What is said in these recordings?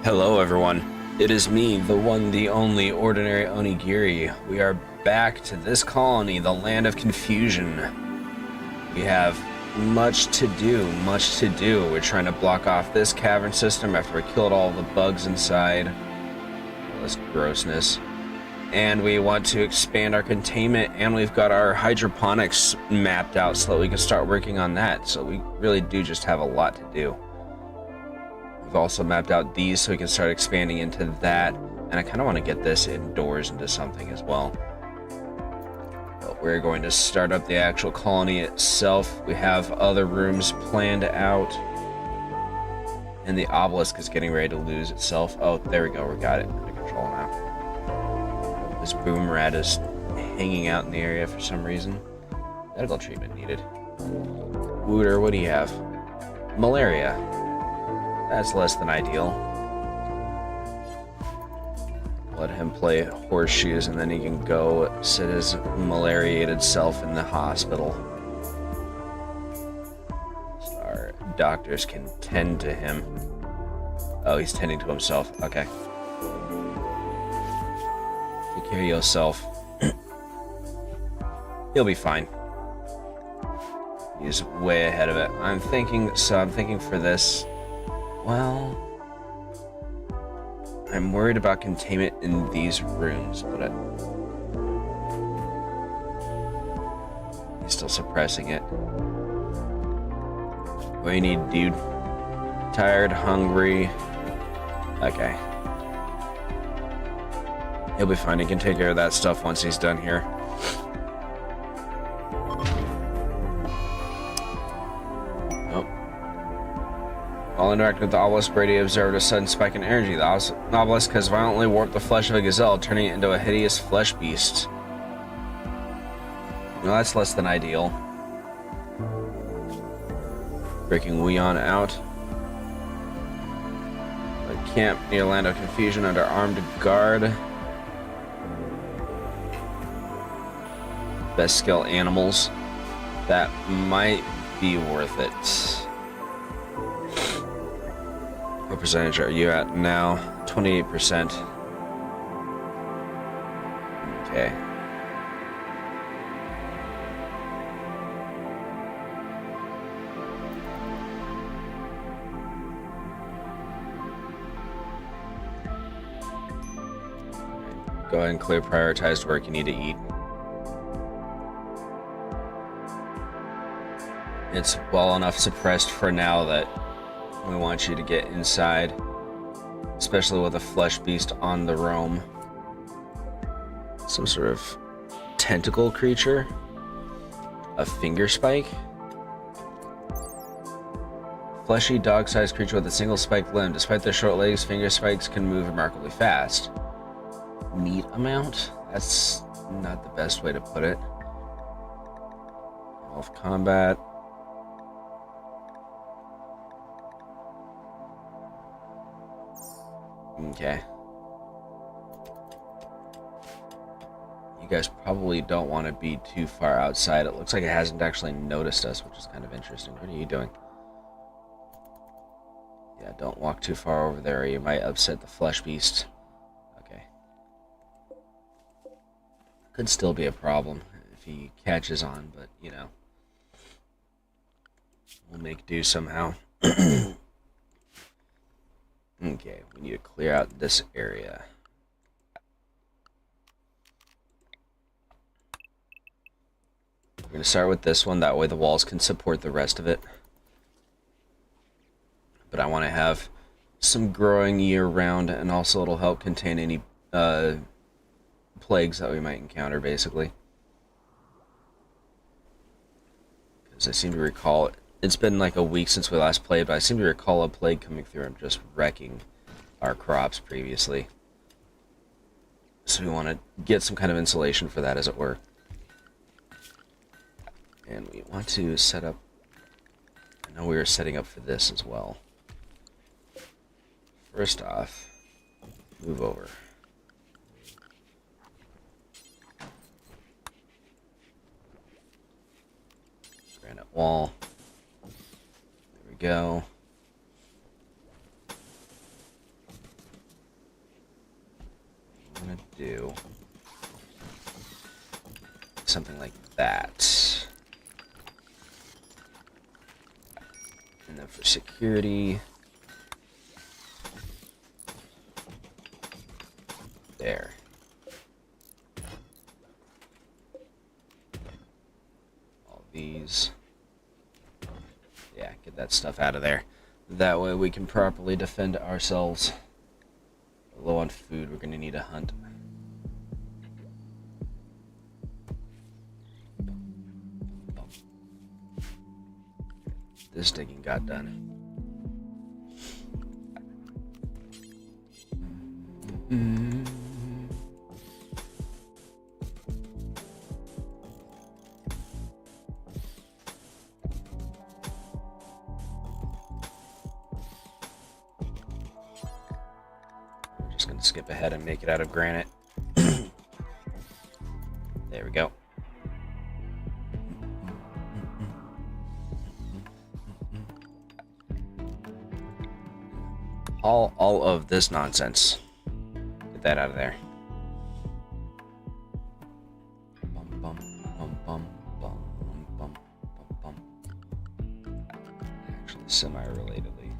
Hello everyone, it is me, the one, the only, Ordinary Onigiri. We are back to this colony, the Land of Confusion. We have much to do. We're trying to block off this cavern system after we killed all the bugs inside. All this grossness. And we want to expand our containment, and we've got our hydroponics mapped out so that we can start working on that. So we really do just have a lot to do. We've also mapped out these so we can start expanding into that, and I kind of want to get this indoors into something as well. But we're going to start up the actual colony itself. We have other rooms planned out, and the obelisk is getting ready to lose itself. Oh, there we go, we got it under control now. This boom rat is hanging out in the area for some reason. Medical treatment needed. Wooter, what do you have? Malaria. That's less than ideal. Let him play horseshoes and then he can go sit his malariated self in the hospital. So our doctors can tend to him. Oh, he's tending to himself. Okay. Take care of yourself. He'll be fine. He's way ahead of it. I'm thinking for this. Well, I'm worried about containment in these rooms, but he's still suppressing it. What do you need, dude? Tired, hungry. Okay. He'll be fine. He can take care of that stuff once he's done here. While interacting with the obelisk, Brady observed a sudden spike in energy. The obelisk has violently warped the flesh of a gazelle, turning it into a hideous flesh beast. Well, that's less than ideal. Breaking Weon out. A camp near Land of Confusion under armed guard. Best skill animals. That might be worth it. What percentage are you at now? 28%. Okay. Go ahead and clear prioritized work you need to eat. It's well enough suppressed for now that we want you to get inside, especially with a flesh beast on the roam. Some sort of tentacle creature? A finger spike? Fleshy dog-sized creature with a single spiked limb. Despite their short legs, finger spikes can move remarkably fast. Meat amount? That's not the best way to put it. Off combat. Okay. You guys probably don't want to be too far outside. It looks like it hasn't actually noticed us, which is kind of interesting. What are you doing? Yeah, don't walk too far over there or you might upset the flesh beast. Okay. Could still be a problem if he catches on, but, you know. We'll make do somehow. Okay, we need to clear out this area. We're going to start with this one, that way the walls can support the rest of it. But I want to have some growing year-round, and also it'll help contain any plagues that we might encounter, basically. Because I seem to recall it's been like a week since we last played, but I seem to recall a plague coming through and just wrecking our crops previously. So we want to get some kind of insulation for that, as it were. And we want to set up... I know we were setting up for this as well. First off, move over. Granite wall. Go. something like that. And then for security, there. All these. Yeah, get that stuff out of there. That way we can properly defend ourselves. Low on food, we're gonna need a hunt. This digging got done. We're just gonna skip ahead and make it out of granite. There we go. All of this nonsense. Get that out of there. Bum, bum, bum, bum, bum, bum, bum, bum. Actually, semi-relatedly.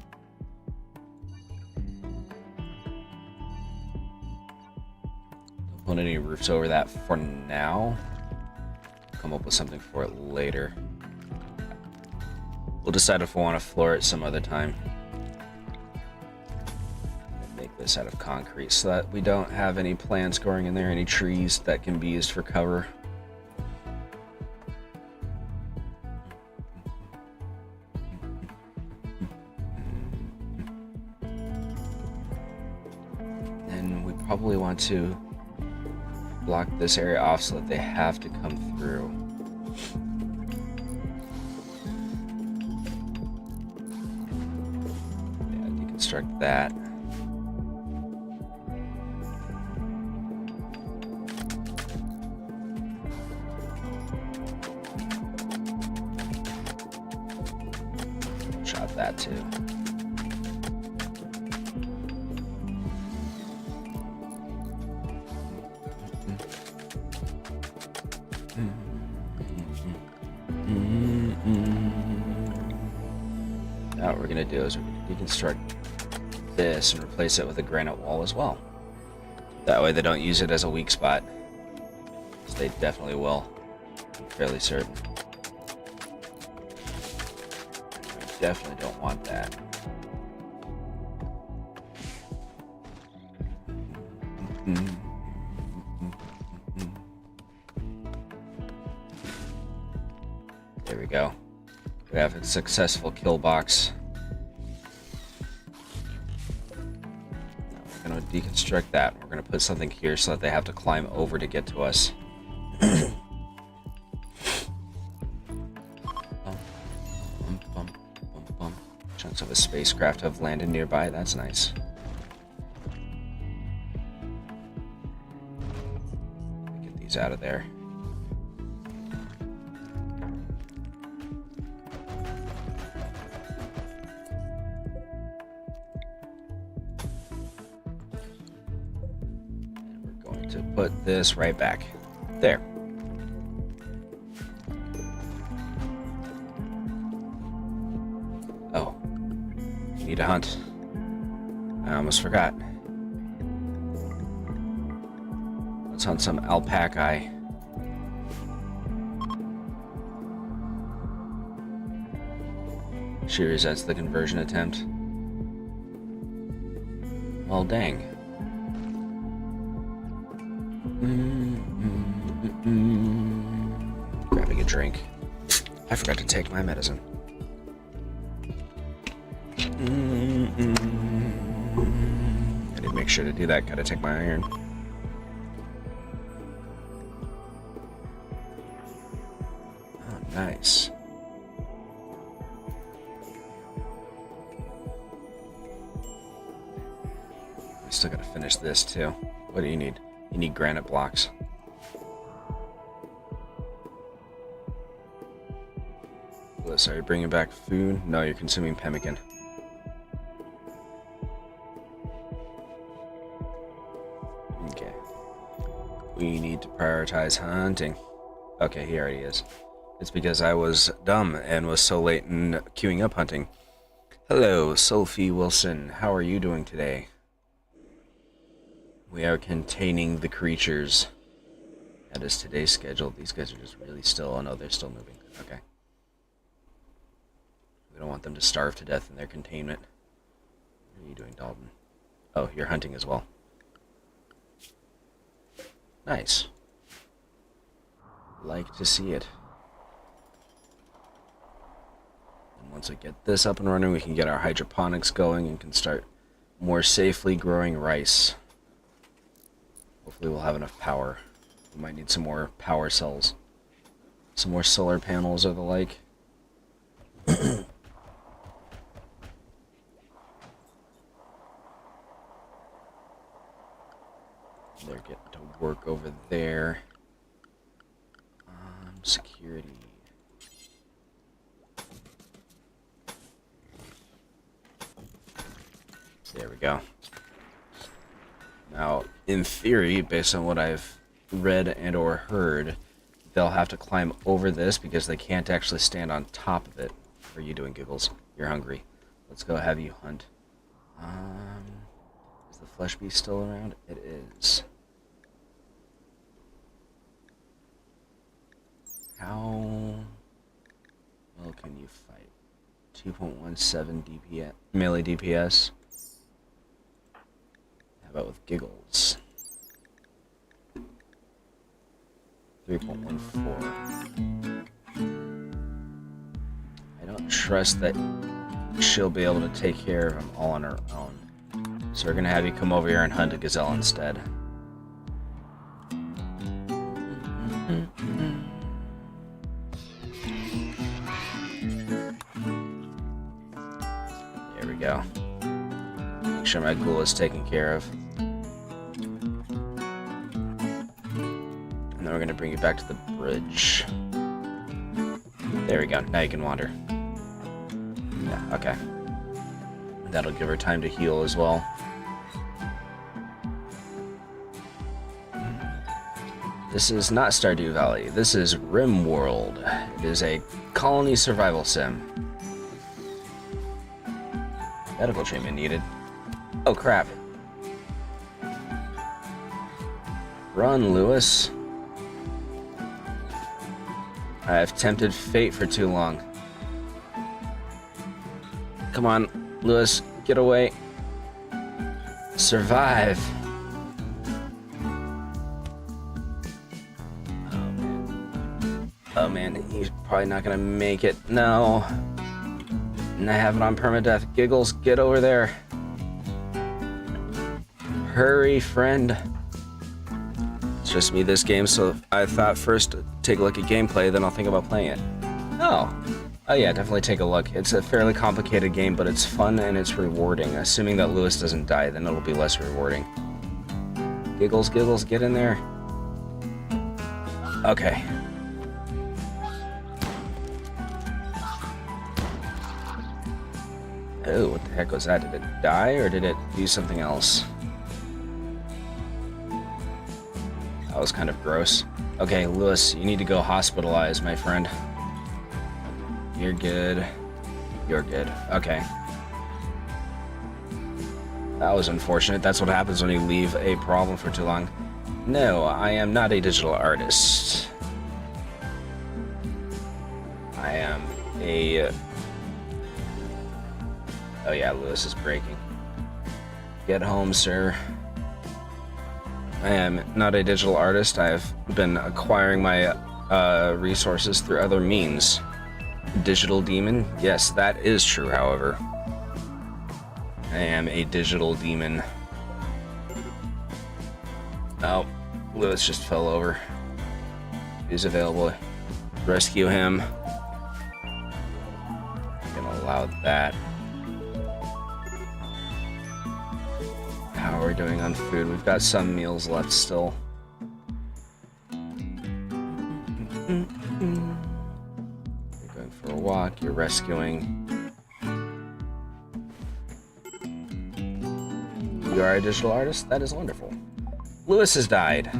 Don't put any roofs over that for now. Come up with something for it later. We'll decide if we want to floor it some other time. This out of concrete so that we don't have any plants growing in there, any trees that can be used for cover. And we probably want to block this area off so that they have to come through. Yeah, deconstruct that. That too. Now what we're going to do is we're going to deconstruct this and replace it with a granite wall as well. That way they don't use it as a weak spot. So they definitely will. I'm fairly certain. Definitely don't want that. There we go. We have a successful kill box. Now we're going to deconstruct that. We're going to put something here so that they have to climb over to get to us. Chunks of a spacecraft have landed nearby. That's nice. Get these out of there. And we're going to put this right back there. Need a hunt. I almost forgot. Let's hunt some alpaca. She resents the conversion attempt. Well, dang. Grabbing a drink. I forgot to take my medicine. I did make sure to do that. Gotta take my iron. Oh, nice. I still gotta finish this too. What do you need? You need granite blocks. Bliss, are you bringing back food? No, you're consuming pemmican. Okay. We need to prioritize hunting. Okay, he already is. It's because I was dumb and was so late in queuing up hunting. Hello, Sophie Wilson. How are you doing today? We are containing the creatures. That is today's schedule. These guys are just really still. Oh no, they're still moving. Okay. We don't want them to starve to death in their containment. What are you doing, Dalton? Oh, you're hunting as well. Nice. Like to see it. And once I get this up and running, we can get our hydroponics going and can start more safely growing rice. Hopefully we'll have enough power. We might need some more power cells. Some more solar panels or the like. They're getting to work over there. Security. There we go. Now, in theory, based on what I've read and or heard, they'll have to climb over this because they can't actually stand on top of it. What are you doing, Giggles? You're hungry. Let's go have you hunt. Is the flesh beast still around? It is. How well can you fight? 2.17 DPS, melee DPS. How about with Giggles? 3.14. I don't trust that she'll be able to take care of them all on her own. So we're gonna have you come over here and hunt a gazelle instead. There we go. Make sure my ghoul is taken care of. And then we're gonna bring you back to the bridge. There we go. Now you can wander. Yeah, okay. That'll give her time to heal as well. This is not Stardew Valley. This is Rimworld. It is a colony survival sim. Medical treatment needed. Oh crap. Run, Lewis. I've tempted fate for too long. Come on, Lewis, get away. Survive. Oh man, he's probably not gonna make it. No. And I have it on permadeath. Giggles, get over there. Hurry, friend. It's just me this game, so I thought first take a look at gameplay, then I'll think about playing it. Oh. Oh yeah, definitely take a look. It's a fairly complicated game, but it's fun and it's rewarding. Assuming that Lewis doesn't die, then it'll be less rewarding. Giggles, Giggles, get in there. Okay. Oh, what the heck was that? Did it die or did it do something else? That was kind of gross. Okay, Lewis, you need to go hospitalized, my friend. You're good. You're good. Okay. That was unfortunate. That's what happens when you leave a problem for too long. No, I am not a digital artist. I am a... Oh yeah, Lewis is breaking. Get home, sir. I am not a digital artist. I've been acquiring my resources through other means. Digital demon? Yes, that is true, however. I am a digital demon. Oh, Lewis just fell over. He's available. Rescue him. I'm gonna allow that. How are we doing on food? We've got some meals left still. You're going for a walk, you're rescuing. You are a digital artist? That is wonderful. Lewis has died.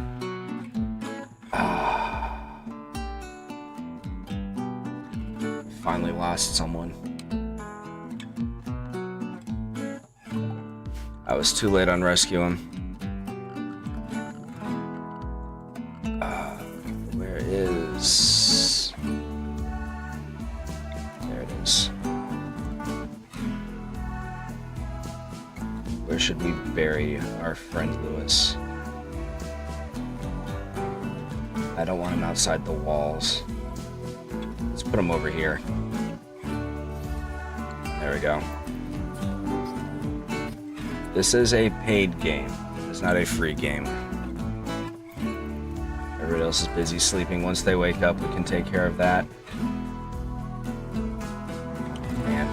finally lost someone. I was too late on rescuing him. Where is... There it is. Where should we bury our friend Lewis? I don't want him outside the walls. Let's put him over here. There we go. This is a paid game. It's not a free game. Everybody else is busy sleeping. Once they wake up, we can take care of that. Man.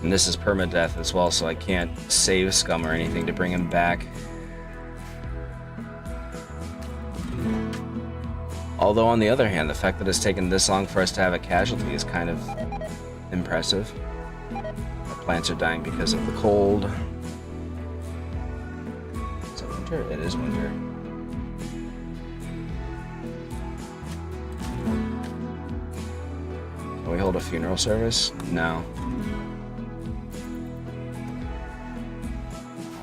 And this is permadeath as well, so I can't save Scum or anything to bring him back. Although, on the other hand, the fact that it's taken this long for us to have a casualty is kind of impressive. Our plants are dying because of the cold. Is it winter? It is winter. Can we hold a funeral service? No. Oh,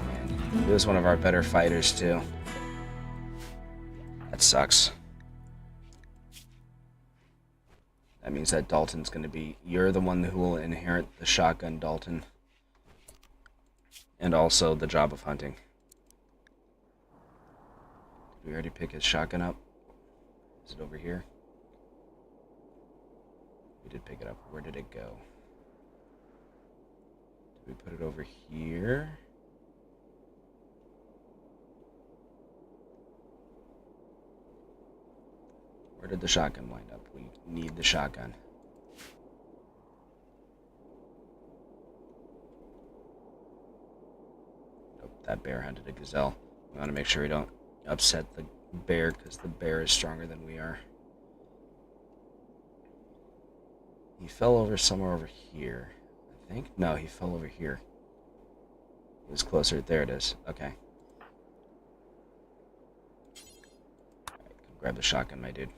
man. He was one of our better fighters, too. That sucks. That means that Dalton's going to be... You're the one who will inherit the shotgun, Dalton. And also the job of hunting. Did we already pick his shotgun up? Is it over here? We did pick it up. Where did it go? Did we put it over here? Where did the shotgun wind up? We need the shotgun. Nope, that bear hunted a gazelle. We want to make sure we don't upset the bear, because the bear is stronger than we are. He fell over somewhere over here, I think. No, he fell over here. It was closer. There it is. Okay. Alright, come grab the shotgun, my dude.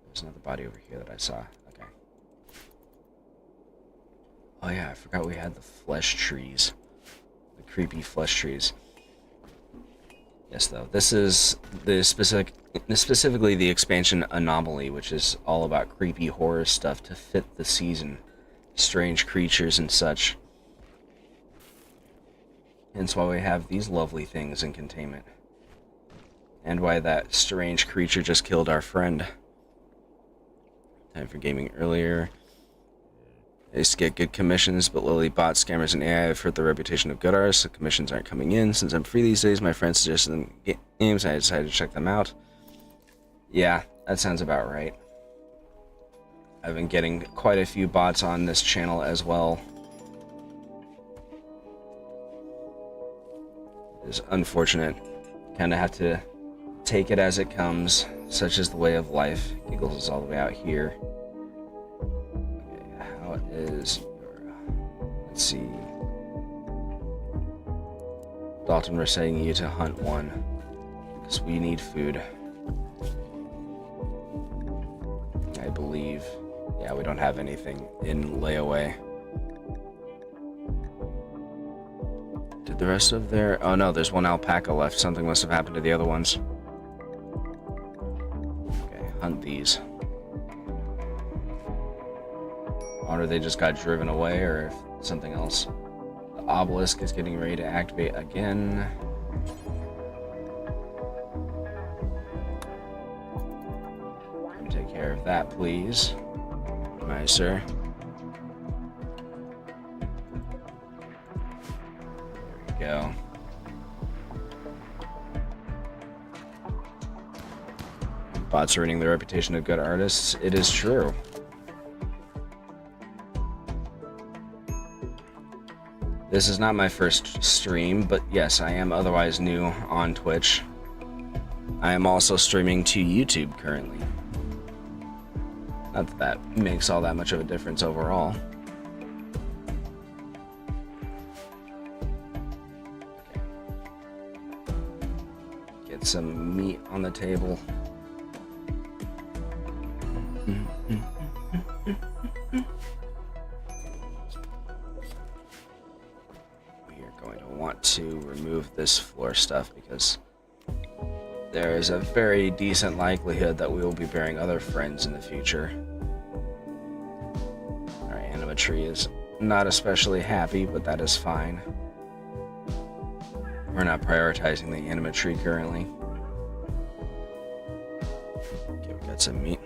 There's another body over here that I saw. Okay. Oh yeah, I forgot we had the flesh trees. The creepy flesh trees. Yes, though. This is the specifically the expansion Anomaly, which is all about creepy horror stuff to fit the season. Strange creatures and such. Hence why we have these lovely things in Containment. And why that strange creature just killed our friend. Time for gaming earlier. I used to get good commissions, but Lily bots, scammers, and AI have hurt the reputation of good artists, so commissions aren't coming in. Since I'm free these days, my friends suggested them games, and I decided to check them out. Yeah, that sounds about right. I've been getting quite a few bots on this channel as well. It's unfortunate. Kind of have to take it as it comes. Such is the way of life. Giggles is all the way out here. Okay, how is your... Let's see. Dalton, we're sending you to hunt one. Because we need food. I believe. Yeah, we don't have anything in layaway. Did the rest of their... Oh no, there's one alpaca left. Something must have happened to the other ones. Hunt these. I wonder if they just got driven away or if something else. The obelisk is getting ready to activate again. Take care of that, please. My sir. There we go. Bots ruining the reputation of good artists. It is true. This is not my first stream, but yes, I am otherwise new on Twitch. I am also streaming to YouTube currently. Not that that makes all that much of a difference overall. Okay. Get some meat on the table. We are going to want to remove this floor stuff because there is a very decent likelihood that we will be bearing other friends in the future. Our animatree is not especially happy, but that is fine. We're not prioritizing the animatree currently. Okay, we got some meat.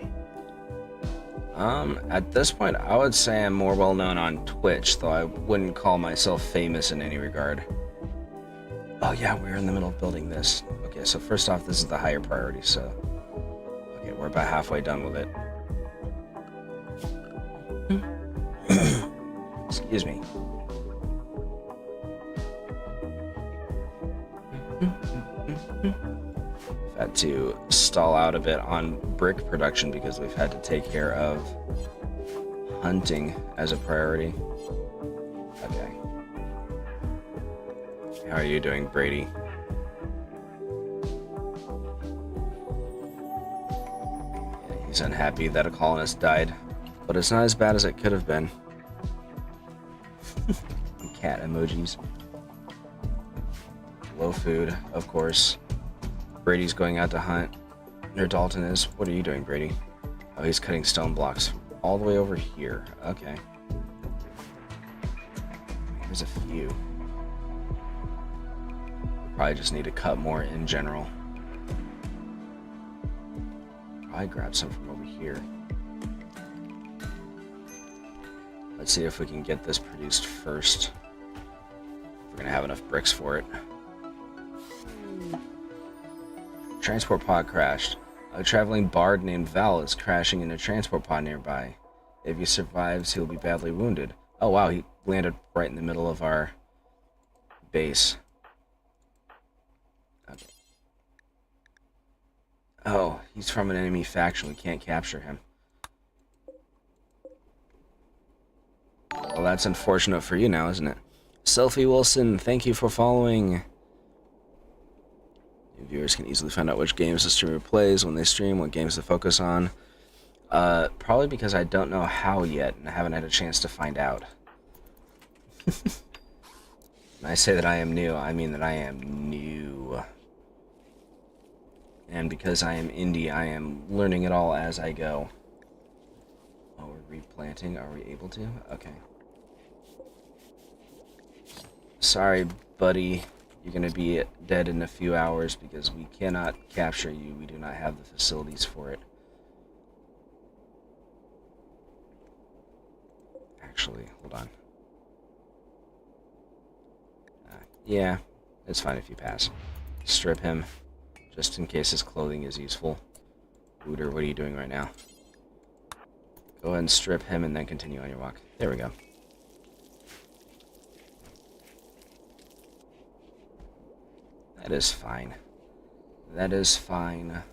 At this point, I would say I'm more well known on Twitch, though I wouldn't call myself famous in any regard. Oh yeah, we're in the middle of building this. Okay, so first off, this is the higher priority, so... Okay, we're about halfway done with it. Excuse me. I've had to stall out a bit on brick production because we've had to take care of hunting as a priority. Okay. How are you doing, Brady? Yeah, he's unhappy that a colonist died, but it's not as bad as it could have been. Cat emojis. Low food, of course. Brady's going out to hunt. Or Dalton is. What are you doing, Brady? Oh, he's cutting stone blocks all the way over here. Okay. Here's a few. Probably just need to cut more in general. Probably grab some from over here. Let's see if we can get this produced first. We're gonna have enough bricks for it. Transport pod crashed. A traveling bard named Val is crashing in a transport pod nearby. If he survives, he'll be badly wounded. Oh wow, he landed right in the middle of our base. Okay. Oh, he's from an enemy faction. We can't capture him. Well, that's unfortunate for you now, isn't it? Sophie Wilson, thank you for following. Viewers can easily find out which games the streamer plays when they stream, what games to focus on. Probably because I don't know how yet, and I haven't had a chance to find out. When I say that I am new, I mean that I am new. And because I am indie, I am learning it all as I go. Oh, we're replanting. Are we able to? Okay. Sorry, buddy. You're going to be dead in a few hours because we cannot capture you. We do not have the facilities for it. Actually, hold on. Yeah, it's fine if you pass. Strip him, just in case his clothing is useful. Wooter, what are you doing right now? Go ahead and strip him and then continue on your walk. There we go. That is fine. That is fine.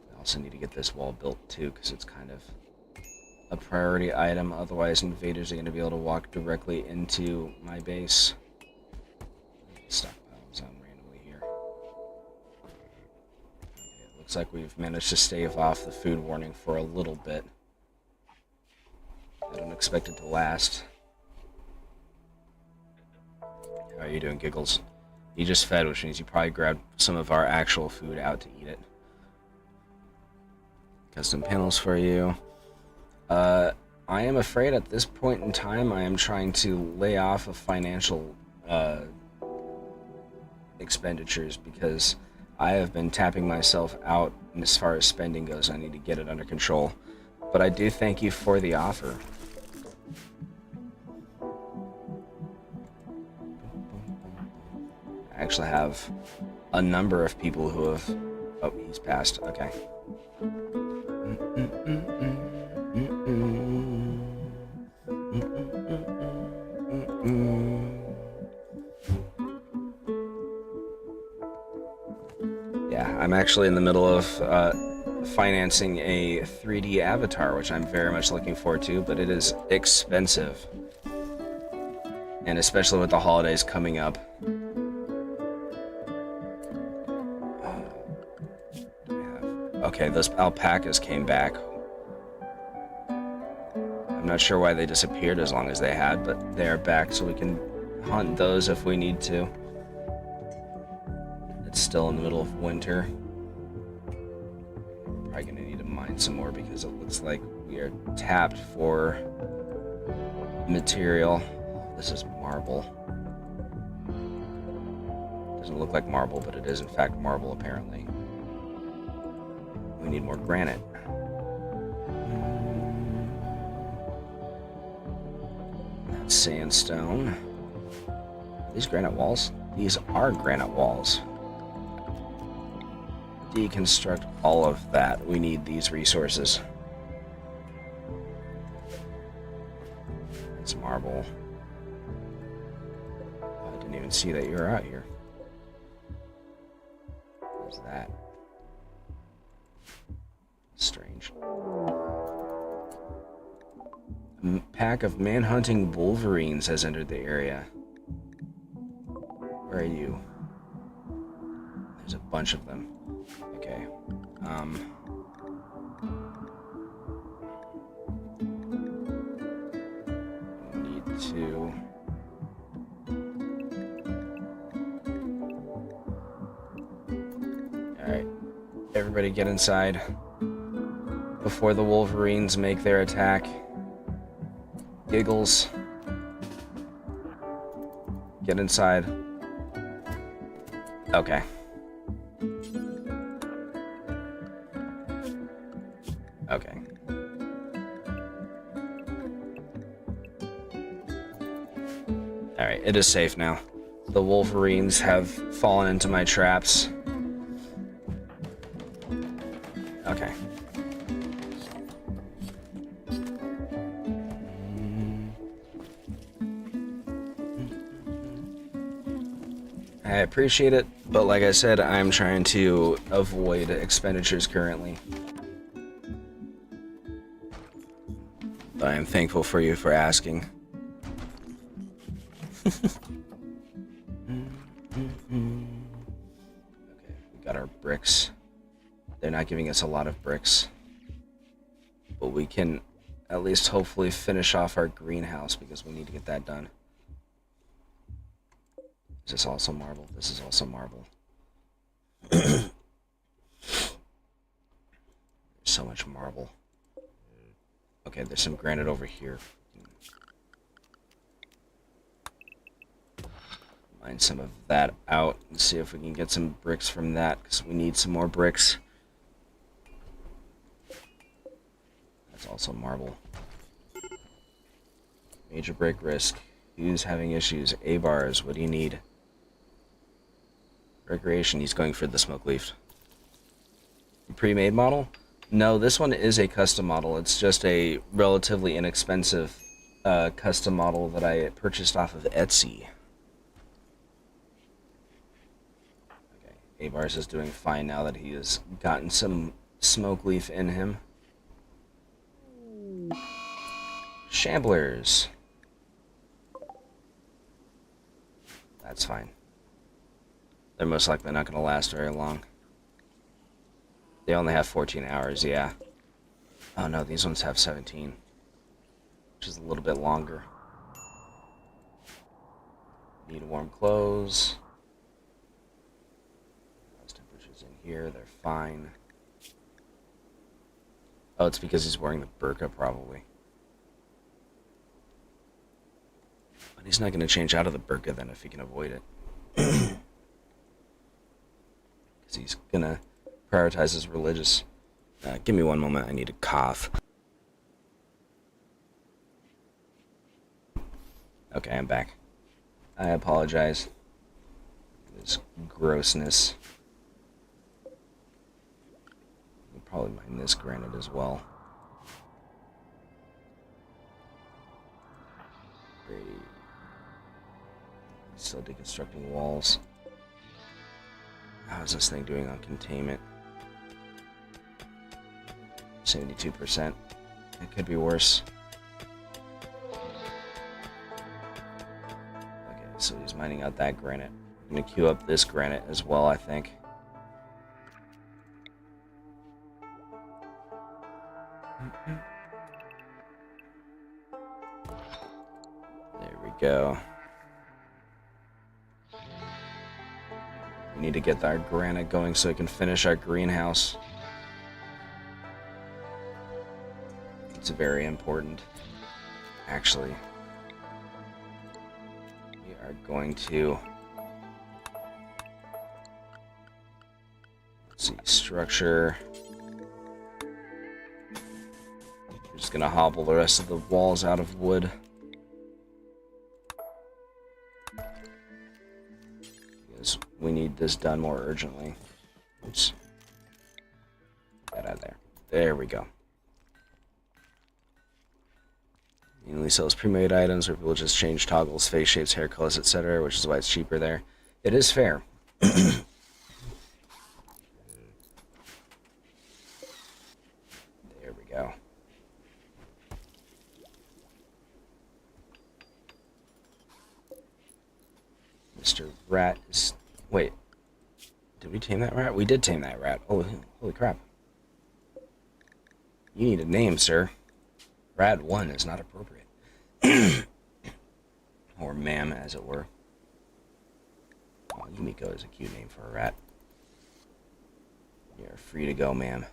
I also need to get this wall built too, because it's kind of a priority item. Otherwise, invaders are going to be able to walk directly into my base. Stockpile zone randomly here. Okay, it looks like we've managed to stave off the food warning for a little bit. I don't expect it to last. How are you doing, Giggles? You just fed, which means you probably grabbed some of our actual food out to eat it. Custom panels for you. I am afraid at this point in time I am trying to lay off of financial expenditures because I have been tapping myself out, and as far as spending goes, I need to get it under control. But I do thank you for the offer. I actually have a number of people who have... Oh, he's passed. Okay. Yeah, I'm actually in the middle of financing a 3D avatar, which I'm very much looking forward to, but it is expensive. And especially with the holidays coming up. Okay, those alpacas came back. I'm not sure why they disappeared as long as they had, but they are back, so we can hunt those if we need to. It's still in the middle of winter. Probably gonna need to mine some more because it looks like we are tapped for material. This is marble. Doesn't look like marble, but it is in fact marble apparently. We need more granite. That's sandstone. Are these granite walls? These are granite walls. Deconstruct all of that. We need these resources. It's marble. I didn't even see that you were out here. What's that? Strange. A pack of man-hunting wolverines has entered the area. Where are you? There's a bunch of them. Okay. Need to... Alright. Everybody get inside before the wolverines make their attack. Giggles. Get inside. Okay. Okay. Alright, it is safe now. The wolverines have fallen into my traps. Okay. I appreciate it, but like I said, I'm trying to avoid expenditures currently. But I am thankful for you for asking. Okay, we got our bricks. They're not giving us a lot of bricks, but we can at least hopefully finish off our greenhouse because we need to get that done. Is this also marble? This is also marble. There's so much marble. Okay, there's some granite over here. Mine some of that out and see if we can get some bricks from that, because we need some more bricks. That's also marble. Major break risk. Who's having issues? A-bars, what do you need? Recreation, he's going for the smoke leaf. Pre-made model? No, this one is a custom model. It's just a relatively inexpensive custom model that I purchased off of Etsy. Okay, A-bars is doing fine now that he has gotten some smoke leaf in him. Shamblers. That's fine. They're most likely not going to last very long. They only have 14 hours, yeah. Oh no, these ones have 17. Which is a little bit longer. Need warm clothes. Those temperatures in here, they're fine. Oh, it's because he's wearing the burqa, probably. But he's not going to change out of the burqa then if he can avoid it. Because he's going to prioritize his religious. Give me one moment, I need to cough. Okay, I'm back. I apologize. This grossness. I'll probably mine this granite as well. Still deconstructing walls. How is this thing doing on containment? 72%. It could be worse. Okay, so he's mining out that granite. I'm gonna queue up this granite as well, I think. go. We need to get our granite going so we can finish our greenhouse. It's very important. Actually, we are going to... Let's see, structure. We're just gonna hobble the rest of the walls out of wood. Because we need this done more urgently. Oops. Get out of there. There we go. He only sells pre-made items, or people just change toggles, face shapes, hair colors, etc., which is why it's cheaper there. It is fair. There we go. Mr. Rat is... Wait. Did we tame that rat? We did tame that rat. Oh, holy crap. You need a name, sir. Rat 1 is not appropriate. Or ma'am, as it were. Oh, Yumiko is a cute name for a rat. You're free to go, ma'am.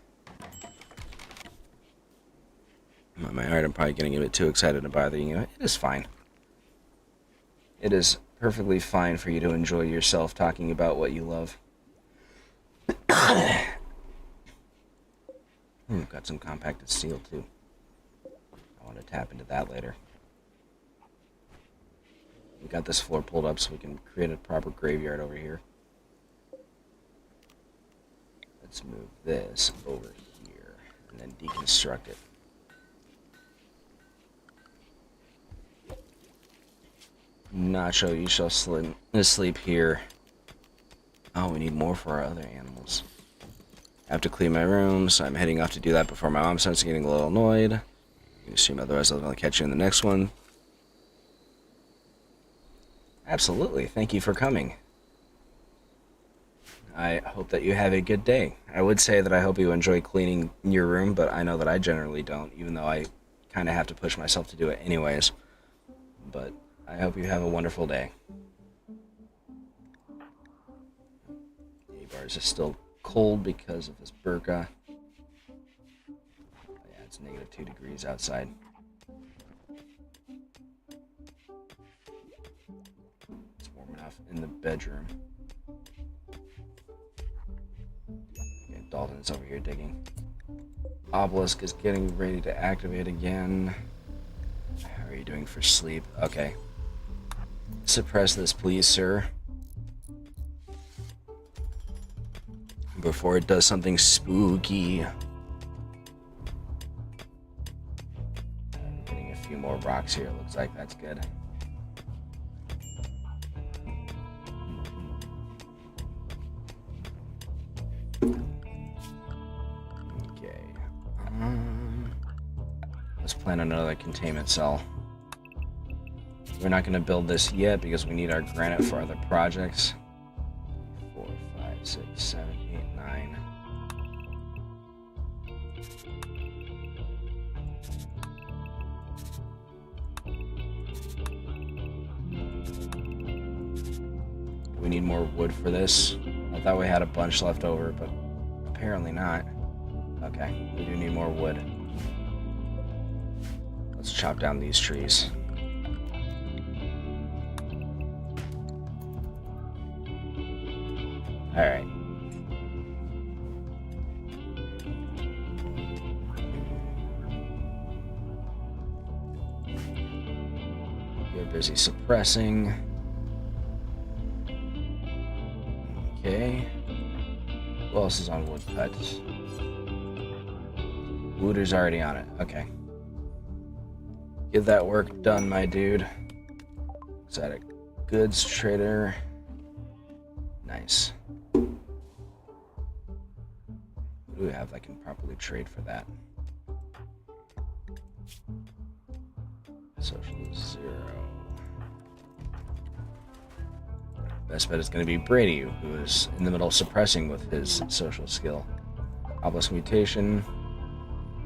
My heart, I'm probably getting a bit too excited to bother you. It is fine. It is perfectly fine for you to enjoy yourself talking about what you love. Got some compacted steel, too. I want to tap into that later. We got this floor pulled up so we can create a proper graveyard over here. Let's move this over here and then deconstruct it. Nacho, you shall sleep here. Oh, we need more for our other animals. I have to clean my room, so I'm heading off to do that before my mom starts getting a little annoyed. You can assume otherwise I'll only catch you in the next one. Absolutely. Thank you for coming. I hope that you have a good day. I would say that I hope you enjoy cleaning your room, but I know that I generally don't, even though I kind of have to push myself to do it anyways. But I hope you have a wonderful day. A-Bars is still cold because of this burqa. Yeah, it's negative 2 degrees outside. It's warm enough in the bedroom. Okay, Dalton's over here digging. Obelisk is getting ready to activate again. How are you doing for sleep? Okay. Suppress this, please, sir. Before it does something spooky. Getting a few more rocks here. Looks like that's good. Okay. Let's plan another containment cell. We're not going to build this yet because we need our granite for other projects. 4, 5, 6, 7, 8, 9. We need more wood for this. I thought we had a bunch left over, but apparently not. Okay, we do need more wood. Let's chop down these trees. Alright. You're busy suppressing. Okay. Who else is on woodcuts? Wooder's already on it. Okay. Get that work done, my dude. Exotic goods trader. Nice. What do we have that can properly trade for that? Social 0. Best bet is going to be Brady, who is in the middle of suppressing with his social skill. Obelisk mutation.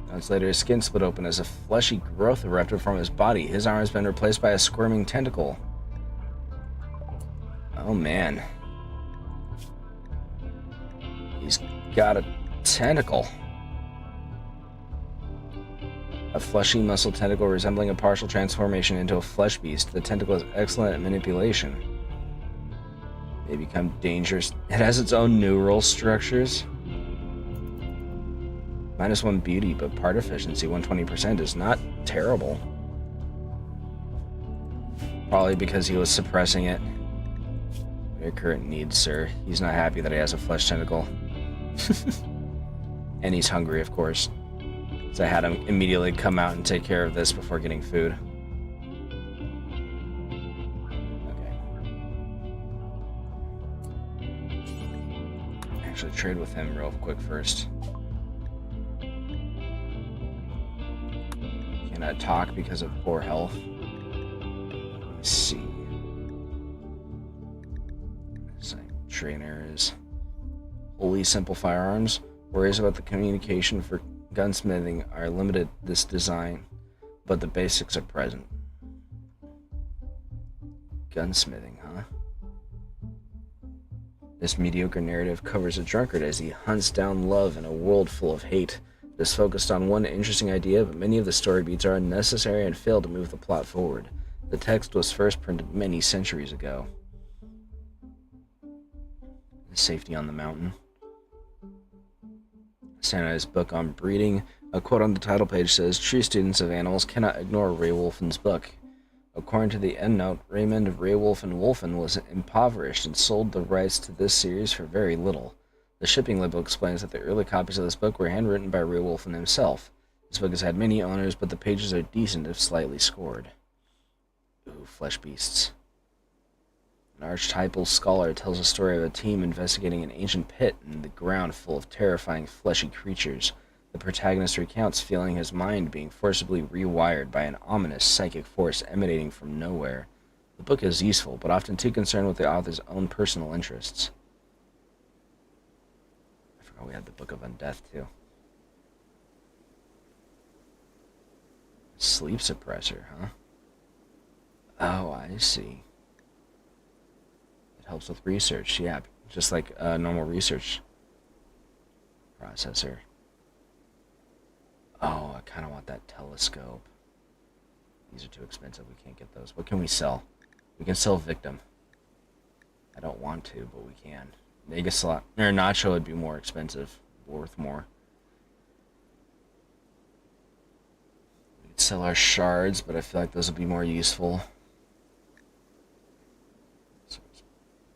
Moments later, his skin split open as a fleshy growth erupted from his body. His arm has been replaced by a squirming tentacle. Oh man. He's got a tentacle. A fleshy muscle tentacle resembling a partial transformation into a flesh beast. The tentacle is excellent at manipulation. May become dangerous. It has its own neural structures. -1 beauty, but part efficiency, 120% is not terrible. Probably because he was suppressing it. Your current needs, sir. He's not happy that he has a flesh tentacle. And he's hungry, of course. So I had him immediately come out and take care of this before getting food. Okay. Actually trade with him real quick first. Cannot talk because of poor health. Let's see. Trainer is wholly simple firearms. Worries about the communication for gunsmithing are limited this design, but the basics are present. Gunsmithing, huh? This mediocre narrative covers a drunkard as he hunts down love in a world full of hate. This focused on one interesting idea, but many of the story beats are unnecessary and fail to move the plot forward. The text was first printed many centuries ago. Safety on the Mountain. Standardized book on breeding. A quote on the title page says, "True students of animals cannot ignore Ray Wolfen's book." According to the endnote, Raymond Ray Wolfen was impoverished and sold the rights to this series for very little. The shipping label explains that the early copies of this book were handwritten by Ray Wolfen himself. This book has had many owners, but the pages are decent if slightly scored. Ooh, flesh beasts. An archetypal scholar tells a story of a team investigating an ancient pit in the ground full of terrifying fleshy creatures. The protagonist recounts feeling his mind being forcibly rewired by an ominous psychic force emanating from nowhere. The book is useful, but often too concerned with the author's own personal interests. I forgot we had the Book of Undeath, too. Sleep suppressor, huh? Oh, I see. Helps with research, yeah, just like a normal research processor. Oh, I kind of want that telescope. These are too expensive, we can't get those. What can we sell? We can sell Victim. I don't want to, but we can. Mega Slot, or Nacho would be more expensive, worth more. We could sell our shards, but I feel like those would be more useful.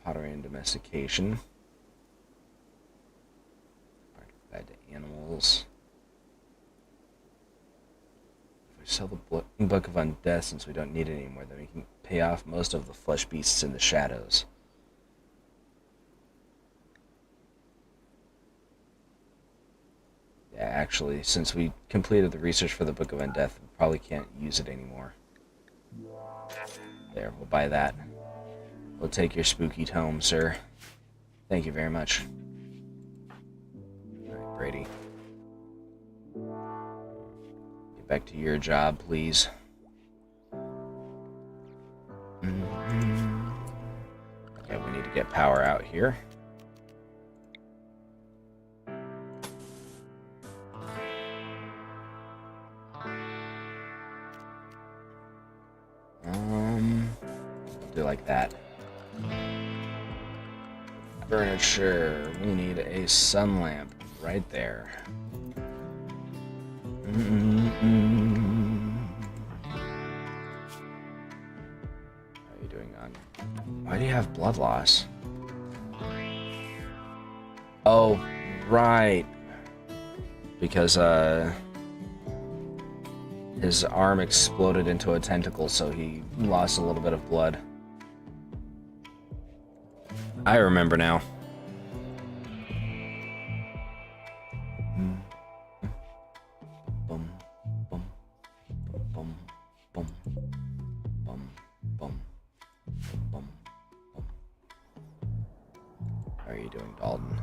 Pottery and domestication. Guide to animals. If we sell the Book of Undeath, since we don't need it anymore, then we can pay off most of the flesh beasts in the shadows. Yeah, actually, since we completed the research for the Book of Undeath, we probably can't use it anymore. There, we'll buy that. We'll take your spooky tome, sir. Thank you very much. Alright, Brady. Get back to your job, please. Okay, we need to get power out here. Do like that. Furniture. We need a sun lamp right there. How are you doing on? Why do you have blood loss? Oh, right. Because his arm exploded into a tentacle, so he lost a little bit of blood. I remember now. Bum, bum, bum, bum, bum, bum, bum, bum. How are you doing, Dalton?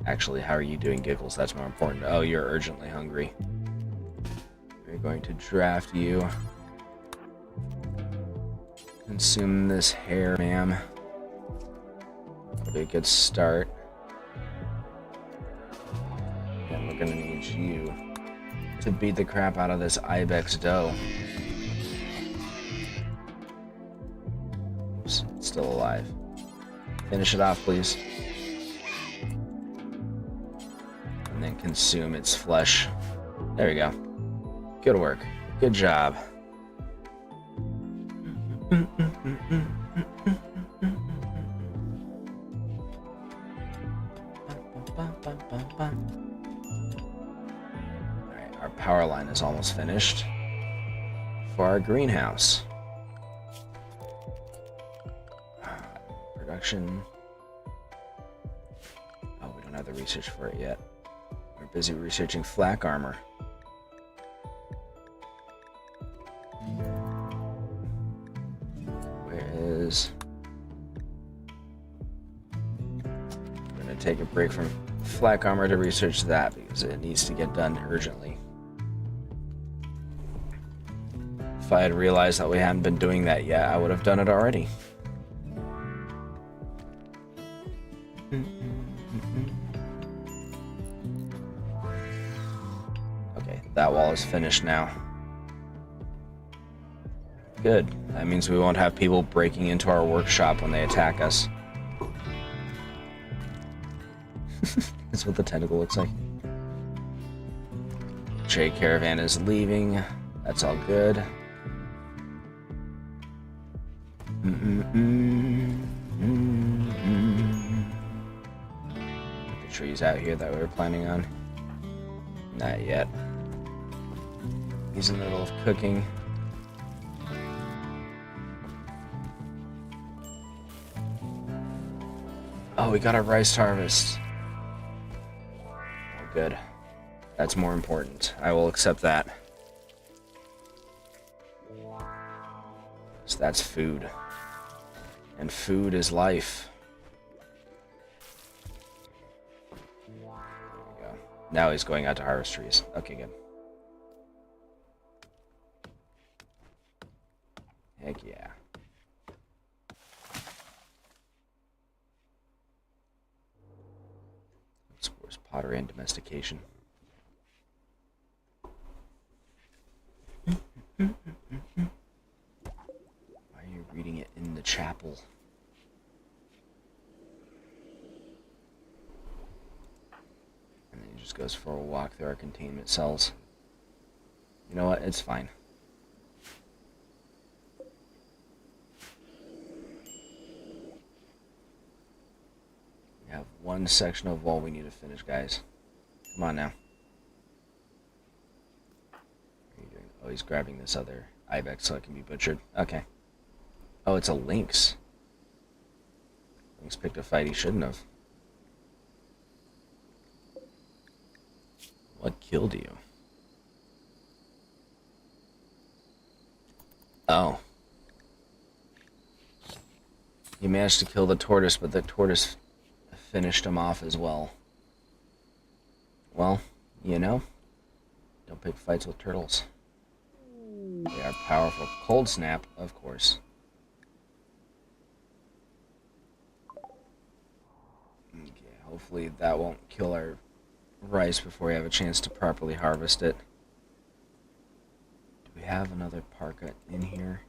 Actually, how are you doing, Giggles? That's more important. Oh, you're urgently hungry. We're going to draft you. Consume this hair, ma'am. That'll be a good start. And we're gonna need you to beat the crap out of this ibex dough. Oops, it's still alive. Finish it off, please. And then consume its flesh. There we go. Good work. Good job. Alright, our power line is almost finished for our greenhouse. Production. Oh, we don't have the research for it yet. We're busy researching flak armor. Where is... I'm gonna take a break from flak armor to research that because it needs to get done urgently. If I had realized that we hadn't been doing that yet, I would have done it already. Okay, that wall is finished now. Good. That means we won't have people breaking into our workshop when they attack us. That's what the tentacle looks like. Trade caravan is leaving. That's all good. Put the trees out here that we were planning on. Not yet. He's in the middle of cooking. Oh, we got our rice harvest. Oh, good. That's more important. I will accept that. So that's food. And food is life. There we go. Now he's going out to harvest trees. Okay, good. Heck yeah. Explores pottery and domestication. Why are you reading it in the chapel? And then he just goes for a walk through our containment cells. You know what? It's fine. We have one section of wall we need to finish, guys. Come on now. What are you doing? Oh, he's grabbing this other ibex so it can be butchered. Okay. Oh, it's a lynx. Lynx picked a fight he shouldn't have. What killed you? Oh. He managed to kill the tortoise, but the tortoise finished him off as well. Well, you know, don't pick fights with turtles. They are powerful. Cold snap, of course. Okay, hopefully that won't kill our rice before we have a chance to properly harvest it. Do we have another parka in here?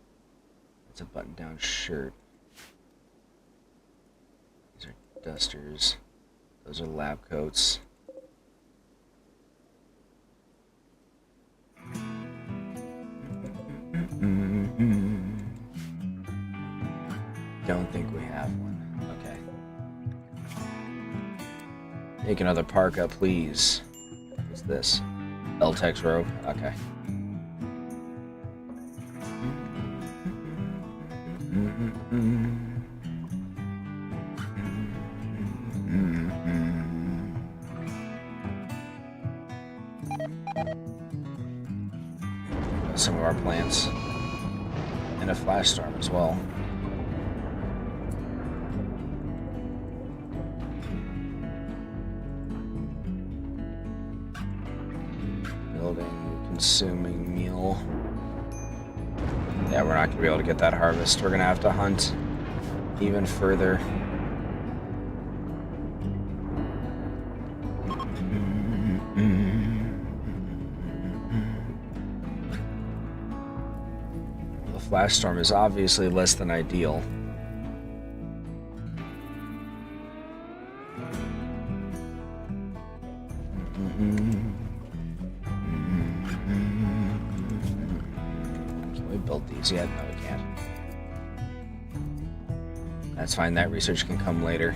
It's a button-down shirt. These are dusters. Those are lab coats. Don't think we have one. Okay. Take another parka, please. What's this? L-Tex robe? Okay. Some of our plants. And a flash storm as well. yielding, consuming meal. Yeah, we're not going to be able to get that harvest. We're going to have to hunt even further. The flash storm is obviously less than ideal. Can we build these yet? No, we can't. That's fine, that research can come later.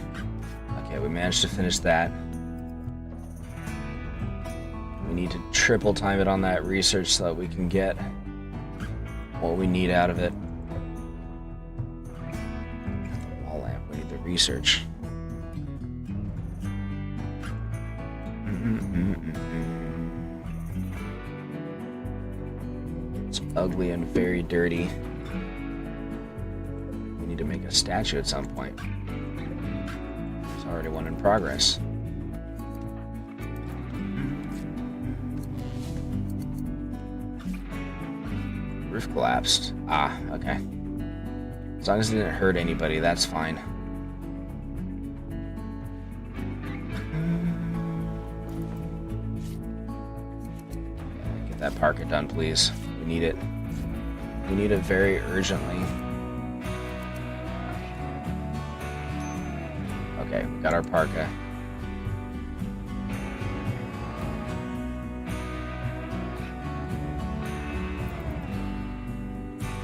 Okay, we managed to finish that. We need to triple time it on that research so that we can get what we need out of it. The wall lamp, we need the research. It's ugly and very dirty. We need to make a statue at some point. There's already one in progress. Roof collapsed. Ah, okay. As long as it didn't hurt anybody, that's fine. Get that parka done, please. We need it. We need it very urgently. Okay, we got our parka.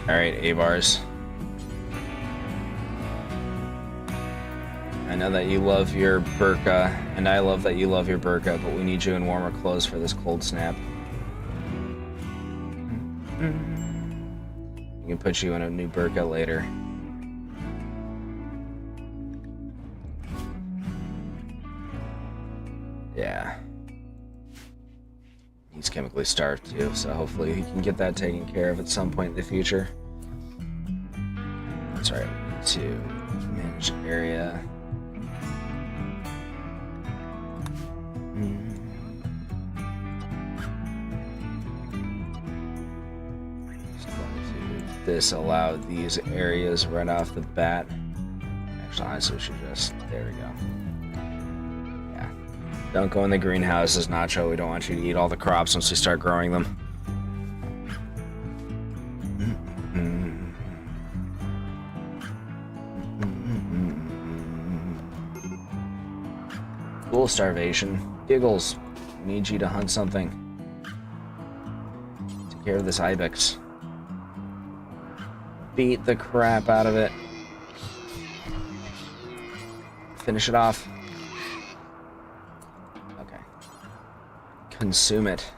Alright, A-bars. I know that you love your burqa, and I love that you love your burqa, but we need you in warmer clothes for this cold snap. We can put you in a new burqa later. Yeah. He's chemically starved too, so hopefully he can get that taken care of at some point in the future. That's right, we need to manage area. Just going to disallow these areas right off the bat. Actually, honestly, we should just, there we go. Don't go in the greenhouses, Nacho. We don't want you to eat all the crops once we start growing them. Cool, starvation. Giggles, I need you to hunt something. Take care of this ibex. Beat the crap out of it. Finish it off. Consume it.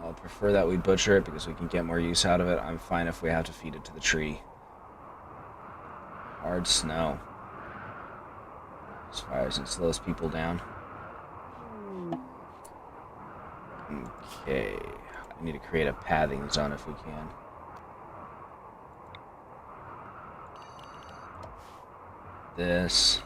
I'll prefer that we butcher it because we can get more use out of it. I'm fine if we have to feed it to the tree. Hard snow. This fires and slows people down. Okay. I need to create a pathing zone if we can. This.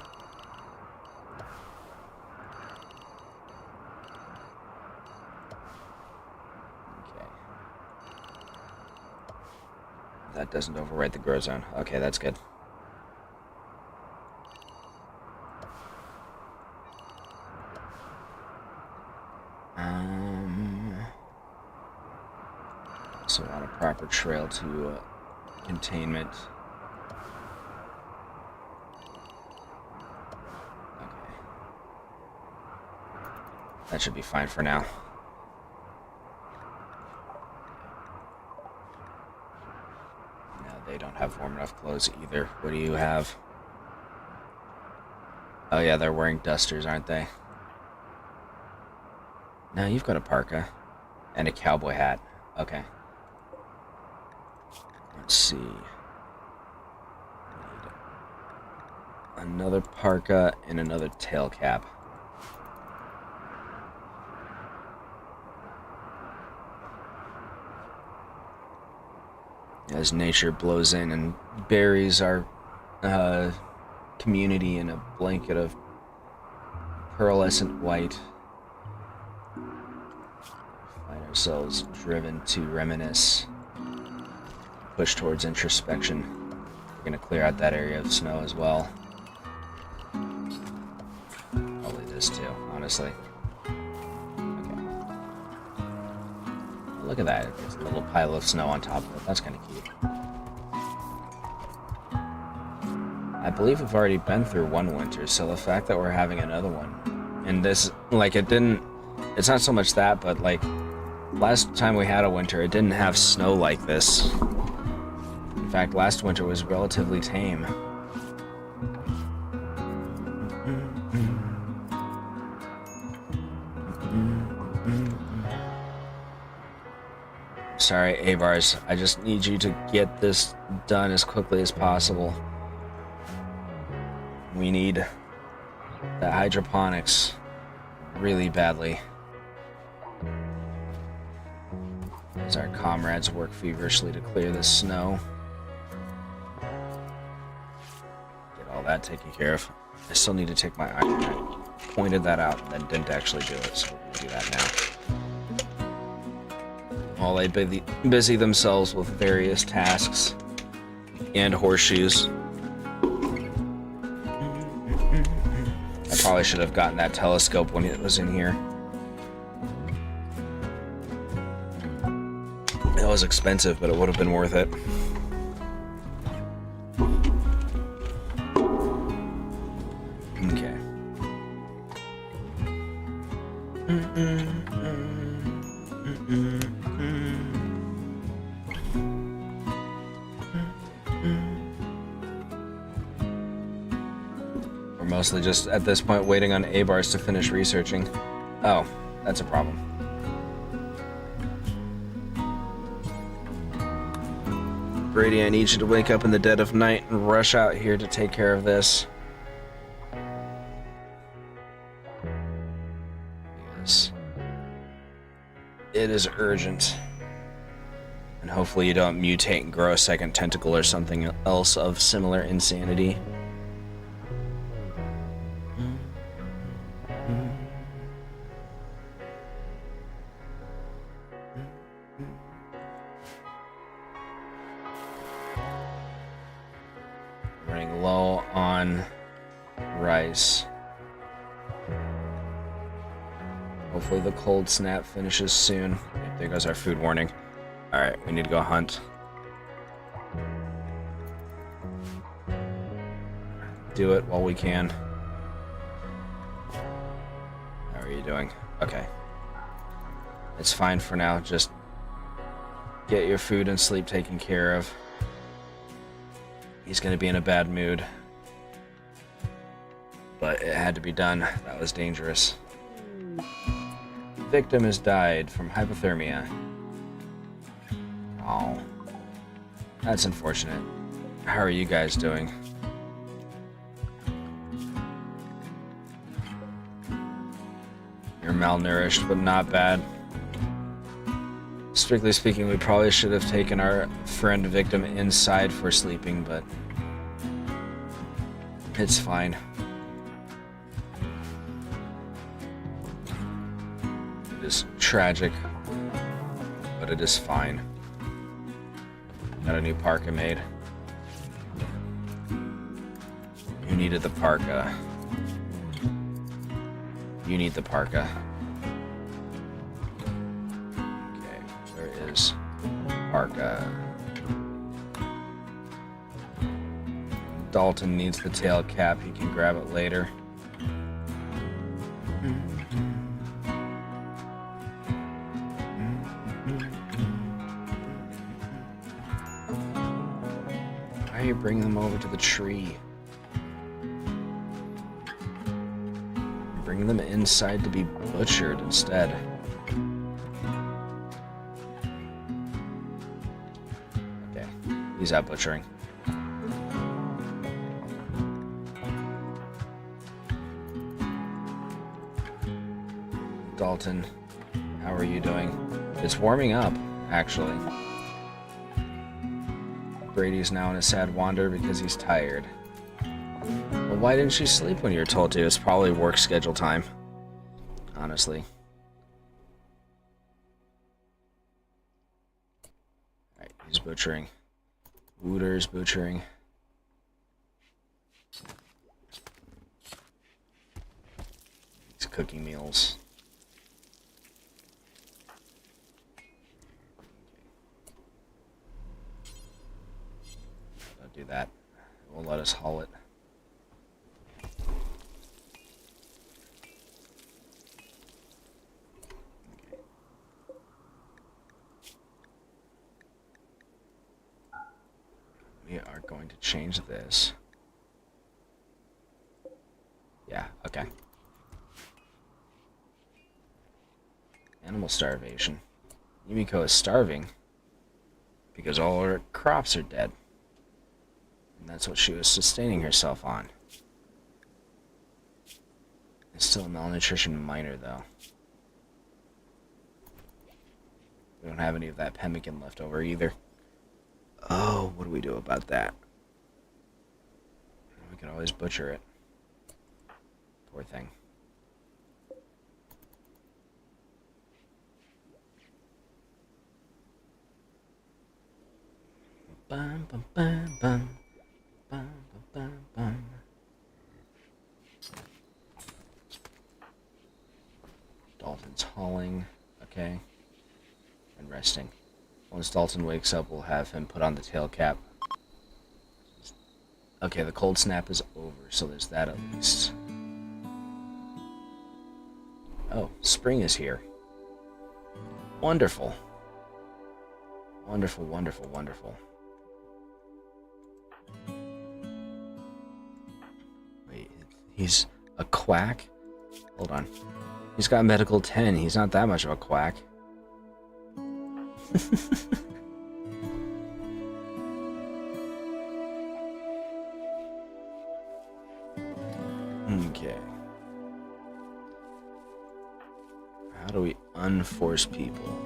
That doesn't overwrite the grow zone. Okay, that's good. So on a proper trail to containment. Okay. That should be fine for now. They don't have warm enough clothes either. What do you have? Oh yeah, they're wearing dusters, aren't they? No, you've got a parka and a cowboy hat. Okay. Let's see. Another parka and another tail cap. As nature blows in and buries our community in a blanket of pearlescent white. Find ourselves driven to reminisce, push towards introspection. We're gonna clear out that area of snow as well. Probably this too, honestly. Okay. Look at that. There's a little pile of snow on top of it. That's kind of cute. I believe we've already been through one winter, so the fact that we're having another one, and this, like, it's not so much that, but, like, last time we had a winter, it didn't have snow like this. In fact, last winter was relatively tame. Sorry, Avars, I just need you to get this done as quickly as possible. We need the hydroponics really badly. As our comrades work feverishly to clear this snow. Get all that taken care of. I still need to take my iron. I pointed that out and then didn't actually do it, so we're going to do that now. While they busy themselves with various tasks and horseshoes. I probably should have gotten that telescope when it was in here. It was expensive, but it would have been worth it. Okay. We're mostly just, at this point, waiting on Abars to finish researching. Oh, that's a problem. Brady, I need you to wake up in the dead of night and rush out here to take care of this. Yes. It is urgent. And hopefully you don't mutate and grow a second tentacle or something else of similar insanity. Running low on rice. Hopefully the cold snap finishes soon. Yep, there goes our food warning. Alright, we need to go hunt. Do it while we can. How are you doing? Okay. It's fine for now. Just get your food and sleep taken care of. He's gonna be in a bad mood. But it had to be done. That was dangerous. Victim has died from hypothermia. Oh. That's unfortunate. How are you guys doing? You're malnourished, but not bad. Strictly speaking, we probably should have taken our friend victim inside for sleeping, but it's fine. It is tragic, but it is fine. Got a new parka made. You needed the parka. You need the parka. Parka. Dalton needs the tail cap. He can grab it later. Why are you bringing them over to the tree? You're bringing them inside to be butchered instead. He's out butchering. Dalton, how are you doing? It's warming up, actually. Brady's now in a sad wander because he's tired. But why didn't she sleep when you were told to? It's probably work schedule time. Honestly. Alright, he's butchering. Wooter's butchering. He's cooking meals. Don't do that. It won't let us haul it. We are going to change this. Yeah, okay. Animal starvation. Yumiko is starving because all her crops are dead. And that's what she was sustaining herself on. It's still a malnutrition minor, though. We don't have any of that pemmican left over either. Oh, what do we do about that? We can always butcher it. Poor thing. Bum, bum, bum, bum. Bum, bum, bum, bum. Dalton's hauling. Okay. And resting. Once Dalton wakes up, we'll have him put on the tail cap. Okay, the cold snap is over, so there's that at least. Oh, spring is here. Wonderful. Wonderful, wonderful, wonderful. Wait, he's a quack? Hold on. He's got medical 10. He's not that much of a quack. Okay. How do we unforce people?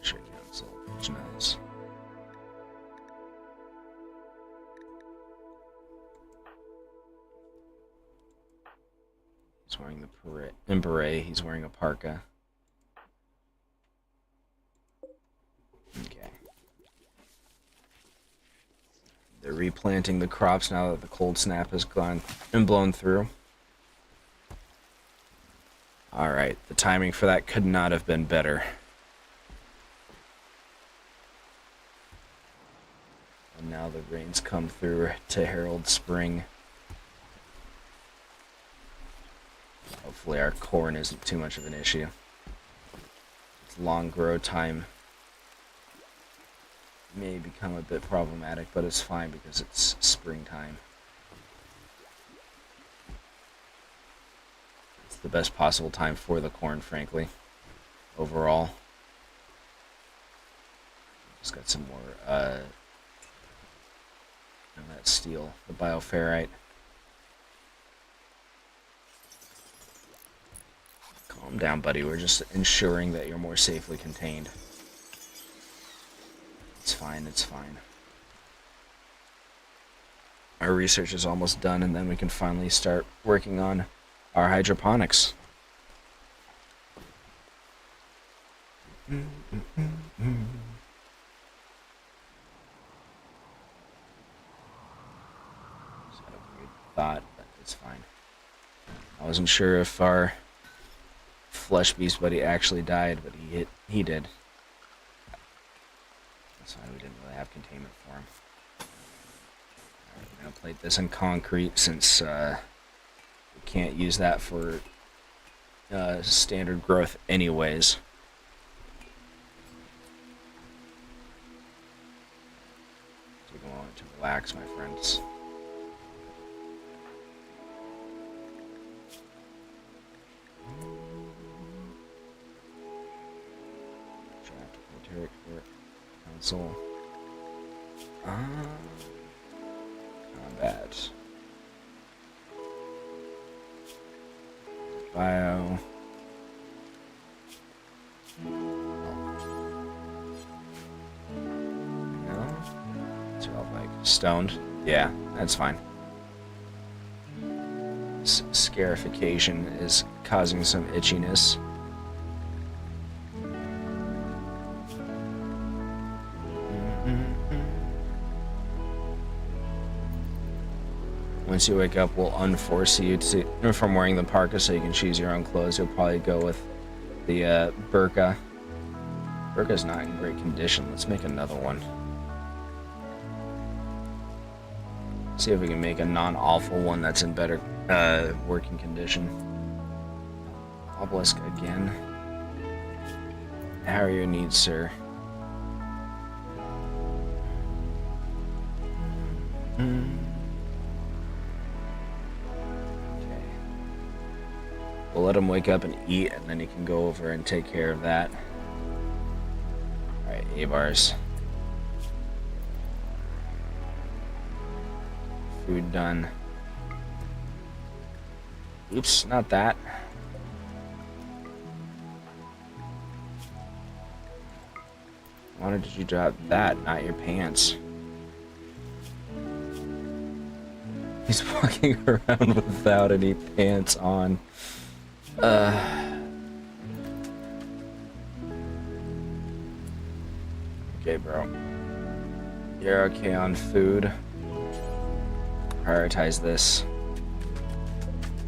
Sure, council. Which knows? He's wearing the beret. He's wearing a parka. Okay. They're replanting the crops now that the cold snap has gone and blown through. Alright, the timing for that could not have been better. And now the rains come through to herald spring. Hopefully our corn isn't too much of an issue. Its long grow time may become a bit problematic, but it's fine because it's springtime. It's the best possible time for the corn, frankly, overall. Just got some more, that steel, the bioferrite. Calm down, buddy. We're just ensuring that you're more safely contained. It's fine, it's fine. Our research is almost done, and then we can finally start working on our hydroponics. It's got a weird thought, but it's fine. I wasn't sure if our flesh beast buddy actually died, but he did. That's why we didn't really have containment for him. Alright, we're gonna plate this in concrete since we can't use that for standard growth anyways. Take a moment to relax, my friends. Console. Combat. Bio. No. 12 Stoned? Yeah, that's fine. Scarification is causing some itchiness. Once you wake up, we'll unforce you to, from wearing the parka so you can choose your own clothes. You'll probably go with the burqa. Burqa's not in great condition. Let's make another one. See if we can make a non-awful one that's in better working condition. Obelisk again. How are your needs, sir? We'll let him wake up and eat, and then he can go over and take care of that. Alright, A-bars. Food done. Oops, not that. Why did you drop that, not your pants? He's walking around without any pants on. Okay, bro. You're okay on food. Prioritize this.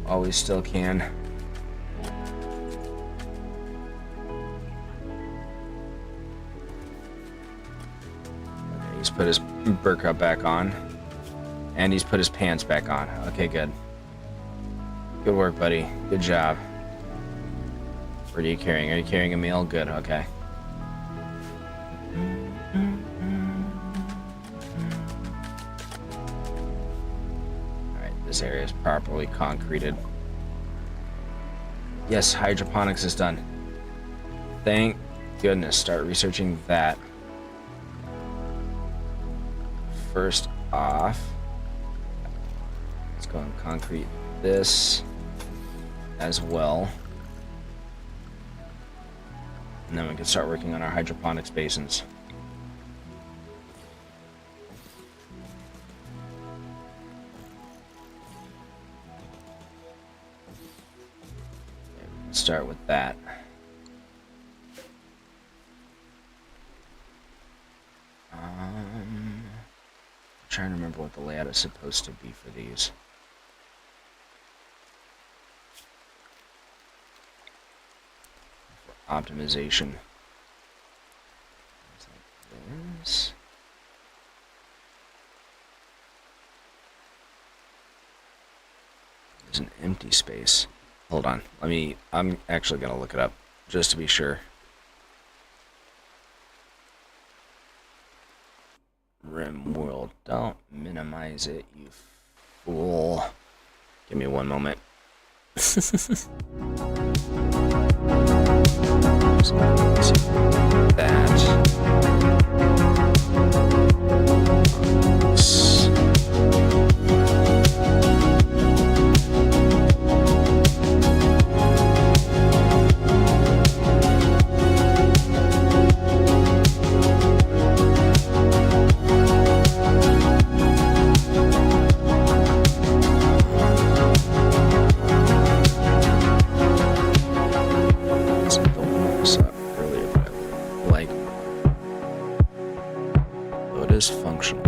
While we still can. Okay, he's put his burqa back on. And he's put his pants back on. Okay, good. Good work, buddy. Good job. What are you carrying? Are you carrying a meal? Good, okay. Alright, this area is properly concreted. Yes, hydroponics is done. Thank goodness. Start researching that. First off, let's go and concrete this as well. And then we can start working on our hydroponics basins. Let's start with that. I'm trying to remember what the layout is supposed to be for these. Optimization. Like this. There's an empty space. Hold on. I'm actually gonna look it up just to be sure. Rimworld. Don't minimize it, you fool. Give me one moment. Functional.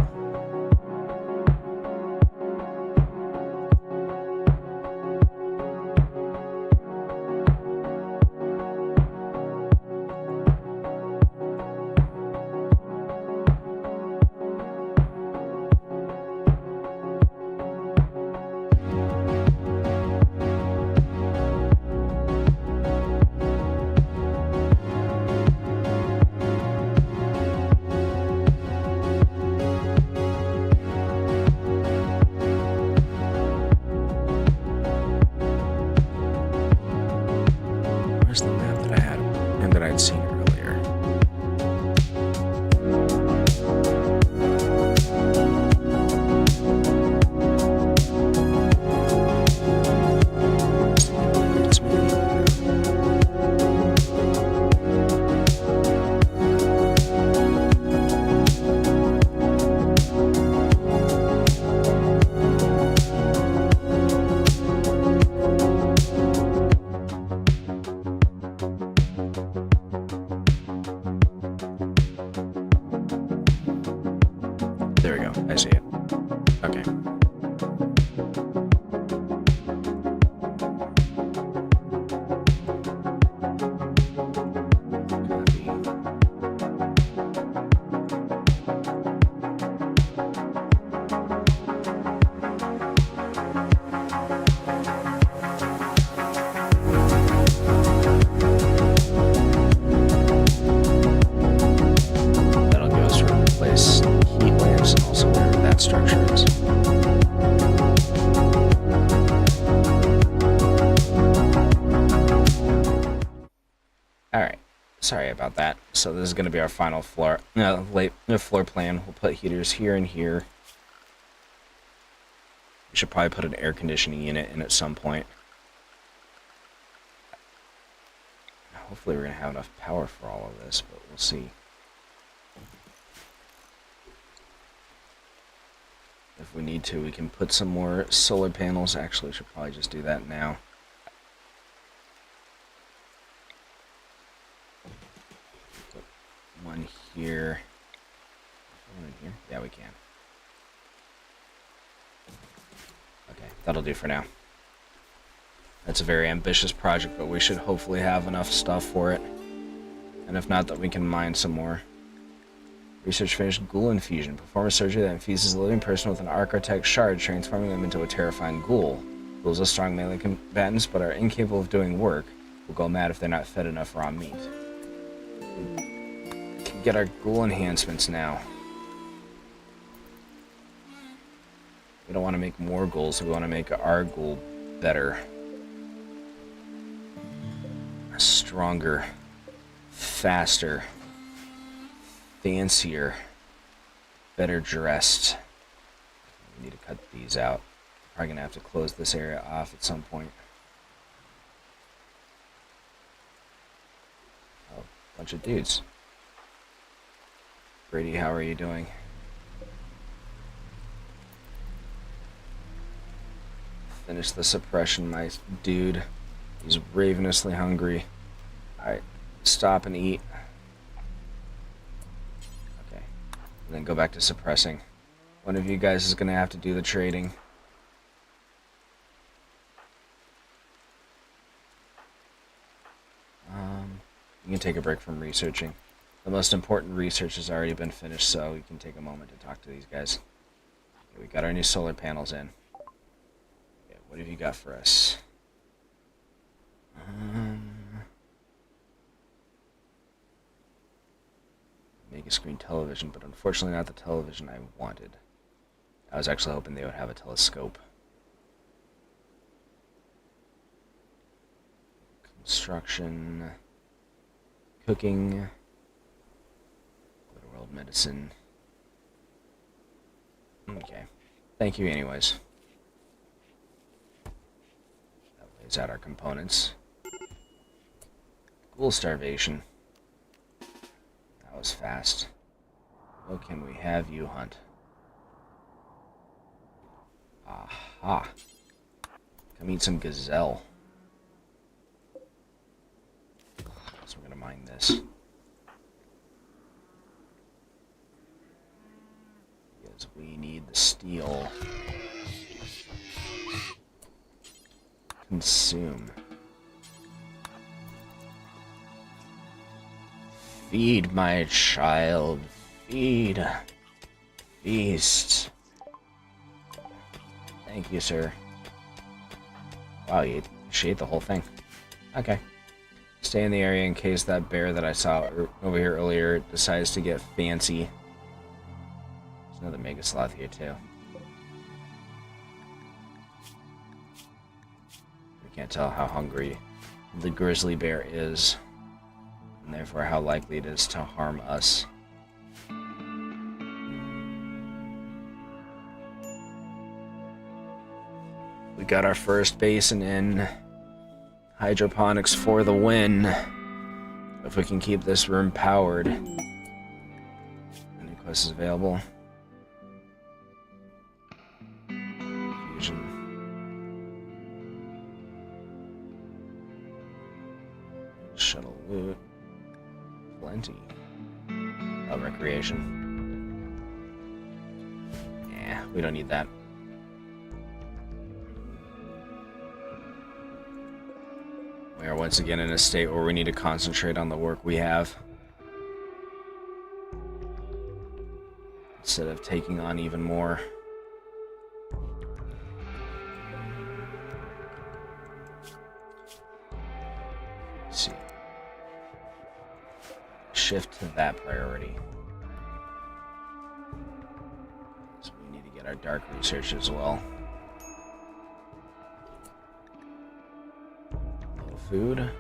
There we go. I see it. Okay. That'll go to replace heat lamps and also whatever that structure is. Alright, sorry about that. So this is going to be our final floor plan. We'll put heaters here and here. We should probably put an air conditioning unit in at some point. Hopefully we're going to have enough power for all of this, but we'll see. If we need to, we can put some more solar panels. Actually, we should probably just do that now. Put one here. One in here? Yeah, we can. Okay, that'll do for now. That's a very ambitious project, but we should hopefully have enough stuff for it. And if not, that we can mine some more. Research finished ghoul infusion. Perform a surgery that infuses a living person with an architect shard, transforming them into a terrifying ghoul. Ghouls are strong melee combatants, but are incapable of doing work. Will go mad if they're not fed enough raw meat. We can get our ghoul enhancements now. We don't want to make more ghouls, we want to make our ghoul better. Stronger. Faster. Fancier. Better dressed. We need to cut these out. Probably gonna have to close this area off at some point. Oh, bunch of dudes. Brady, how are you doing? Finish the suppression, my dude. He's ravenously hungry. Alright, stop and eat. Okay, and then go back to suppressing. One of you guys is going to have to do the trading. You can take a break from researching. The most important research has already been finished, so we can take a moment to talk to these guys. Okay, we got our new solar panels in. Okay, what have you got for us? Mega screen television, but unfortunately not the television I wanted. I was actually hoping they would have a telescope. Construction, cooking, world medicine. Okay, thank you anyways. That lays out our components. Ghoul starvation. That was fast. What can we have you hunt? Aha. Come eat some gazelle. So we're gonna mine this. Because we need the steel. Consume. Feed, my child. Feed. Feast. Thank you, sir. Wow, she ate the whole thing. Okay. Stay in the area in case that bear that I saw over here earlier decides to get fancy. There's another mega sloth here, too. We can't tell how hungry the grizzly bear is, and therefore how likely it is to harm us. We got our first basin in. Hydroponics for the win. If we can keep this room powered. Any quest is available. Fusion. Shuttle loot. Plenty. Oh, recreation. we don't need that. We are once again in a state where we need to concentrate on the work we have, instead of taking on even more. Let's see. Shift to that priority. So we need to get our dark research as well. Low food.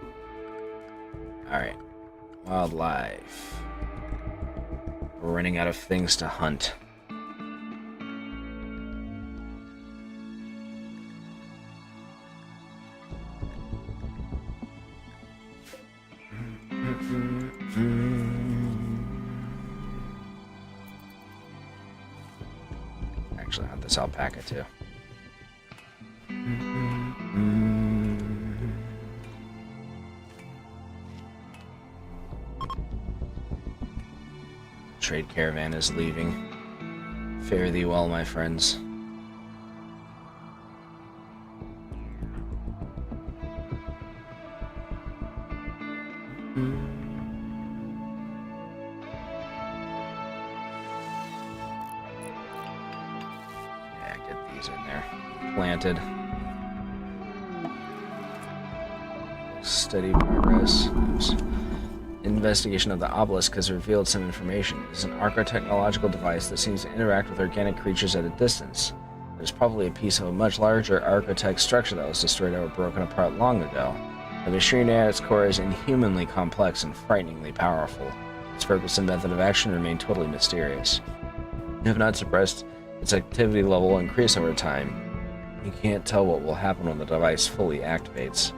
Alright. Wildlife. We're running out of things to hunt. Actually, hunt this alpaca too. Trade caravan is leaving. Fare thee well, my friends. Yeah, get these in there. Planted. Steady progress. Oops. Investigation of the obelisk has revealed some information. It is an archotechnological device that seems to interact with organic creatures at a distance. It is probably a piece of a much larger archotech structure that was destroyed or broken apart long ago. The machinery at its core is inhumanly complex and frighteningly powerful. Its purpose and method of action remain totally mysterious. If not suppressed, its activity level will increase over time. You can't tell what will happen when the device fully activates.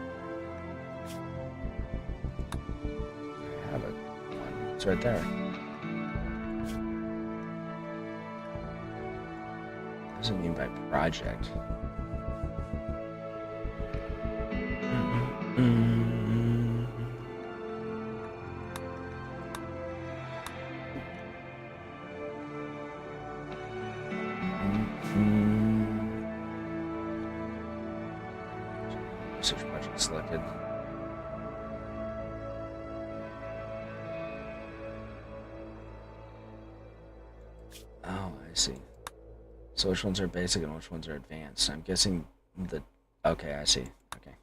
It's right there. What does it mean by project? Research project selected. Oh, I see. So which ones are basic and which ones are advanced? I'm guessing the... Okay, I see. Okay.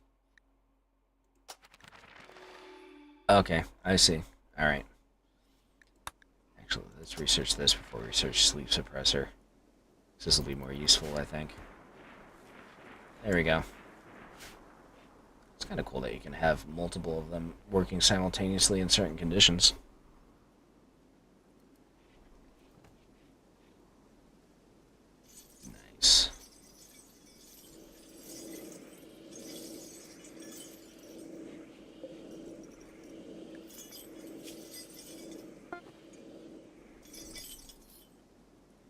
Okay, I see. Alright. Actually, let's research this before we research sleep suppressor. This will be more useful, I think. There we go. It's kind of cool that you can have multiple of them working simultaneously in certain conditions. Nice.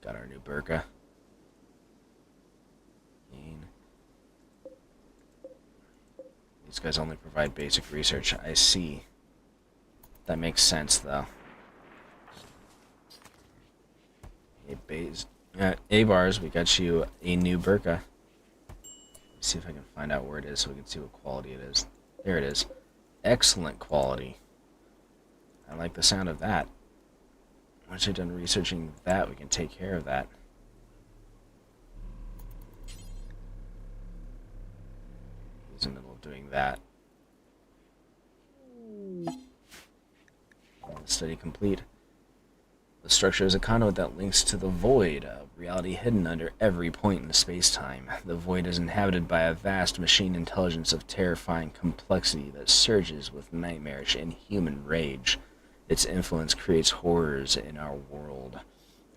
Got our new burqa. These guys only provide basic research. I see. That makes sense, though. A-bars, we got you a new burqa. Let's see if I can find out where it is so we can see what quality it is. There it is. Excellent quality. I like the sound of that. Once you're done researching that, we can take care of that. He's in the middle of doing that. Study complete. The structure is a conduit that links to the void, a reality hidden under every point in space-time. The void is inhabited by a vast machine intelligence of terrifying complexity that surges with nightmarish inhuman rage. Its influence creates horrors in our world.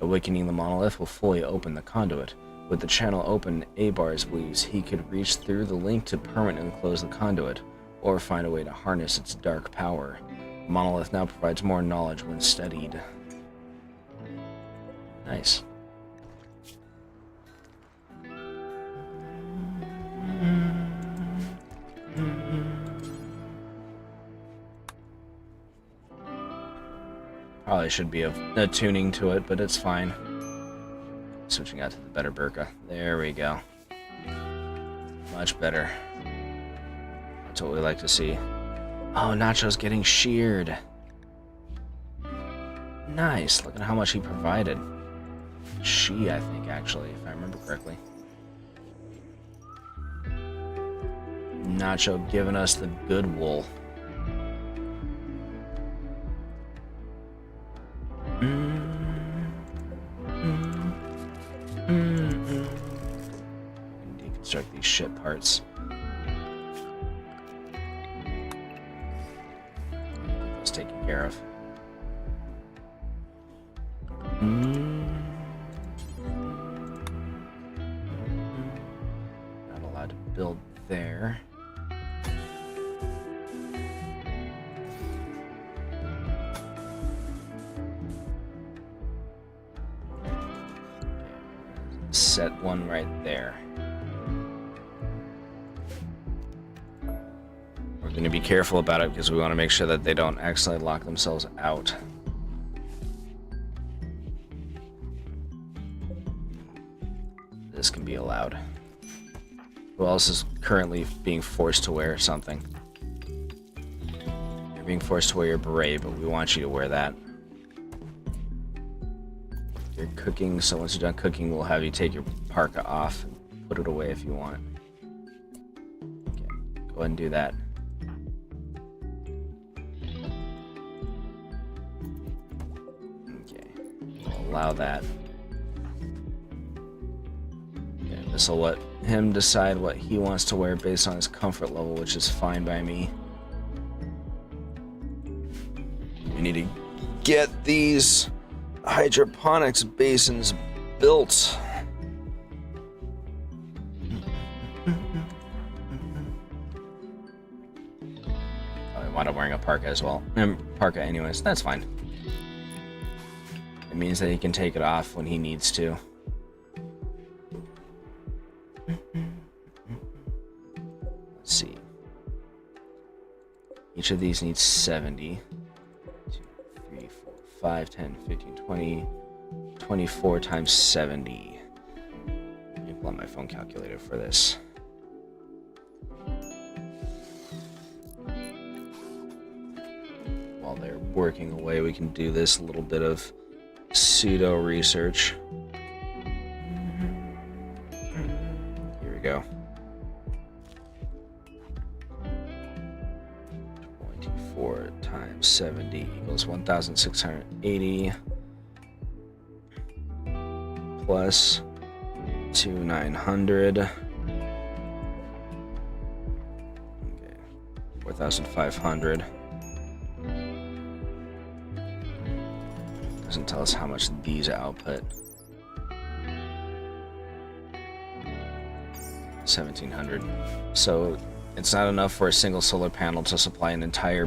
Awakening the monolith will fully open the conduit. With the channel open, A-bars believes he could reach through the link to permanently close the conduit, or find a way to harness its dark power. The monolith now provides more knowledge when studied. Nice. Probably should be a tuning to it, but it's fine. Switching out to the better burqa. There we go. Much better. That's what we like to see. Oh, Nacho's getting sheared. Nice. Look at how much he provided. She, I think, actually, if I remember correctly. Nacho giving us the good wool. Deconstruct these shit parts. Get those taken care of. Not allowed to build there. Set one right there. We're going to be careful about it because we want to make sure that they don't accidentally lock themselves out. This can be allowed. Who else is currently being forced to wear something? You're being forced to wear your beret, but we want you to wear that. You're cooking, so once you're done cooking, we'll have you take your parka off and put it away if you want. Okay, go ahead and do that. Okay, we'll allow that. Okay, this will let him decide what he wants to wear based on his comfort level, which is fine by me. We need to get these hydroponics basins built. Oh, I wound up wearing a parka as well. Parka anyways, that's fine. It means that he can take it off when he needs to. Let's see. Each of these needs 70. 5, 10, 15, 20, 24 times 70. Let me pull out my phone calculator for this. While they're working away, we can do this little bit of pseudo research. Here we go. 24 times 70 equals 1,680 plus 2,900. Okay, 4,500. Doesn't tell us how much these output. 1,700. So it's not enough for a single solar panel to supply an entire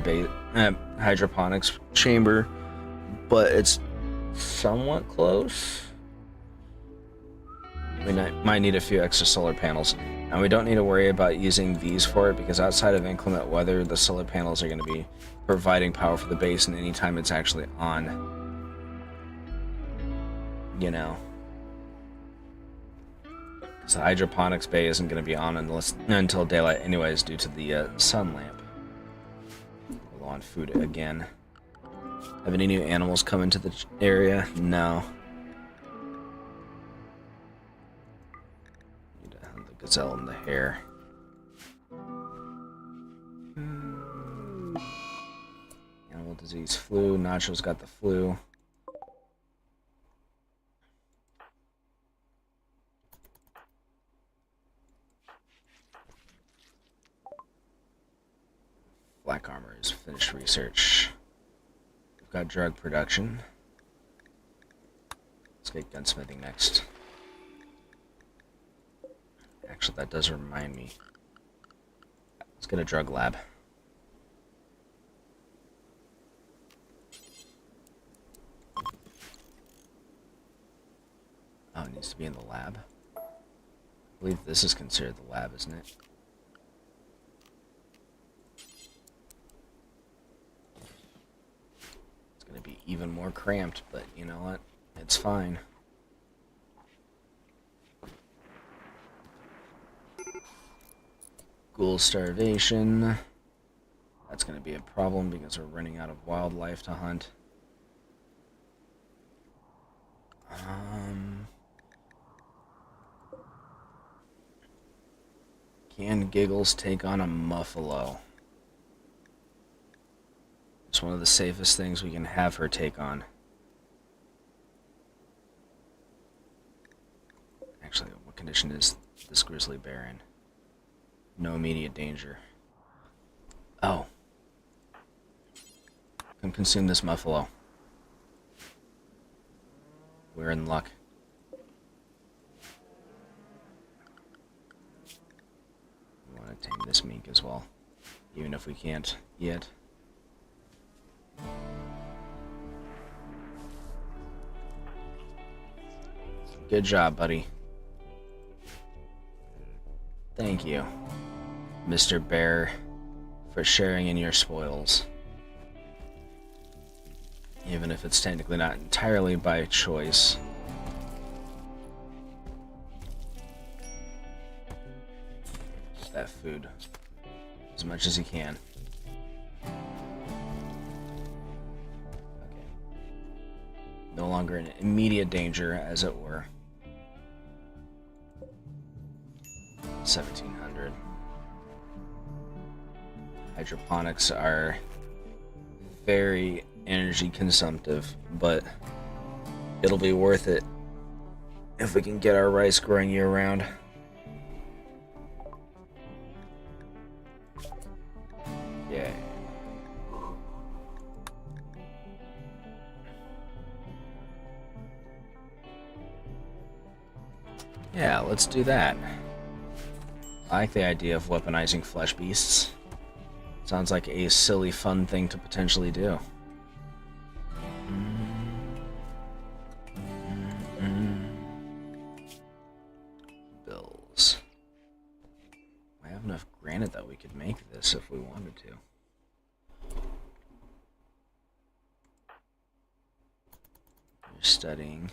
hydroponics chamber, but it's somewhat close. We might need a few extra solar panels, and we don't need to worry about using these for it because outside of inclement weather, the solar panels are going to be providing power for the basin anytime it's actually on. You know. So the hydroponics bay isn't going to be on until daylight anyways due to the sun lamp. Low on food again. Have any new animals come into the area? No. Need to hunt the gazelle and the hare. Animal disease, flu. Nacho's got the flu. Black armor is finished research. We've got drug production. Let's get gunsmithing next. Actually, that does remind me. Let's get a drug lab. Oh, it needs to be in the lab. I believe this is considered the lab, isn't it? It's gonna be even more cramped, but you know what? It's fine. Ghoul starvation. That's going to be a problem because we're running out of wildlife to hunt. Can Giggles take on a Muffalo? It's one of the safest things we can have her take on. Actually, what condition is this grizzly bear in? No immediate danger. Oh. Can consume this Muffalo. We're in luck. We want to tame this mink as well, even if we can't yet. Good job, buddy. Thank you, Mr. Bear, for sharing in your spoils. Even if it's technically not entirely by choice. Just that food. As much as you can. Okay. No longer in immediate danger, as it were. 1700. Hydroponics are very energy consumptive, but it'll be worth it if we can get our rice growing year round. Yeah. Yeah, let's do that. I like the idea of weaponizing flesh beasts. Sounds like a silly, fun thing to potentially do. Bills. I have enough granite that we could make this if we wanted to. You're studying.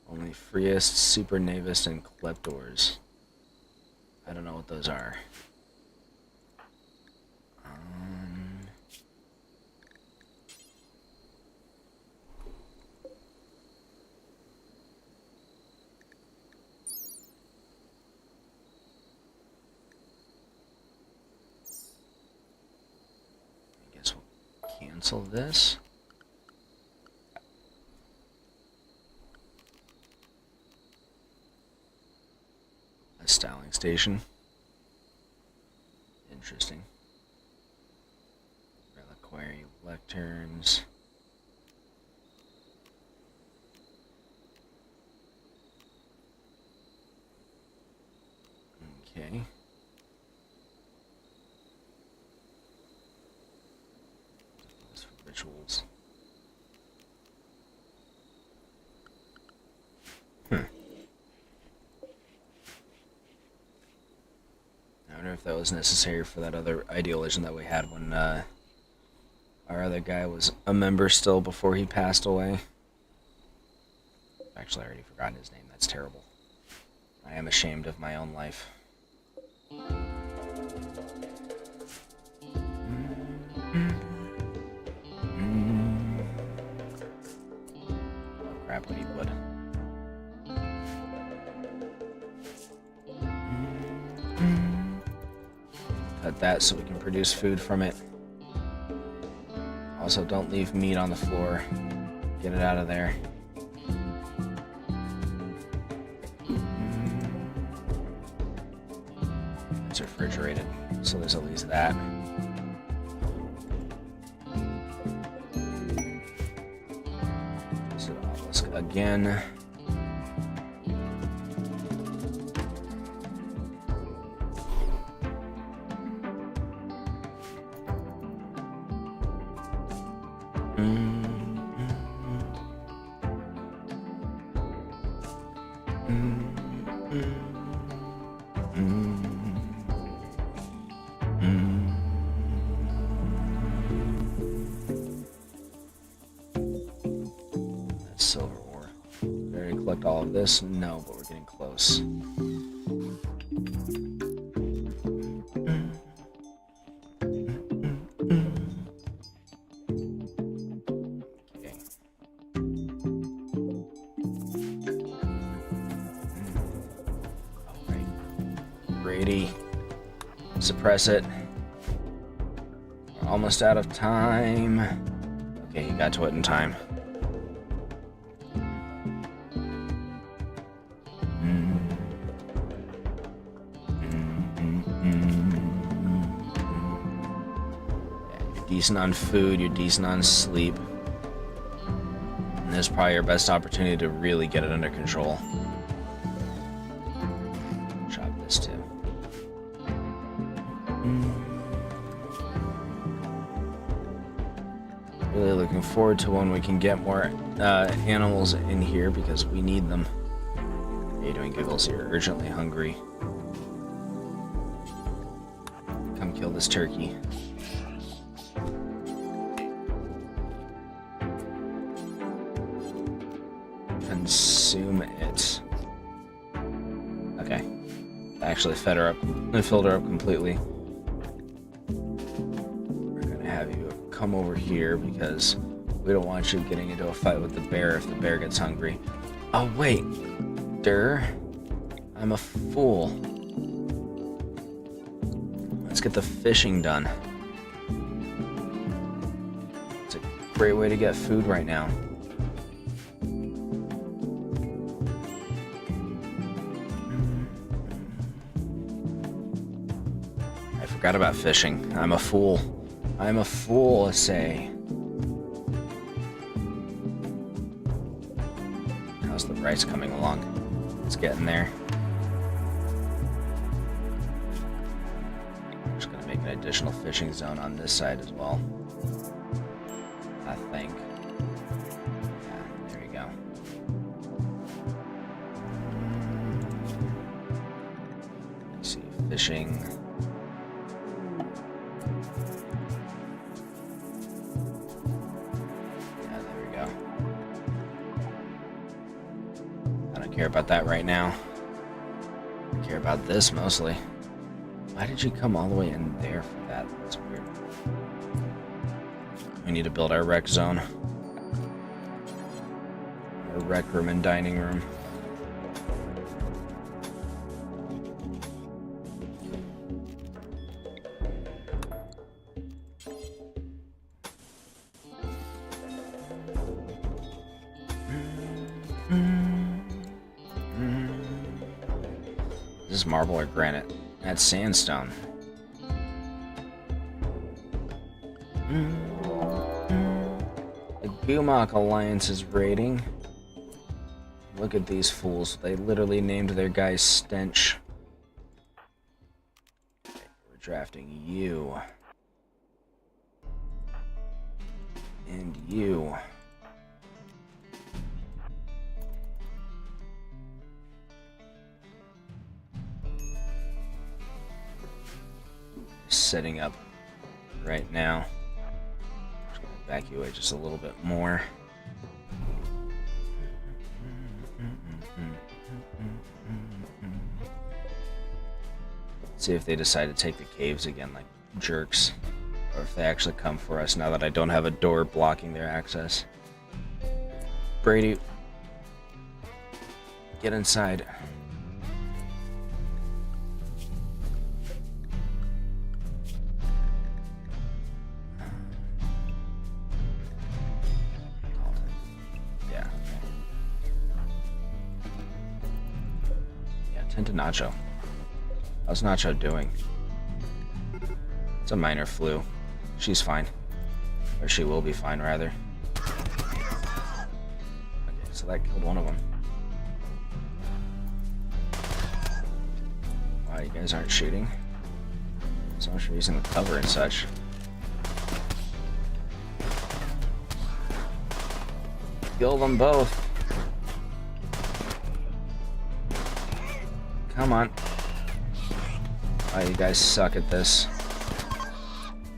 Only Freest, Super Navist, and Kleptors. I don't know what those are. I guess we'll cancel this. A styling station. Interesting. Reliquary lecterns. Okay. This for rituals. I wonder if that was necessary for that other idealism that we had when our other guy was a member still before he passed away. Actually, I already forgotten his name. That's terrible. I am ashamed of my own life. Oh, crap, we need wood. Cut that so we can produce food from it. Also, don't leave meat on the floor. Get it out of there. It's refrigerated, so there's at least that. So obelisk again. Silver ore. gonna collect all of this? No, but we're getting close. Okay. Alright. Brady. Suppress it. We're almost out of time. Okay, he got to it in time. Decent on food, you're decent on sleep. And this is probably your best opportunity to really get it under control. Chop this too. Really looking forward to when we can get more animals in here because we need them. How are you doing, Giggles? You're urgently hungry. Come kill this turkey. Consume it. Okay. Actually filled her up completely. We're gonna have you come over here because we don't want you getting into a fight with the bear if the bear gets hungry. Oh wait, I'm a fool. Let's get the fishing done. It's a great way to get food right now. Forgot about fishing. I'm a fool. I'm a fool, I say. How's the rice coming along? It's getting there. I'm just gonna make an additional fishing zone on this side as well. I think. Yeah, there we go. Let's see, fishing. Care about that right now. I care about this mostly. Why did you come all the way in there for that? That's weird. We need to build our rec zone. Our rec room and dining room. This is marble or granite? That's sandstone. The Gumok Alliance is raiding. Look at these fools. They literally named their guy Stench. Okay, we're drafting you. And you. Setting up right now. Just gonna evacuate just a little bit more. See if they decide to take the caves again like jerks, or if they actually come for us now that I don't have a door blocking their access. Brady, get inside. Tend to Nacho. How's Nacho doing? It's a minor flu. She's fine. Or she will be fine, rather. Okay, so that killed one of them. Wow, you guys aren't shooting. So much for using the cover and such. Kill them both. Come on. Oh, you guys suck at this.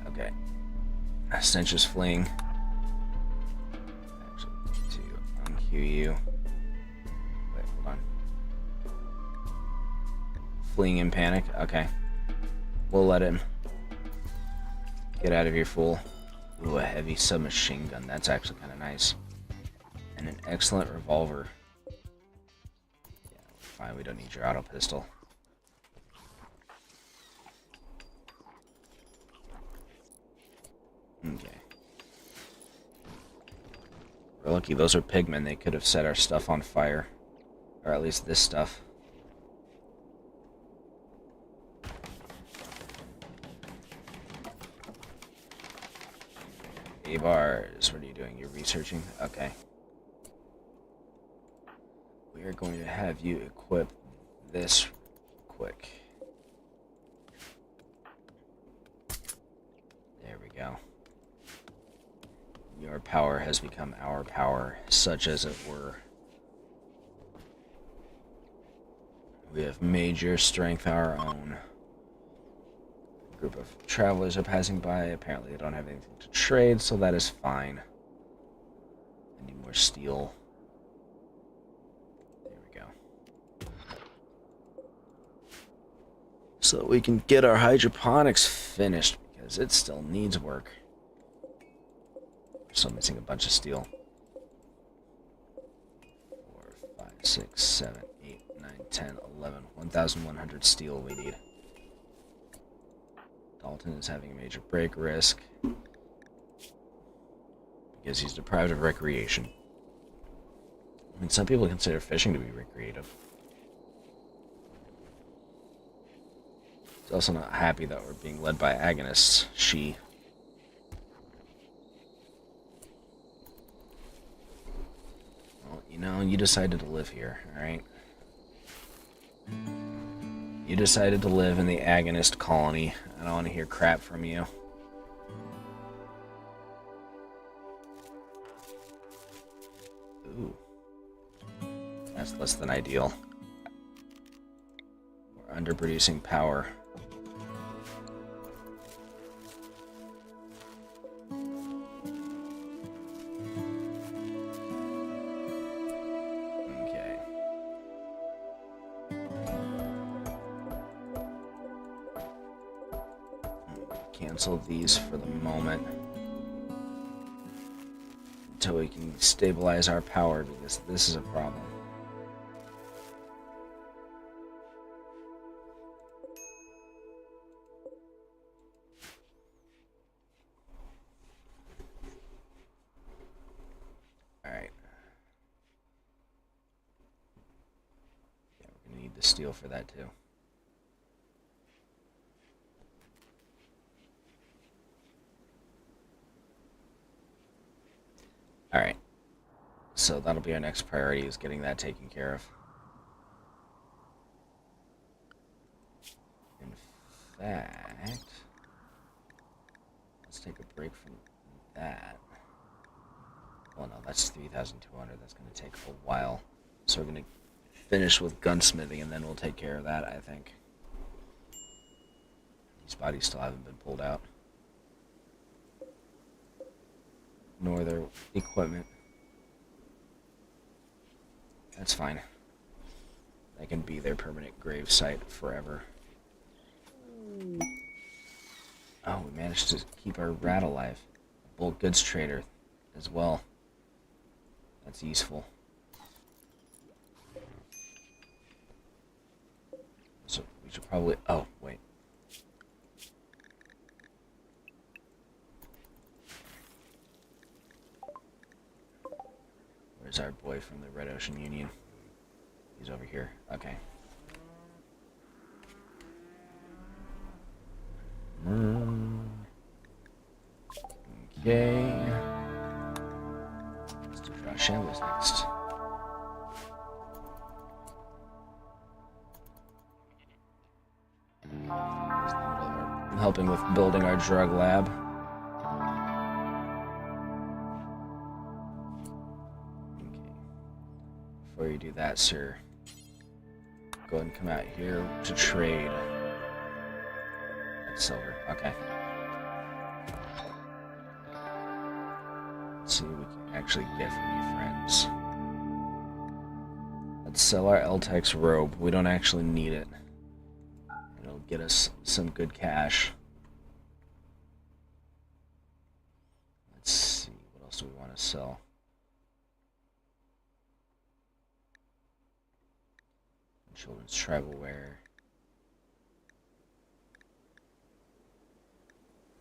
Okay. Stench is fleeing. Actually, to unqueue you. fleeing in panic. Okay. We'll let him. Get out of here, fool. Ooh, a heavy submachine gun. That's actually kind of nice. And an excellent revolver. Yeah, fine. We don't need your auto pistol. Okay. We're lucky those are pigmen. They could have set our stuff on fire. Or at least this stuff. Bars, what are you doing? You're researching? Okay. We are going to have you equip this quick. There we go. Your power has become our power, such as it were. We have made your strength our own. A group of travelers are passing by. Apparently they don't have anything to trade, so that is fine. I need more steel. There we go. So we can get our hydroponics finished, because it still needs work. We're still missing a bunch of steel. 4, 5, 6, 7, 8, 9, 10, 11. 1,100 steel we need. Dalton is having a major break risk because he's deprived of recreation. I mean, some people consider fishing to be recreative. He's also not happy that we're being led by agonists. She. Well, you know, you decided to live here, alright? You decided to live in the agonist colony. I don't want to hear crap from you. Ooh. That's less than ideal. We're underproducing power. Cancel these for the moment until we can stabilize our power, because this is a problem. Alright. Yeah, we're gonna need the steel for that too. Alright, so that'll be our next priority, is getting that taken care of. In fact, let's take a break from that. Well, no, that's 3,200. That's going to take a while. So we're going to finish with gunsmithing, and then we'll take care of that, I think. These bodies still haven't been pulled out. Nor their equipment. That's fine. That can be their permanent grave site forever. Oh, we managed to keep our rat alive. A bulk goods trader as well. That's useful. So we should probably... Oh, wait. Where's our boy from the Red Ocean Union? He's over here. Okay. Okay. Let's do Josh Shambles next. I'm helping with building our drug lab. Before you do that, sir, go ahead and come out here to trade. That's silver. Okay. Let's see what we can actually get from you, friends. Let's sell our Eltex robe. We don't actually need it. get us some good cash. Let's see, what else do we want to sell? Children's tribal wear.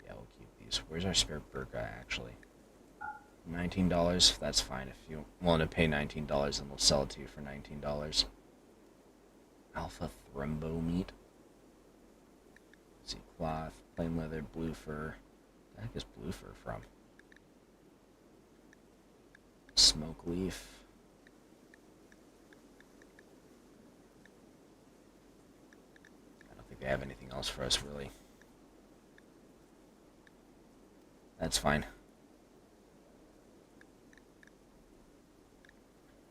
Yeah, we'll keep these. Where's our spare burqa actually? $19. That's fine. If you want to pay $19, then we'll sell it to you for $19. Alpha Thrumbo meat. Let's see, cloth, plain leather, blue fur. What the heck is blue fur from? Smoke leaf. I don't think they have anything else for us, really. That's fine.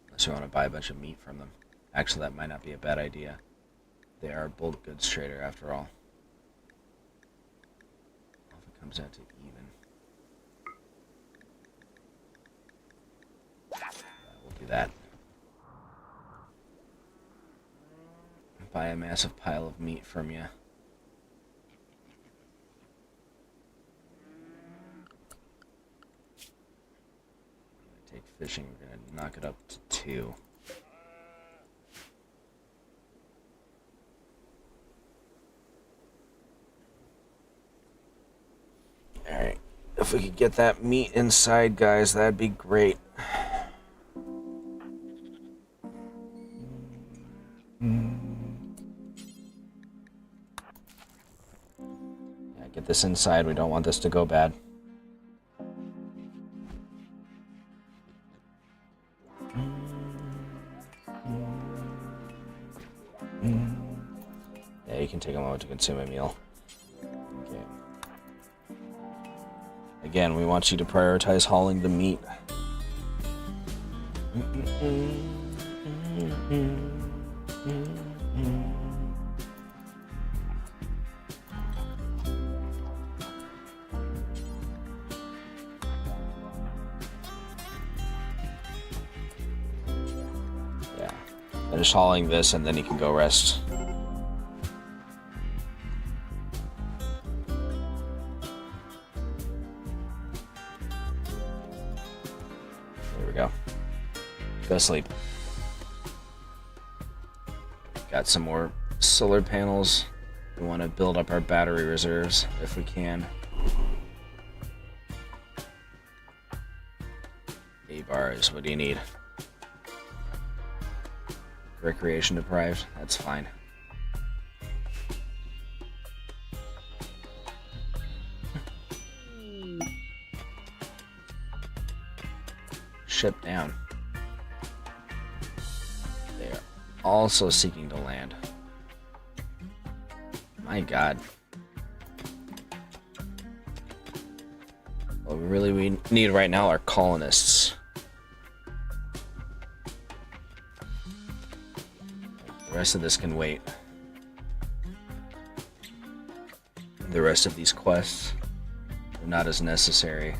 Unless you want to buy a bunch of meat from them. Actually, that might not be a bad idea. They are a bulk goods trader, after all. If it comes out to even. We'll do that. Buy a massive pile of meat from you. Take fishing, we're going to knock it up to 2. Alright, if we could get that meat inside, guys, that'd be great. Yeah, get this inside, we don't want this to go bad. Yeah, you can take a moment to consume a meal. Okay. Again, we want you to prioritize hauling the meat. Yeah. Finish hauling this and then you can go rest. Go sleep. Got some more solar panels. We want to build up our battery reserves if we can. A-bars, what do you need? Recreation deprived? That's fine. Ship down. They are also seeking to land. My God. What we really need right now are colonists. The rest of this can wait. The rest of these quests are not as necessary.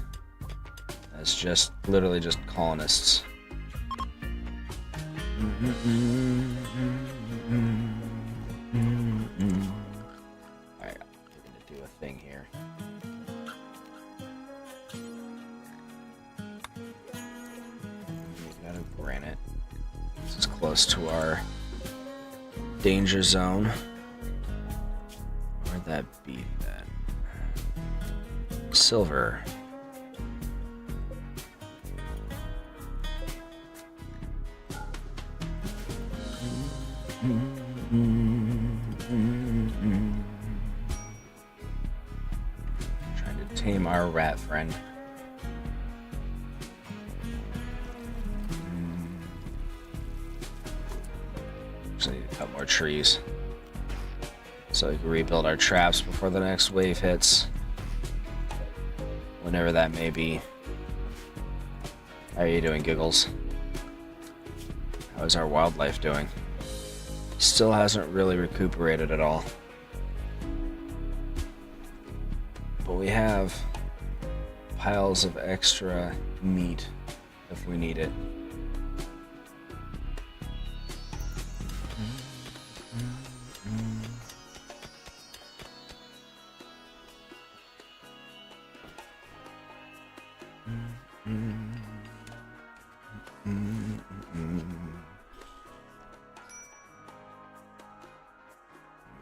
It's just literally just colonists. Alright, we're gonna do a thing here. We got a granite. This is close to our danger zone. Where'd that be then? Silver. Trying to tame our rat friend. Just need to cut more trees so we can rebuild our traps before the next wave hits, whenever that may be. How are you doing, Giggles? How's our wildlife doing? Still hasn't really recuperated at all. But we have piles of extra meat if we need it. We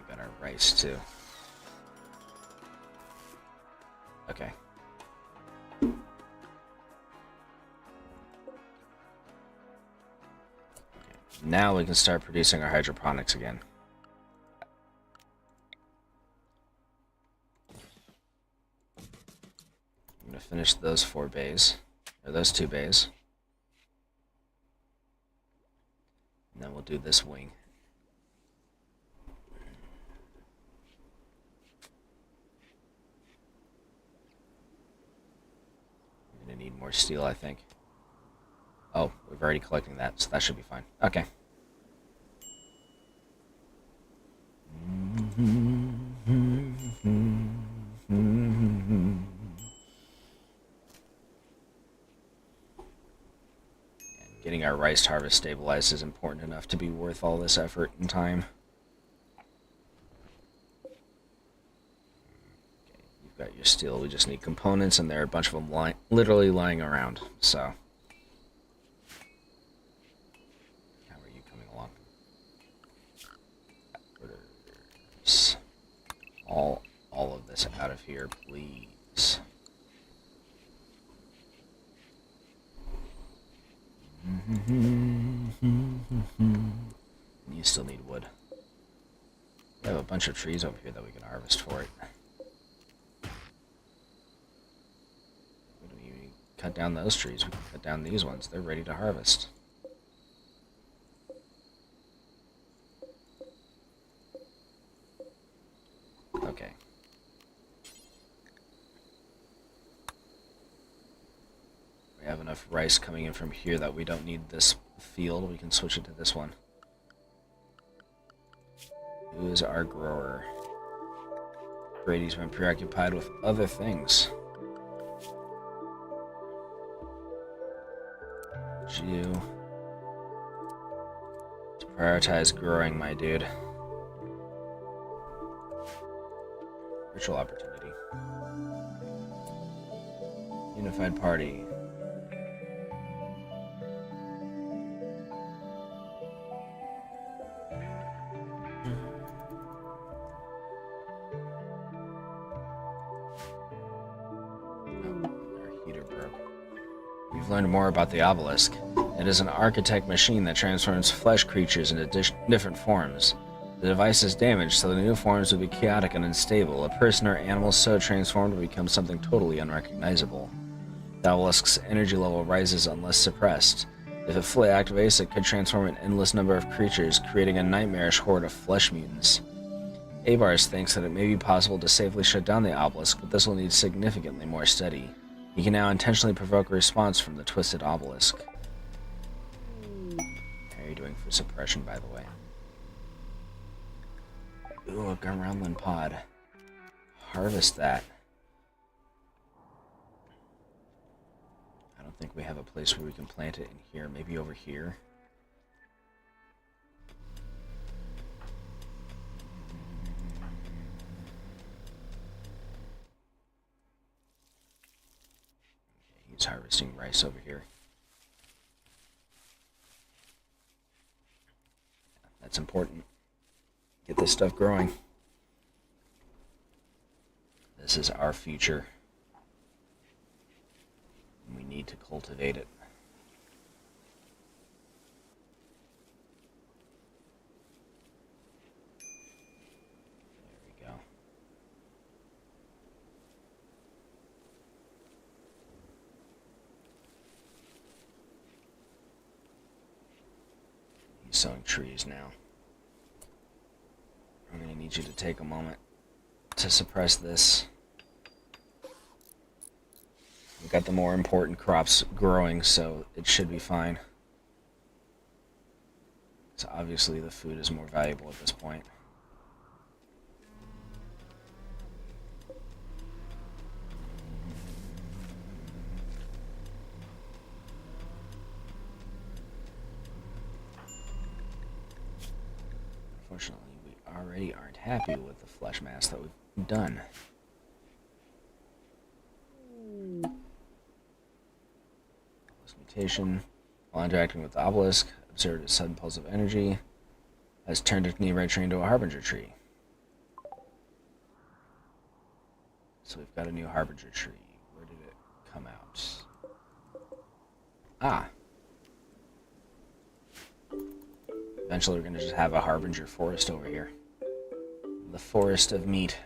got our rice too. Okay. Now we can start producing our hydroponics again. I'm going to finish those 4 bays, or those 2 bays. And then we'll do this wing. I'm going to need more steel, I think. Oh, we've already collecting that, so that should be fine. Okay. Getting our rice harvest stabilized is important enough to be worth all this effort and time. Okay, you've got your steel. We just need components, and there are a bunch of them literally lying around, so... How are you coming along? All of this out of here, please. You still need wood. We have a bunch of trees over here that we can harvest for it. We don't even cut down those trees. We can cut down these ones. They're ready to harvest. Okay. We have enough rice coming in from here that we don't need this field. We can switch it to this one. Who is our grower? Brady's been preoccupied with other things. You to prioritize growing, my dude. Virtual opportunity. Unified party. You've learned more about the obelisk. It is an architect machine that transforms flesh creatures into different forms. The device is damaged, so the new forms will be chaotic and unstable. A person or animal so transformed will become something totally unrecognizable. The obelisk's energy level rises unless suppressed. If it fully activates, it could transform an endless number of creatures, creating a nightmarish horde of flesh mutants. Abars thinks that it may be possible to safely shut down the obelisk, but this will need significantly more study. You can now intentionally provoke a response from the twisted obelisk. How are you doing for suppression, by the way? Ooh, a Gremlin pod. Harvest that. I don't think we have a place where we can plant it in here. Maybe over here. He's harvesting rice over here. That's important. Get this stuff growing. This is our future. We need to cultivate it. There we go. He's sowing trees now. I'm going to need you to take a moment to suppress this. We've got the more important crops growing, so it should be fine. So obviously the food is more valuable at this point. Unfortunately, we already aren't happy with the flesh mass that we've done. mutation. While interacting with the obelisk, observed a sudden pulse of energy. Has turned its nearby tree into a harbinger tree. So we've got a new harbinger tree. Where did it come out? Ah. Eventually we're going to just have a harbinger forest over here. The forest of meat.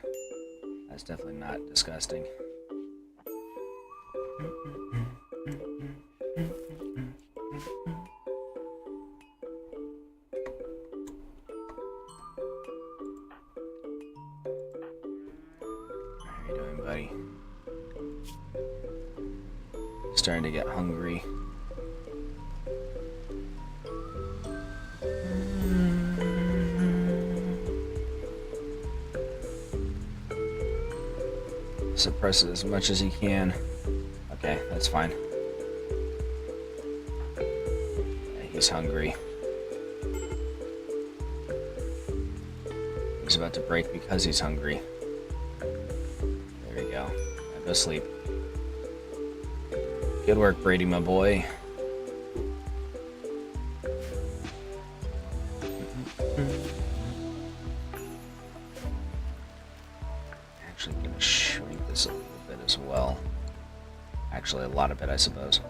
That's definitely not disgusting. How are you doing, buddy? Starting to get hungry. Suppress it as much as he can. Okay, that's fine. Yeah, he's hungry. He's about to break because he's hungry. There we go. Now go sleep. Good work, Brady, my boy. Actually, I'm gonna shrink this a little bit as well. Actually, a lot of it, I suppose.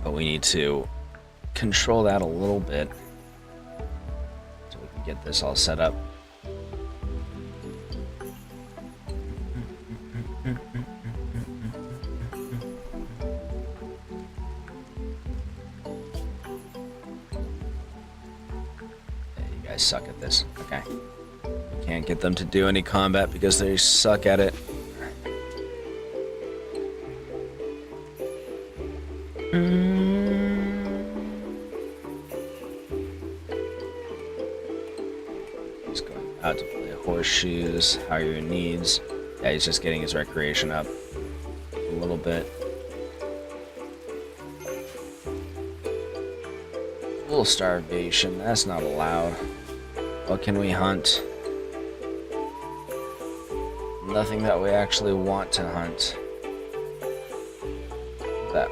But we need to control that a little bit so we can get this all set up. You guys suck at this. Okay. Can't get them to do any combat because they suck at it. He's going out to play horseshoes. How are your needs? Yeah, he's just getting his recreation up a little bit. A little starvation. That's not allowed. What can we hunt? Nothing that we actually want to hunt. That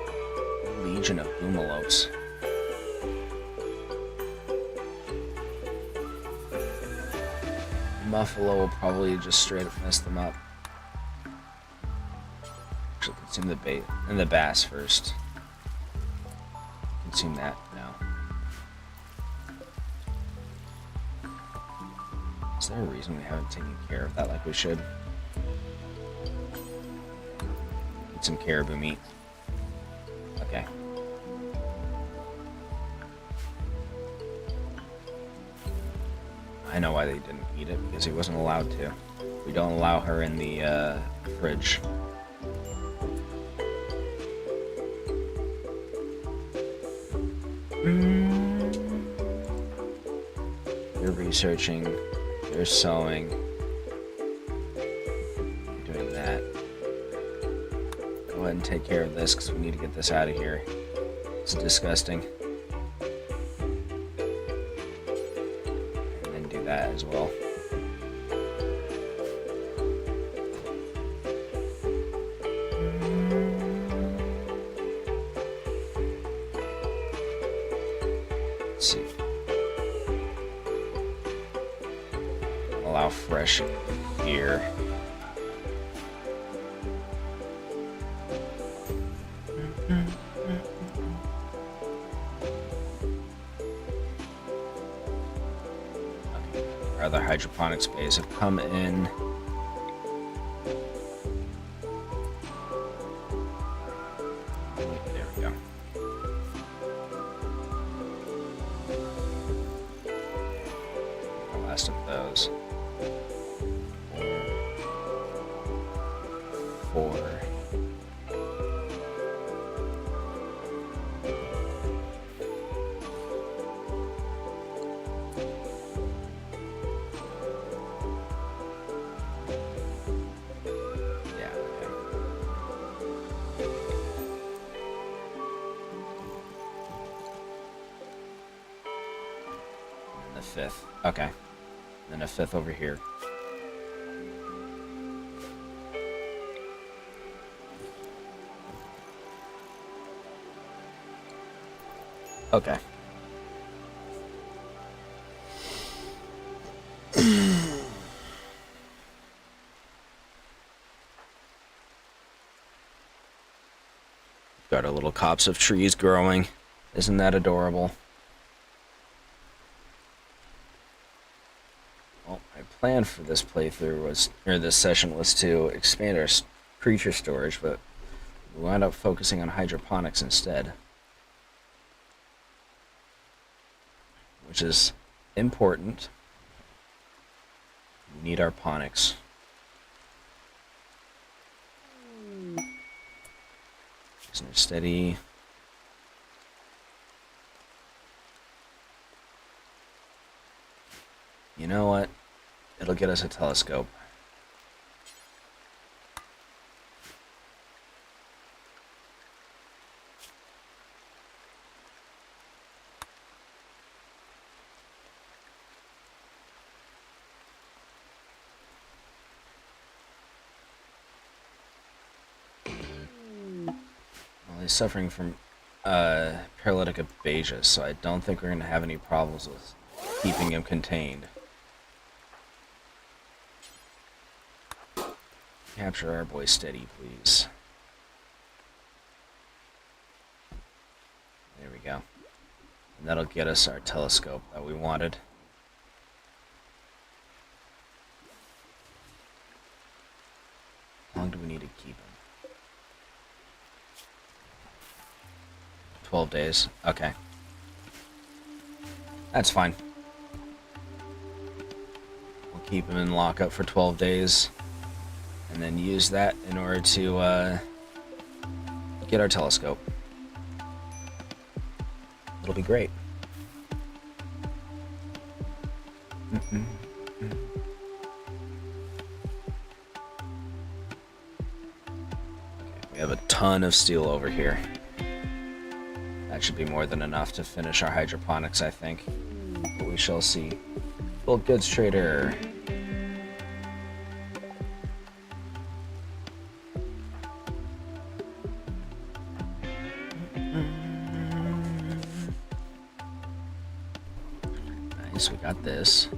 legion of boomalopes. Buffalo will probably just straight up mess them up. Actually, consume the bait and the bass first. Consume that now. Is there a reason we haven't taken care of that like we should? Eat some caribou meat. Okay. I know why they didn't eat it, because he wasn't allowed to. We don't allow her in the fridge. You're researching, you're sewing, you're doing that. Go ahead and take care of this, because we need to get this out of here. It's disgusting. And then do that as well. Let's see. Allow fresh here. Our other hydroponics bays have come in. There we go. The last of those. Four. Yeah, okay. And the fifth. Okay. And then a fifth over here. Okay. Got our little copse of trees growing. Isn't that adorable? Well, my plan for this playthrough was, or this session was to expand our creature storage, but we wound up focusing on hydroponics instead. Which is important. We need our ponics. Steady. You know what? It'll get us a telescope. Well, he's suffering from paralytic aphasia, so I don't think we're going to have any problems with keeping him contained. Capture our boy Steady, please. There we go. And that'll get us our telescope that we wanted. How long do we need to keep him? 12 days. Okay. That's fine. We'll keep him in lockup for 12 days. And then use that in order to get our telescope. It'll be great. Okay, we have a ton of steel over here. That should be more than enough to finish our hydroponics, I think. But we shall see. Bulk goods trader. Nice, we got this.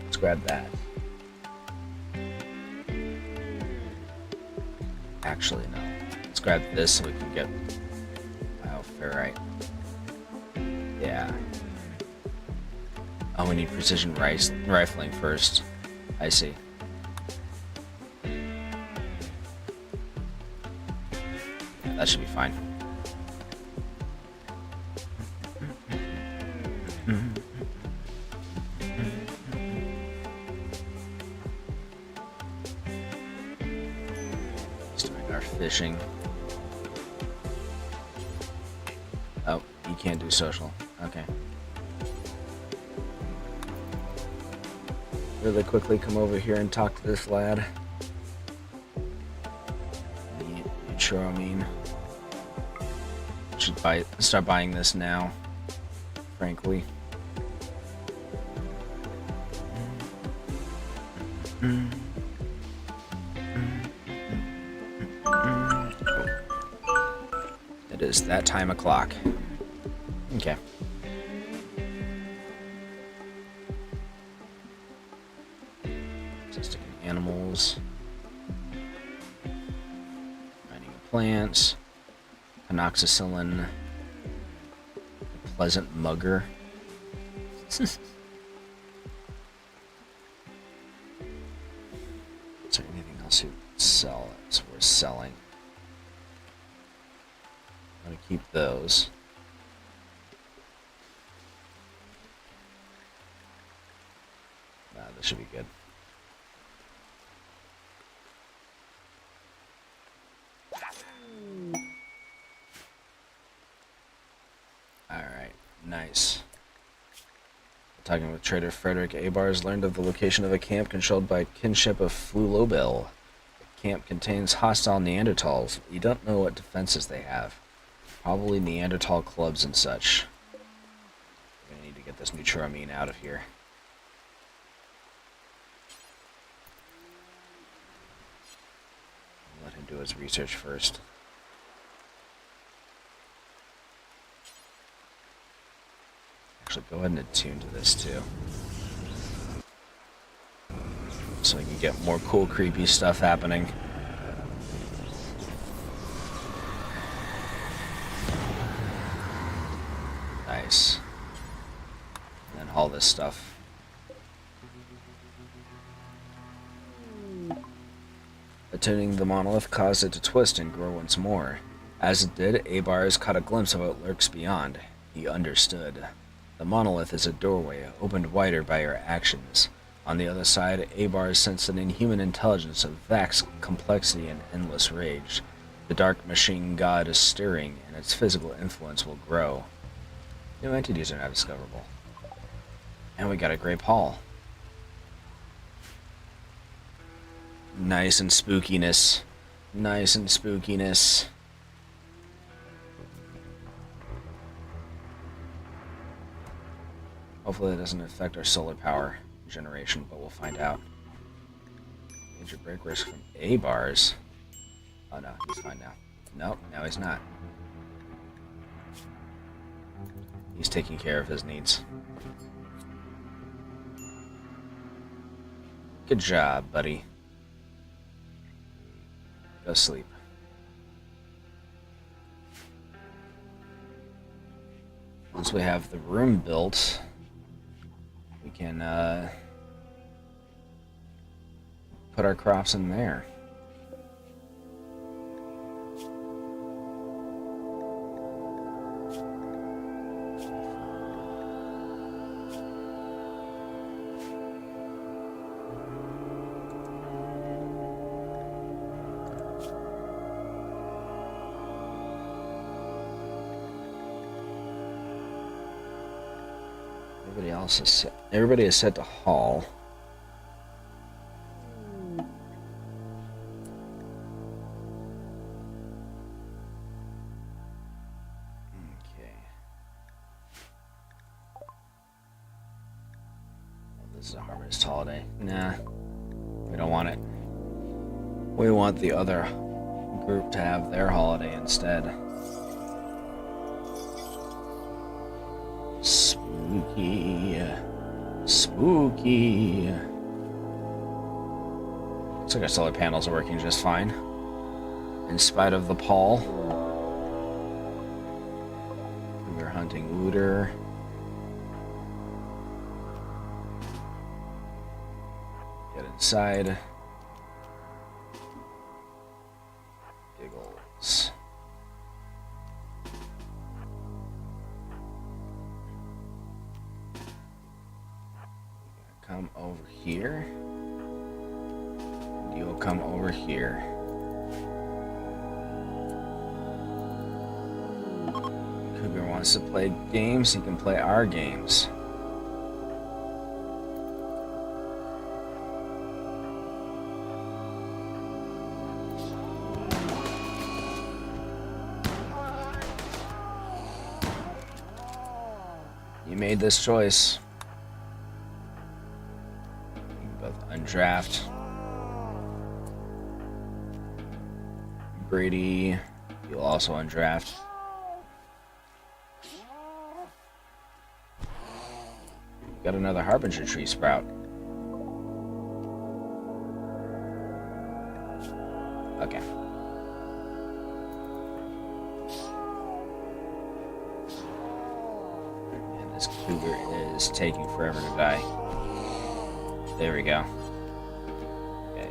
Let's grab that. Actually, no. Let's grab this so we can get ferrite. Yeah. Oh, we need precision rifling first. I see. Yeah, that should be fine. Starting our fishing. Oh, you can't do social. Okay. Really quickly come over here and talk to this lad. Sure, I mean, should start buying this now, frankly. It is that time o'clock. Okay. Sticking animals. Mining plants. Panoxycillin. Pleasant mugger. Is there anything else you sell that's worth selling? I'm gonna keep those. Nah, this should be good. Alright, nice. Talking with Trader Frederick Abars, learned of the location of a camp controlled by kinship of Flulobel. The camp contains hostile Neanderthals. You don't know what defenses they have. Probably Neanderthal clubs and such. We're gonna need to get this Neutroamine out of here. Let him do his research first. actually go ahead and attune to this too. So we can get more cool, creepy stuff happening. Nice. And then haul this stuff. Attuning the monolith caused it to twist and grow once more. As it did, Abar's caught a glimpse of what lurks beyond. He understood. The monolith is a doorway, opened wider by your actions. On the other side, Abar sensed an inhuman intelligence of vast complexity and endless rage. The dark machine god is stirring, and its physical influence will grow. New entities are now discoverable. And we got a Grape Hall. Nice and spookiness. Nice and spookiness. Hopefully it doesn't affect our solar power generation, but we'll find out. Major break risk from A-bars. Oh no, he's fine now. Nope, now he's not. He's taking care of his needs. Good job, buddy. Go sleep. Once we have the room built, we can put our crops in there. Everybody is set to haul. Okay. Oh, this is a harvest holiday. Nah, we don't want it. We want the other group to have their holiday instead. Spooky. Spooky. Looks like our solar panels are working just fine. In spite of the pall. We're hunting looter. Get inside. Giggles. Come over here. You'll come over here. Cougar wants to play games, he can play our games. You made this choice. Undraft. Brady, you'll also undraft. Got another Harbinger tree sprout. Okay. And this cougar is taking forever to die. There we go. Okay.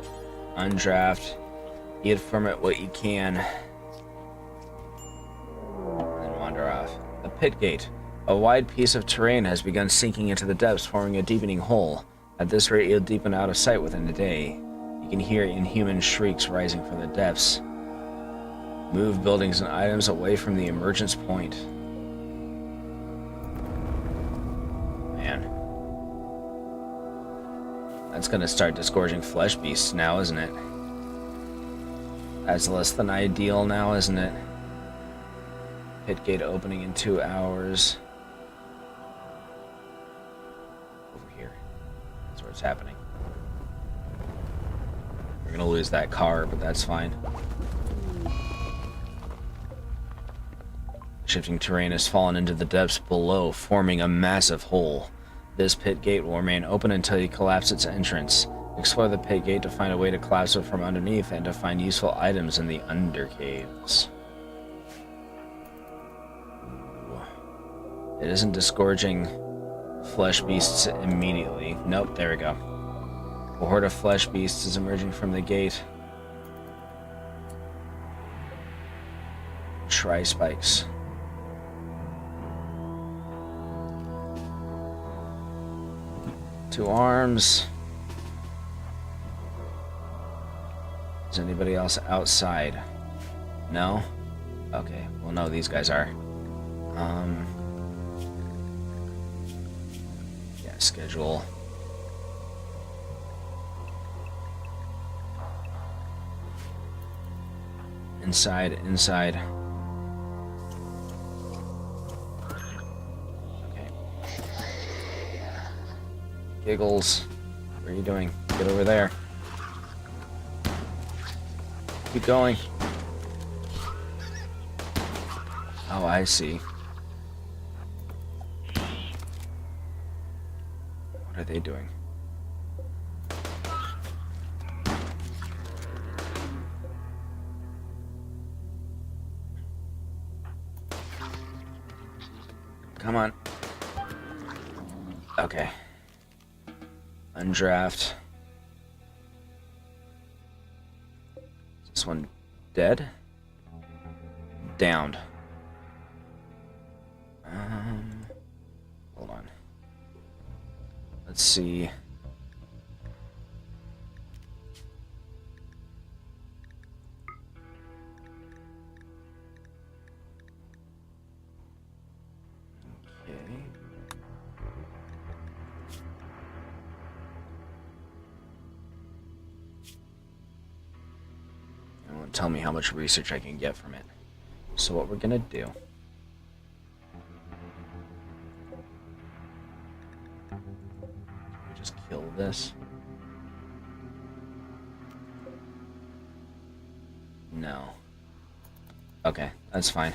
Undraft. Get from it what you can. And wander off. A pit gate. A wide piece of terrain has begun sinking into the depths, forming a deepening hole. At this rate, you'll deepen out of sight within a day. You can hear inhuman shrieks rising from the depths. Move buildings and items away from the emergence point. Man. That's gonna start disgorging flesh beasts now, isn't it? That's less than ideal now, isn't it? Pit gate opening in 2 hours. Over here. That's where it's happening. We're gonna lose that car, but that's fine. Shifting terrain has fallen into the depths below, forming a massive hole. This pit gate will remain open until you collapse its entrance. Explore the pit gate to find a way to collapse it from underneath and to find useful items in the undercaves. It isn't disgorging flesh beasts immediately. Nope, there we go. A horde of flesh beasts is emerging from the gate. Tri-spikes. Two arms. Is anybody else outside? No? Okay, well no, these guys are. Yeah, schedule. Inside. Okay. Giggles. What are you doing? Get over there. Keep going. Oh, I see. What are they doing? Come on. Okay. Undraft. Is this one dead? Downed. Hold on. Let's see. Tell me how much research I can get from it. So what we're gonna do, we just kill this. No. Okay, that's fine.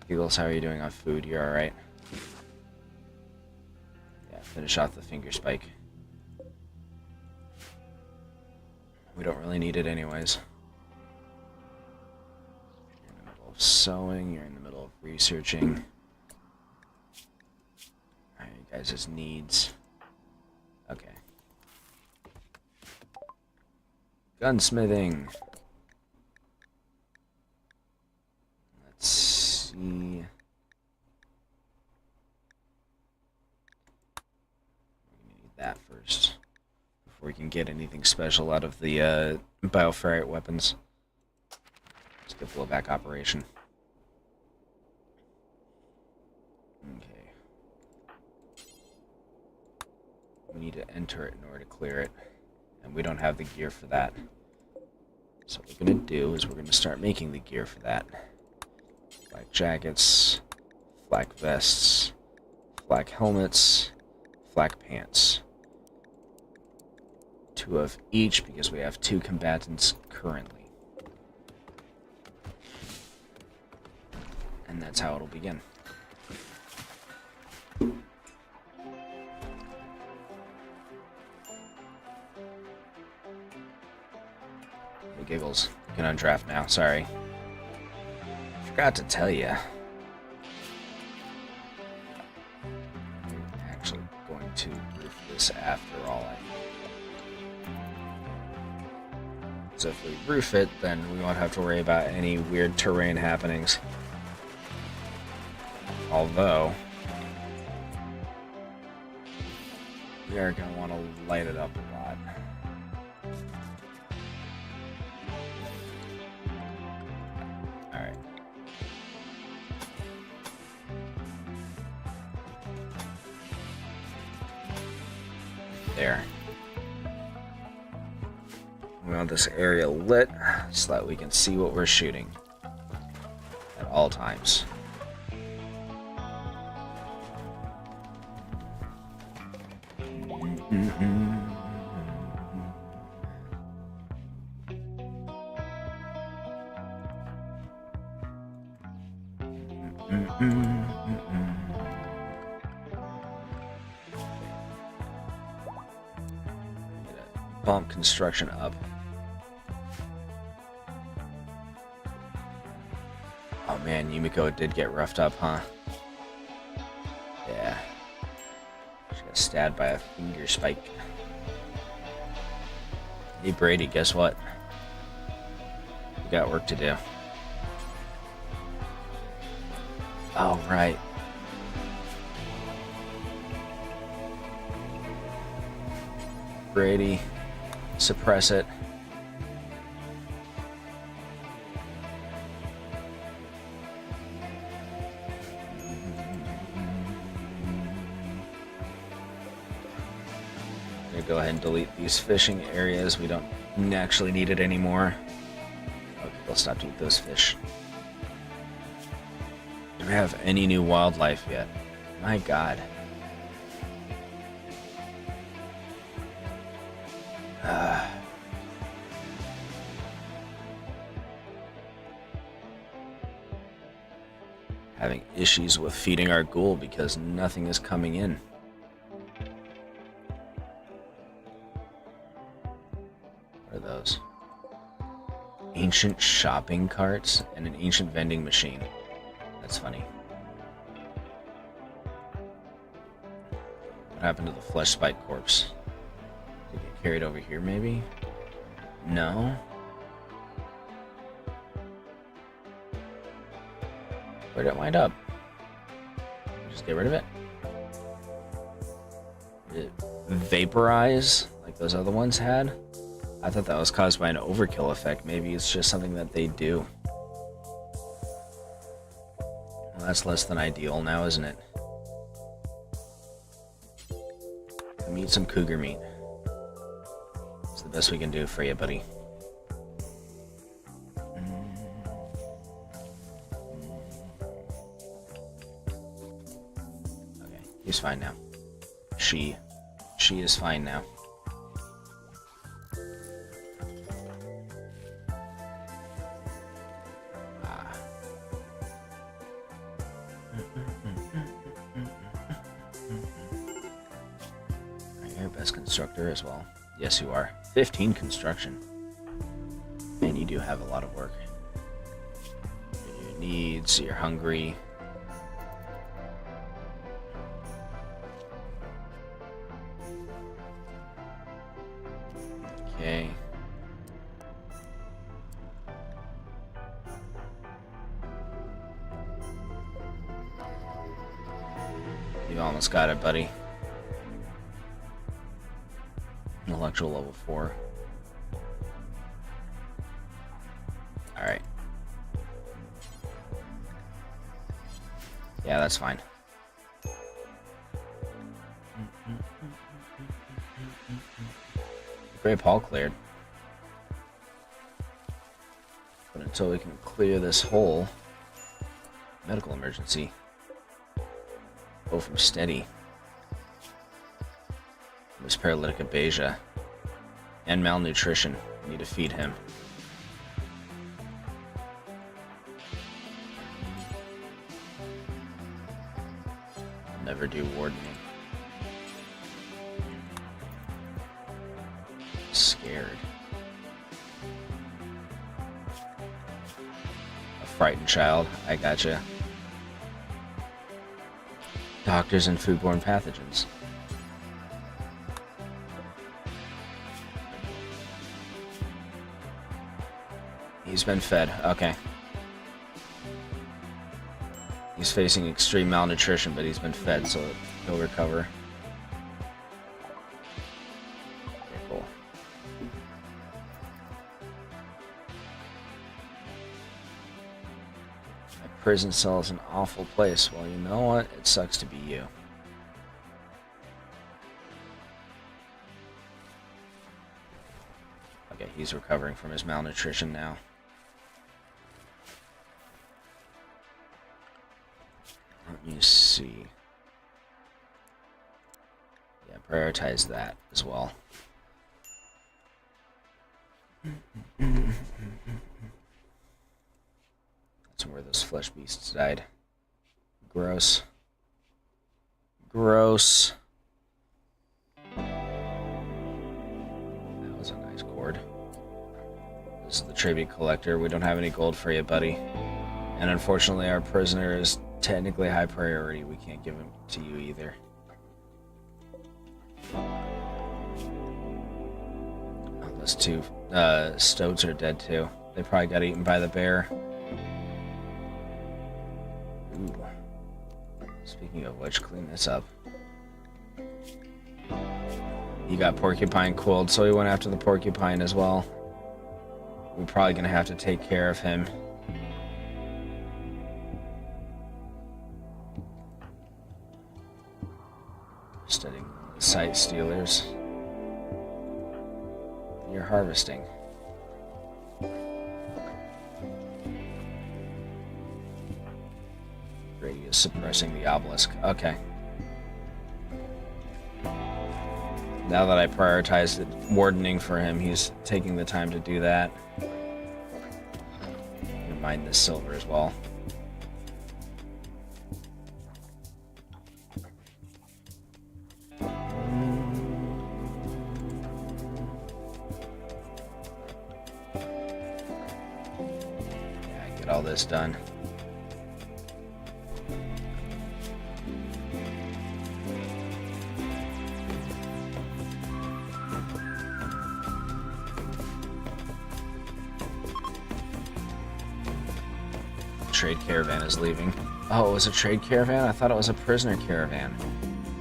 Giggles, how are you doing on food? You're alright. Yeah, finish off the finger spike. We don't really need it anyways. You're in the middle of sewing, you're in the middle of researching. Alright, you guys' needs. Okay. Gunsmithing. Let's see. We need that first. We can get anything special out of the bioferrite weapons. Let's get blowback operation. Okay. We need to enter it in order to clear it. And we don't have the gear for that. So what we're going to do is we're going to start making the gear for that. Flak jackets, flak vests, flak helmets, flak pants. 2 of each because we have 2 combatants currently. And that's how it'll begin. Hey, Giggles, you can undraft now, sorry. Forgot to tell you. I'm actually going to roof this after all. So if we roof it, then we won't have to worry about any weird terrain happenings. Although, we are going to want to light it up a lot. Alright. There. We want this area lit so that we can see what we're shooting at all times. Bump construction up. Oh man, Yumiko did get roughed up, huh? Yeah. She got stabbed by a finger spike. Hey Brady, guess what? We got work to do. Oh, right. Brady, suppress it. I'm gonna go ahead and delete these fishing areas. We don't actually need it anymore. Okay, we'll stop to eat those fish. Do we have any new wildlife yet? My God. Having issues with feeding our ghoul because nothing is coming in. What are those? Ancient shopping carts and an ancient vending machine. That's funny. What happened to the flesh spike corpse? Did it get carried over here maybe? No? Where'd it wind up? Just get rid of it? Did it vaporize like those other ones had? I thought that was caused by an overkill effect. Maybe it's just something that they do. Well, that's less than ideal now, isn't it? Come eat some cougar meat. It's the best we can do for you, buddy. Okay, he's fine now. She is fine now. You're best constructor as well. Yes, you are. 15 construction. And you do have a lot of work. Your needs, you're hungry. Okay. You almost got it, buddy. Intellectual level 4. Alright. Yeah, that's fine. Great Hall cleared. But until we can clear this whole medical emergency. Go from steady. This paralytic aphasia and malnutrition. We need to feed him. I'll never do wardening. Scared. A frightened child. I gotcha. Doctors and foodborne pathogens. He's been fed. Okay. He's facing extreme malnutrition, but he's been fed, so he'll recover. Okay, cool. My prison cell is an awful place. Well, you know what? It sucks to be you. Okay, he's recovering from his malnutrition now. Let me see. Yeah, prioritize that as well. That's where those flesh beasts died. Gross. Gross. That was a nice cord. This is the tribute collector. We don't have any gold for you, buddy. And unfortunately, our prisoner is technically high priority. We can't give him to you either. Oh, those two stoats are dead too. They probably got eaten by the bear. Ooh. Speaking of which, clean this up. He got porcupine cooled, so he went after the porcupine as well. We're probably gonna have to take care of him. Studying the sight stealers. You're harvesting. Grady is suppressing the obelisk. Okay. Now that I prioritized wardening for him, he's taking the time to do that. I'm gonna mine this silver as well. Yeah, get all this done. Trade caravan is leaving. Oh, it was a trade caravan? I thought it was a prisoner caravan.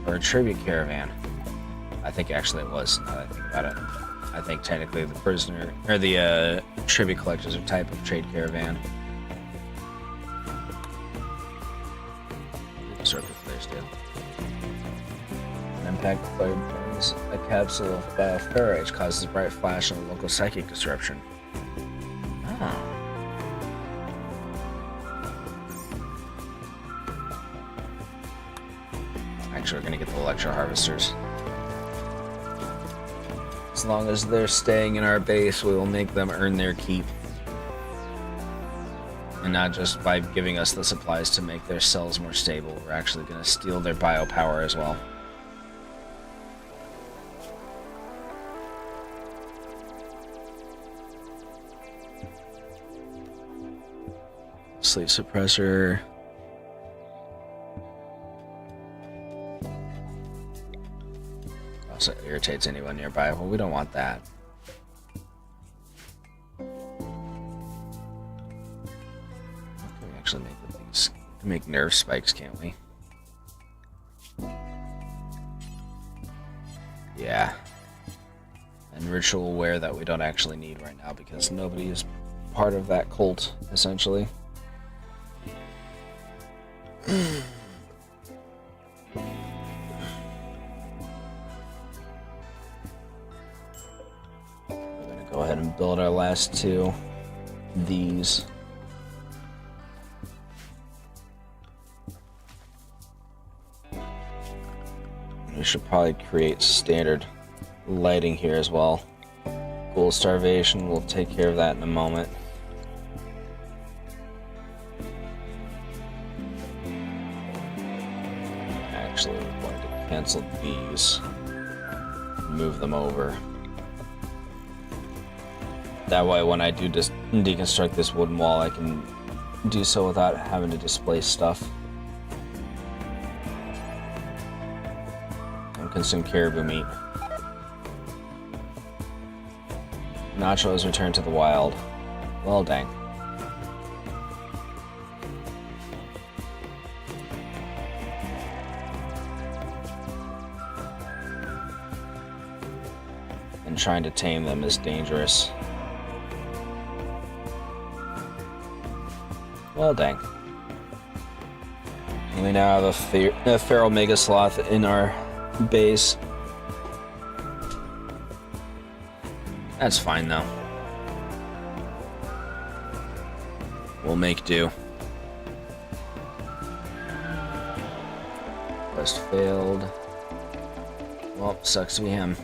Or a tribute caravan. I think actually it was, now that I think about it. I think technically the prisoner, or the tribute collectors are a type of trade caravan. Circuit flares do. An impact flare burns a capsule of bioferrite, causes a bright flash and a local psychic disruption. Oh. Actually, we're gonna get the electro harvesters. As long as they're staying in our base, we will make them earn their keep. And not just by giving us the supplies to make their cells more stable, we're actually gonna steal their biopower as well. Sleep suppressor. Also irritates anyone nearby. Well, we don't want that. Can we actually make the things? We can make nerve spikes, can't we? Yeah. And ritual wear that we don't actually need right now because nobody is part of that cult, essentially. Go ahead and build our last two. These. We should probably create standard lighting here as well. Ghoul starvation, we'll take care of that in a moment. Actually, we're going to cancel these. Move them over. That way, when I do deconstruct this wooden wall, I can do so without having to displace stuff. And consume caribou meat. Nacho has returned to the wild. Well, dang. And trying to tame them is dangerous. Well, dang. We now have a feral mega sloth in our base. That's fine, though. We'll make do. Quest failed. Well, sucks to be him.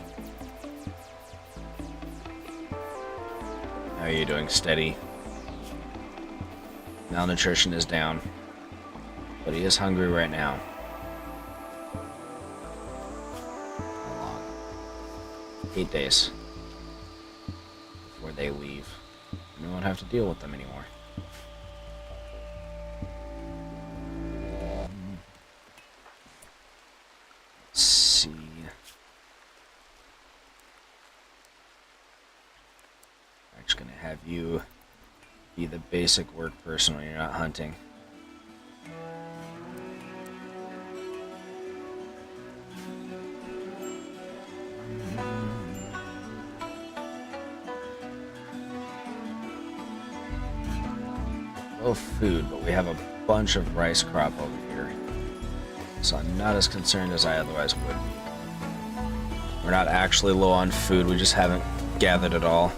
How are you doing? Steady. Malnutrition is down. But he is hungry right now. How long? 8 days. Before they leave. We won't have to deal with them anymore. Let's see. I'm just gonna have you be the basic work person when you're not hunting. Low food, but we have a bunch of rice crop over here. So I'm not as concerned as I otherwise would be. We're not actually low on food, we just haven't gathered it all.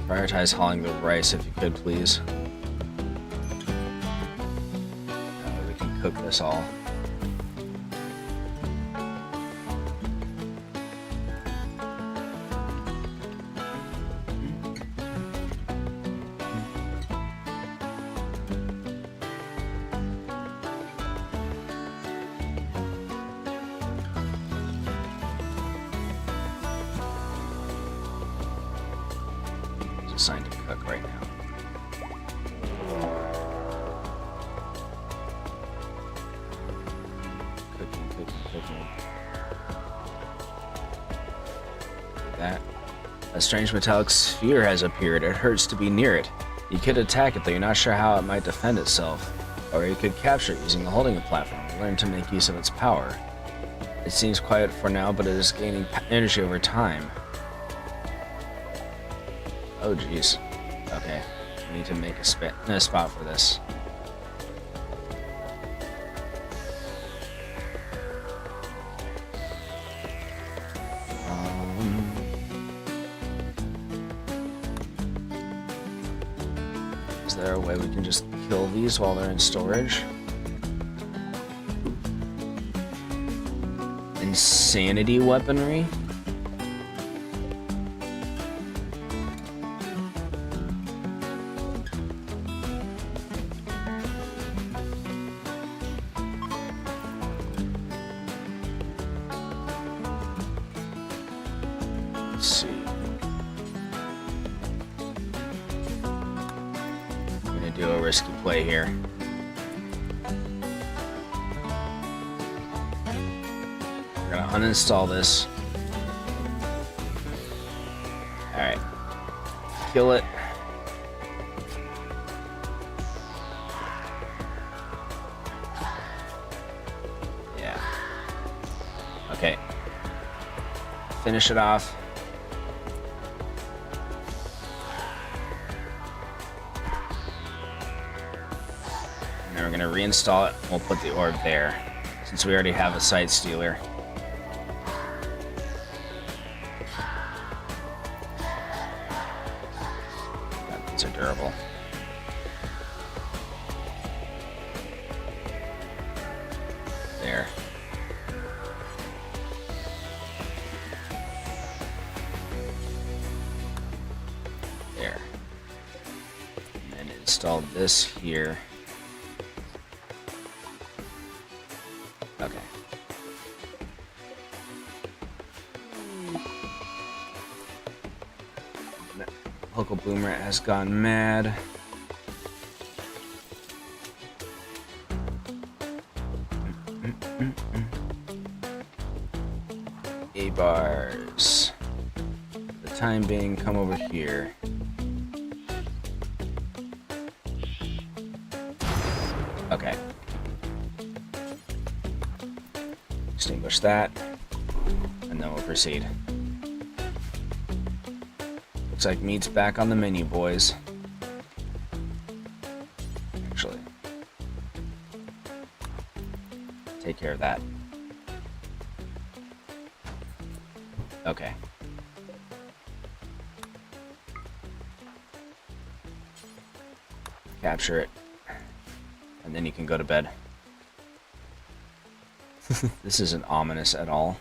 Prioritize hauling the rice if you could, please. That way we can cook this all. Assigned to cook right now. Cooking. That. A strange metallic sphere has appeared. It hurts to be near it. You could attack it, though you're not sure how it might defend itself. Or you could capture it using the holding platform and learn to make use of its power. It seems quiet for now, but it is gaining energy over time. Oh jeez. Okay. We need to make a spot for this. Is there a way we can just kill these while they're in storage? Insanity weaponry? Let's see. I'm gonna do a risky play here. We're gonna uninstall this. Alright. Kill it. Yeah. Okay. Finish it off. We're going to reinstall it. We'll put the orb there, since we already have a site stealer. These are durable. There. There. And then install this here. Okay. Local boom rat has gone mad. A-bars. For the time being, come over here. Okay. Extinguish that, and then we'll proceed. Looks like meat's back on the menu, boys. Actually, take care of that. Okay. Capture it. and then you can go to bed. This isn't ominous at all.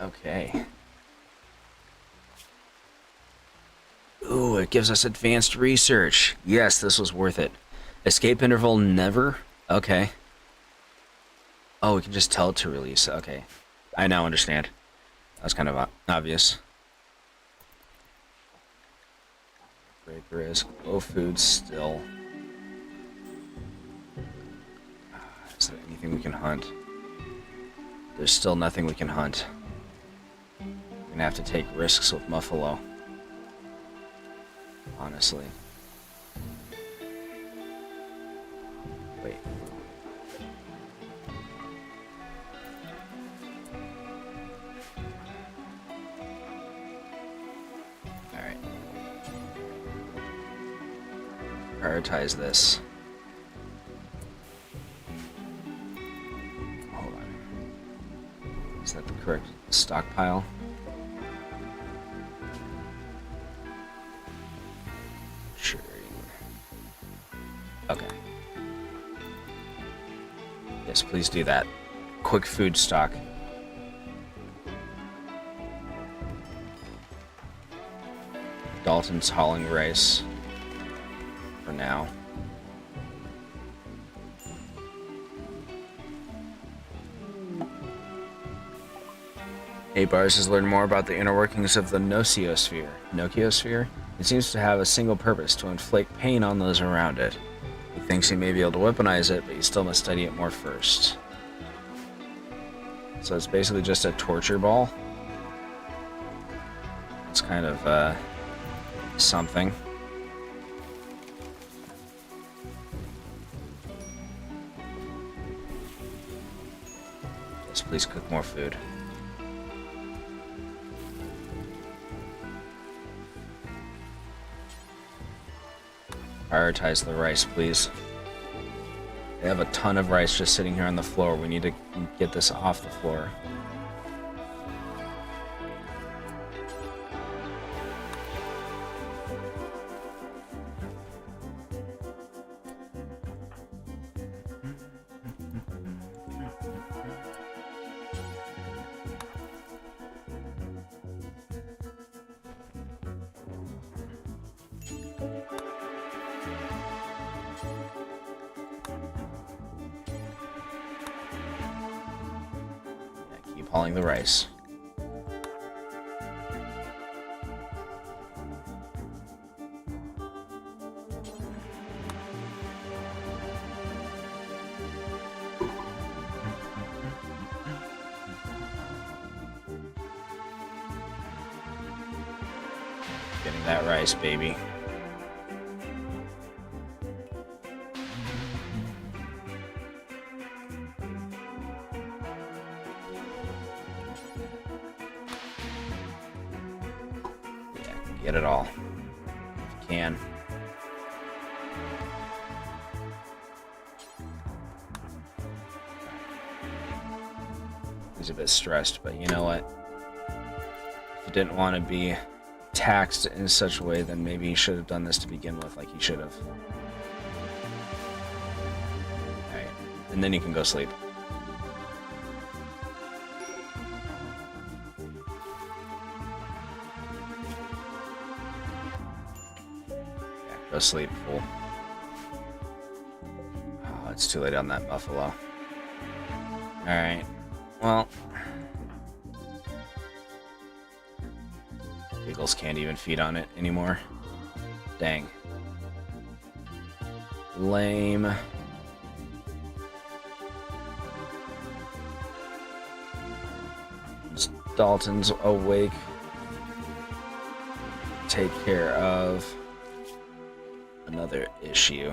Okay. Ooh, it gives us advanced research. Yes, this was worth it. Escape interval never? Okay. Oh, we can just tell it to release. Okay. I now understand. That was kind of obvious. Break risk. Low food still. Is there anything we can hunt? There's still nothing we can hunt. We're gonna have to take risks with Muffalo. Honestly. Wait. Alright. Prioritize this. Hold on. Is that the correct stockpile? Sure. Okay. Yes, please do that. Quick food stock. Dalton's hauling rice. For now. Bars has learned more about the inner workings of the Nociosphere. Nociosphere? It seems to have a single purpose, to inflict pain on those around it. He thinks he may be able to weaponize it, but he still must study it more first. So it's basically just a torture ball. It's kind of, something. Yes, please cook more food. Prioritize the rice, please. They have a ton of rice just sitting here on the floor. We need to get this off the floor. Hauling the rice. Getting that rice, baby. Get it all. If you can. He's a bit stressed, but you know what? If you didn't want to be taxed in such a way, then maybe he should have done this to begin with, like he should have. Alright, and then you can go sleep. Go sleep, fool. Oh, it's too late on that buffalo. Alright. Well. Eagles can't even feed on it anymore. Dang. Lame. Dalton's awake. Take care of another issue.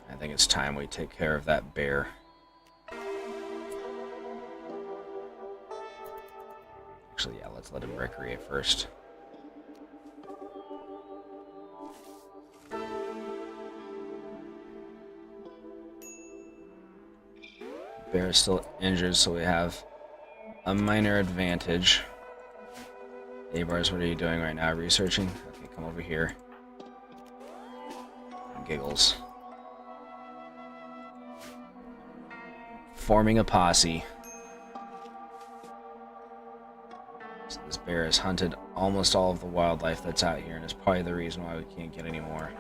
I think it's time we take care of that bear. Actually, yeah, let's let him recreate first. Bear is still injured, so we have a minor advantage. A-Bars, what are you doing right now? Researching? Okay, come over here. Giggles. Forming a posse. So this bear has hunted almost all of the wildlife that's out here, and is probably the reason why we can't get any more.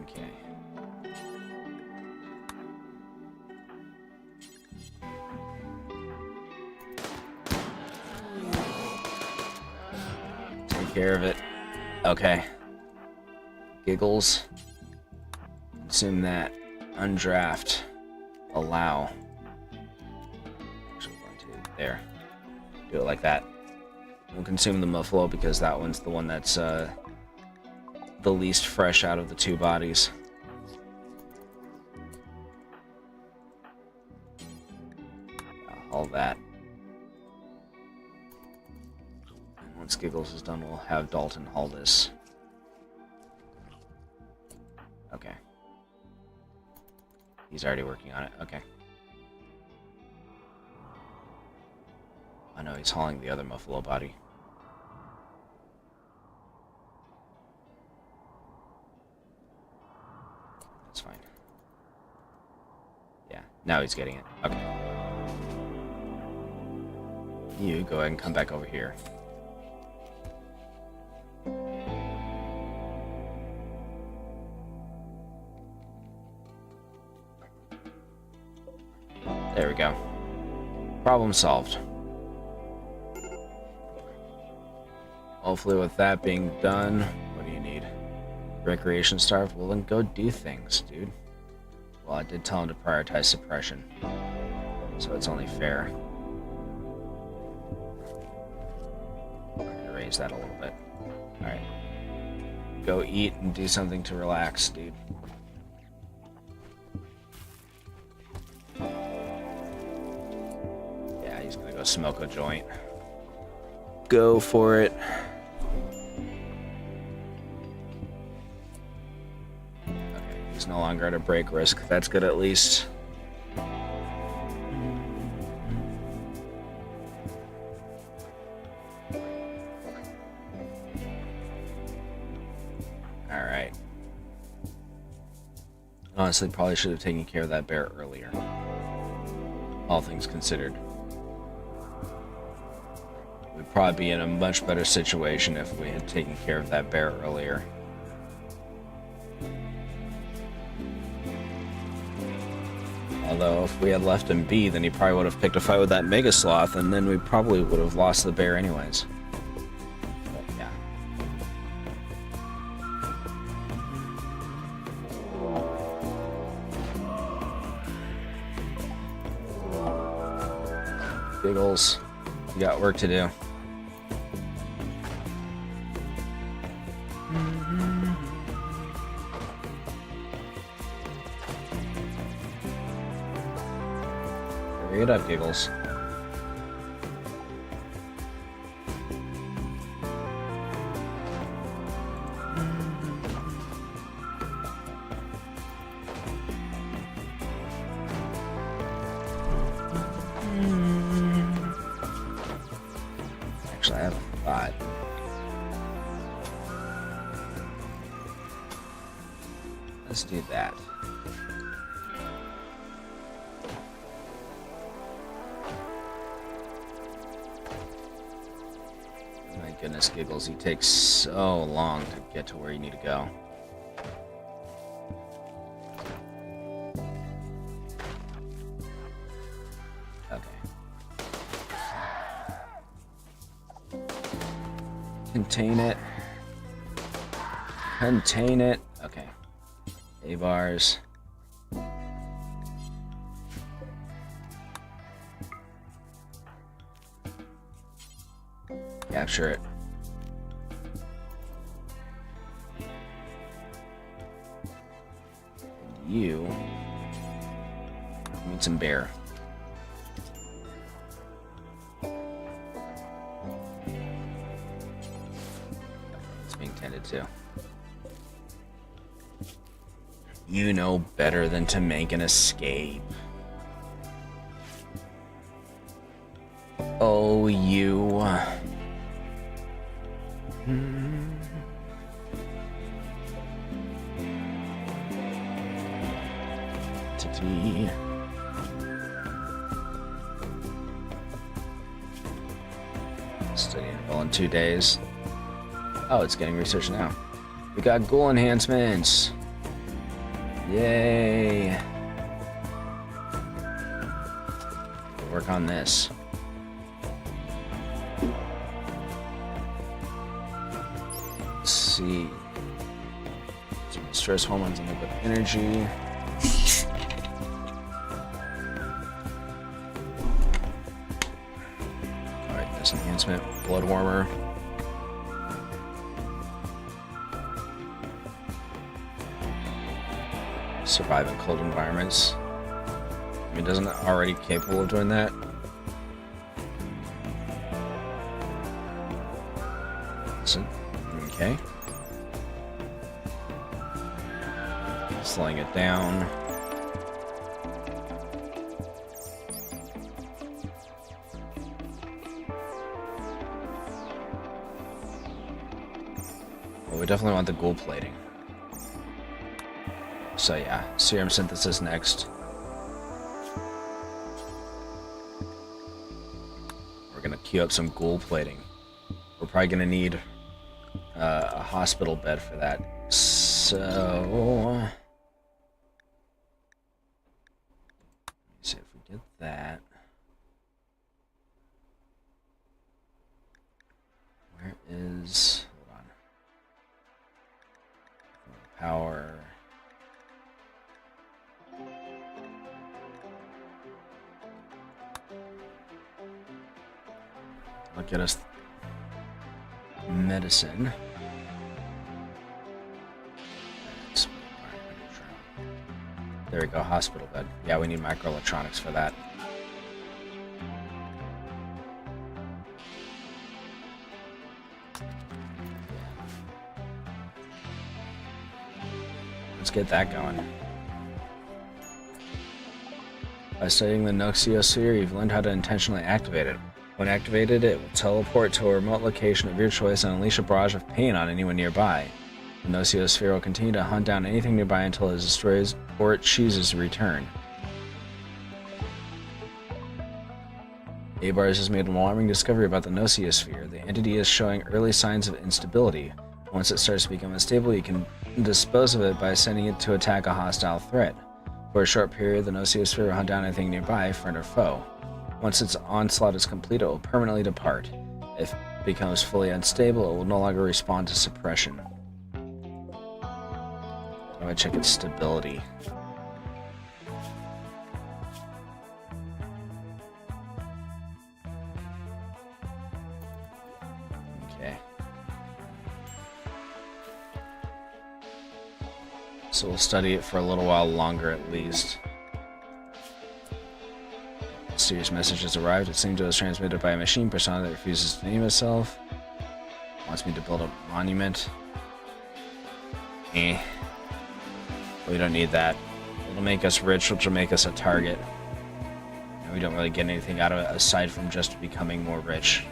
Okay. Take care of it. Okay. Giggles. Consume that. Undraft. Allow. Actually, going to there. Do it like that. We'll consume the muffalo because that one's the one that's the least fresh out of the two bodies. All that. And once Giggles is done, we'll have Dalton haul this. Okay. He's already working on it. Okay. I know he's hauling the other muffalo body. That's fine. Yeah, now he's getting it. Okay. You go ahead and come back over here. There we go. Problem solved. Hopefully with that being done, what do you need? Recreation starved? Well then go do things, dude. Well, I did tell him to prioritize suppression. So it's only fair. Raise that a little bit. Alright. Go eat and do something to relax, dude. Yeah, he's gonna go smoke a joint. Go for it. Okay, he's no longer at a break risk. That's good at least. Alright. Honestly, probably should have taken care of that bear earlier. All things considered. We'd probably be in a much better situation if we had taken care of that bear earlier. Although, if we had left him be, then he probably would have picked a fight with that Mega Sloth, and then we probably would have lost the bear anyways. But, yeah. Giggles, you got work to do. Hurry it up, Giggles. Actually, I have a thought. Let's do that. My goodness, Giggles, he takes so long to get to where you need to go. Contain it. Contain it. Okay. A-bars. Capture it. You need some bear. It's being tended to. You know better than to make an escape. Oh, you. Entity. Studying well in 2 days. Oh, it's getting research now. We got ghoul enhancements. Yay. We'll work on this. Let's see. Some stress hormones and liquid energy. Alright, this enhancement. Blood warmer. Survive in cold environments. I mean, doesn't it already capable of doing that? Listen. Okay. Slowing it down. Well, we definitely want the ghoul plating. So yeah, serum synthesis next. We're gonna queue up some ghoul plating. We're probably gonna need a hospital bed for that. So let's see if we get that. Where is? Hold on. Power. I'll get us medicine. There we go, hospital bed. Yeah, we need microelectronics for that. Let's get that going. By studying the Noxiosphere, you've learned how to intentionally activate it. When activated, it will teleport to a remote location of your choice and unleash a barrage of pain on anyone nearby. The Noxiosphere will continue to hunt down anything nearby until it is destroyed or it chooses to return. Abars has made an alarming discovery about the Noxiosphere. The entity is showing early signs of instability. Once it starts to become unstable, you can dispose of it by sending it to attack a hostile threat. For a short period, the Noxiosphere will hunt down anything nearby, friend or foe. Once its onslaught is complete, it will permanently depart. If it becomes fully unstable, it will no longer respond to suppression. I'm going to check its stability. Okay. So we'll study it for a little while longer at least. Mysterious message has arrived. It seems to was transmitted by a machine persona that refuses to name itself. Wants me to build a monument. We don't need that. It'll make us rich, which will make us a target. And we don't really get anything out of it aside from just becoming more rich.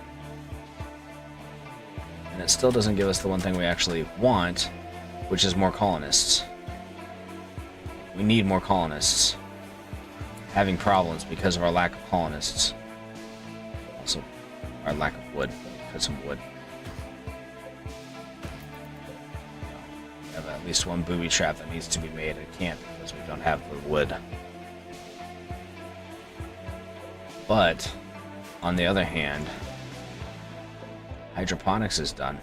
And it still doesn't give us the one thing we actually want, which is more colonists. We need more colonists. Having problems because of our lack of colonists. Also, our lack of wood. Cut some wood. We have at least one booby trap that needs to be made. It can't because we don't have the wood. But, on the other hand, hydroponics is done.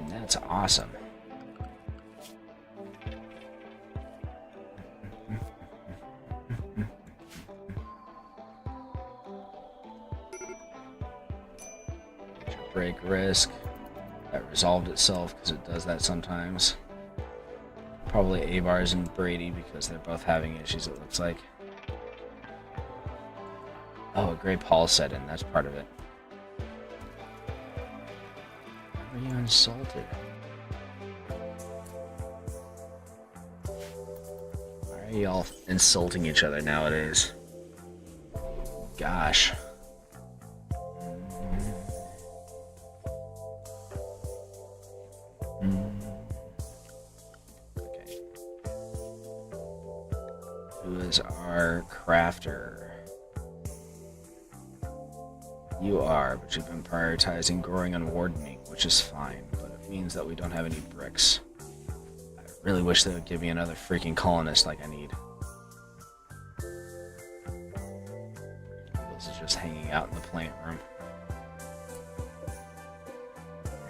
And that's awesome. Break risk. That resolved itself because it does that sometimes. Probably Abars and Brady because they're both having issues, it looks like. Oh, a Grey Paul set in. That's part of it. Why are you insulted? Why are you all insulting each other nowadays? gosh. Okay. Who is our crafter? You are, but you've been prioritizing growing and wardening, which is fine, but it means that we don't have any bricks. I really wish they would give me another freaking colonist like I need. This is just hanging out in the plant room.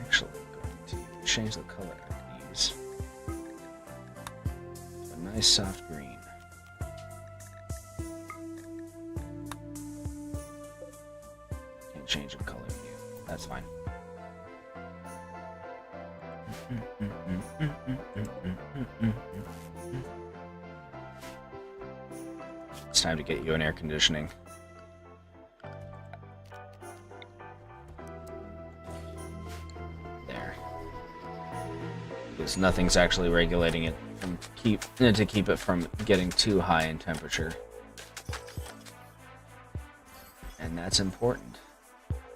Actually, I'm going to change the color of these. A nice soft green. Change of color. That's fine. It's time to get you an air conditioning. There. Because nothing's actually regulating it from to keep it from getting too high in temperature. And that's important.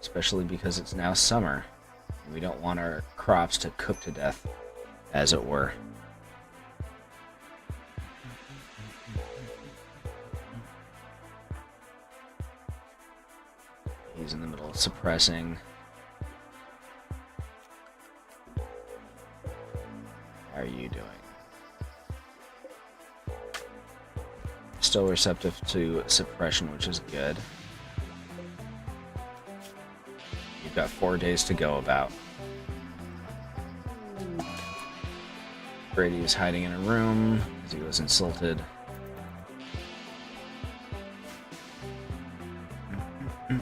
Especially because it's now summer, and we don't want our crops to cook to death, as it were. He's in the middle of suppressing. How are you doing? Still receptive to suppression, which is good. You've got 4 days to go about. Brady is hiding in a room because he was insulted. We're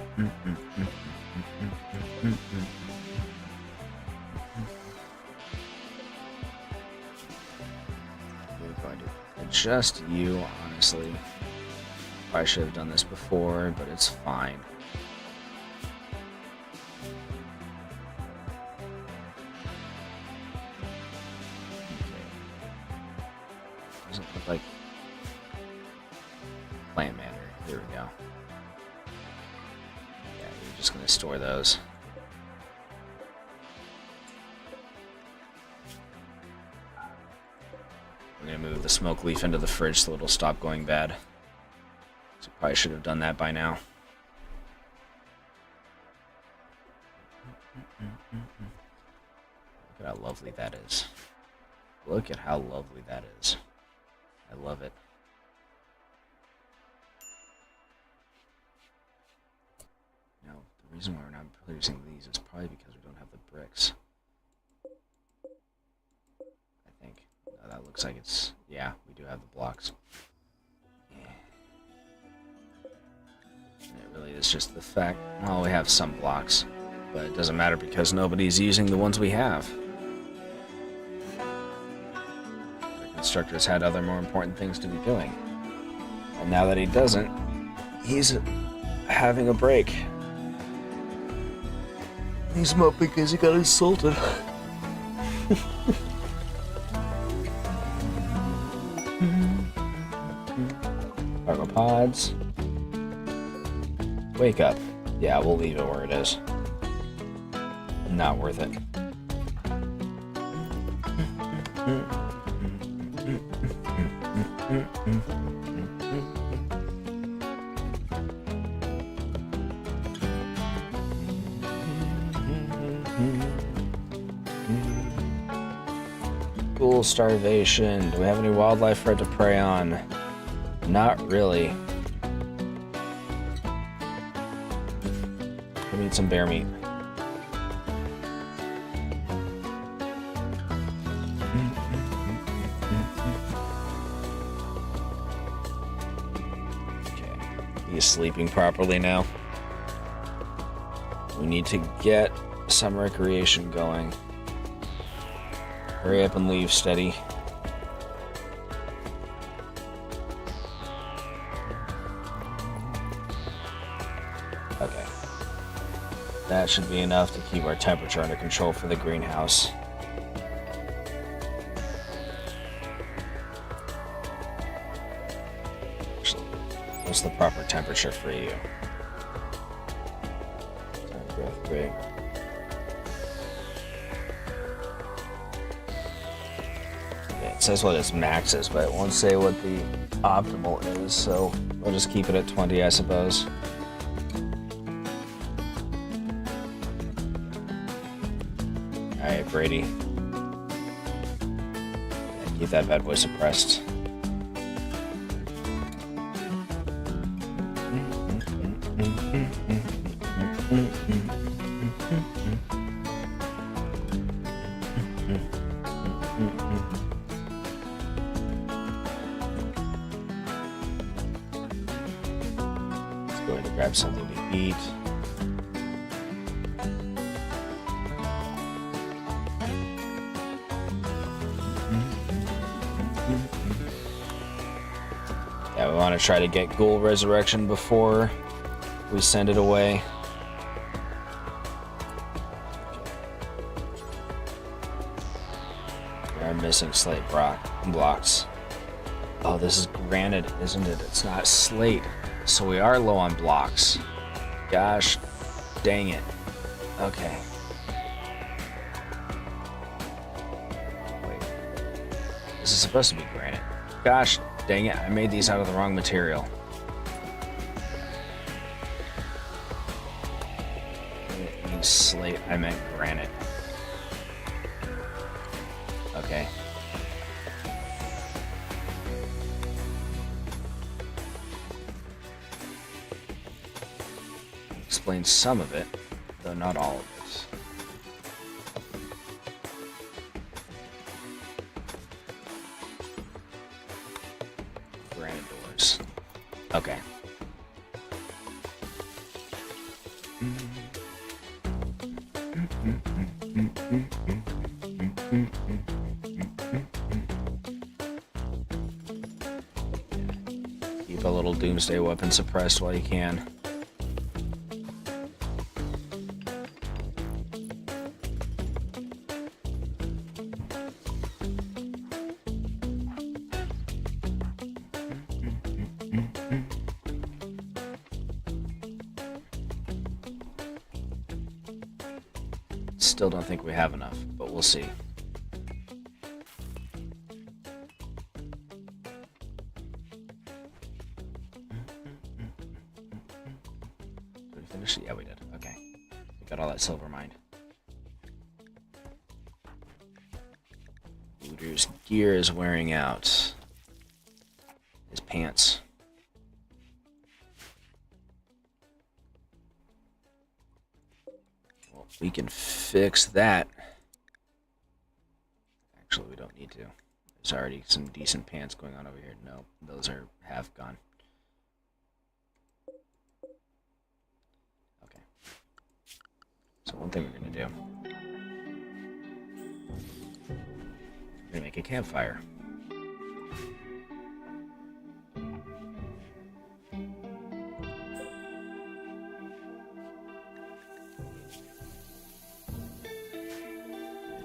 going to adjust you, honestly. Probably should have done this before, but it's fine. Like plant matter. Here we go. Yeah, you're just gonna store those. I'm gonna move the smoke leaf into the fridge so it'll stop going bad. So probably should have done that by now. Look at how lovely that is. Look at how lovely that is. I love it. No, the reason why we're not producing these is probably because we don't have the bricks. I think. No, that looks like it's... Yeah, we do have the blocks. Yeah. And it really is just the fact... Well, we have some blocks, but it doesn't matter because nobody's using the ones we have. Constructors had other more important things to be doing. And now that he doesn't, he's having a break. He's moping because he got insulted. Cargo pods. Wake up. Yeah, we'll leave it where it is. Not worth it. Cool starvation. Do we have any wildlife for it to prey on? Not really. We need some bear meat. He's sleeping properly now. We need to get some recreation going. Hurry up and leave, Steady. Okay. That should be enough to keep our temperature under control for the greenhouse. Actually, what's the proper temperature for you? Great. Yeah, it says what its max is, but it won't say what the optimal is, so we'll just keep it at 20, I suppose. Alright, Brady. Yeah, keep that bad boy suppressed. Let's go ahead and grab something to eat. Yeah, we want to try to get Ghoul Resurrection before we send it away. We are missing slate blocks. Oh, this is granite, isn't it? It's not slate. So we are low on blocks. Gosh, dang it. Okay. Wait. This is supposed to be granite. Gosh, dang it. I made these out of the wrong material. I didn't mean slate, I meant granite. Okay. Explain some of it, though not all of it. Granite doors. Okay. Keep a little doomsday weapon suppressed while you can. Still don't think we have enough, but we'll see. Did we finish it? Yeah, we did. Okay. We got all that silver mined. Looter's gear is wearing out. His pants. We can fix that. Actually, we don't need to. There's already some decent pants going on over here. No, those are half gone. Okay. So one thing we're going to do. We're going to make a campfire.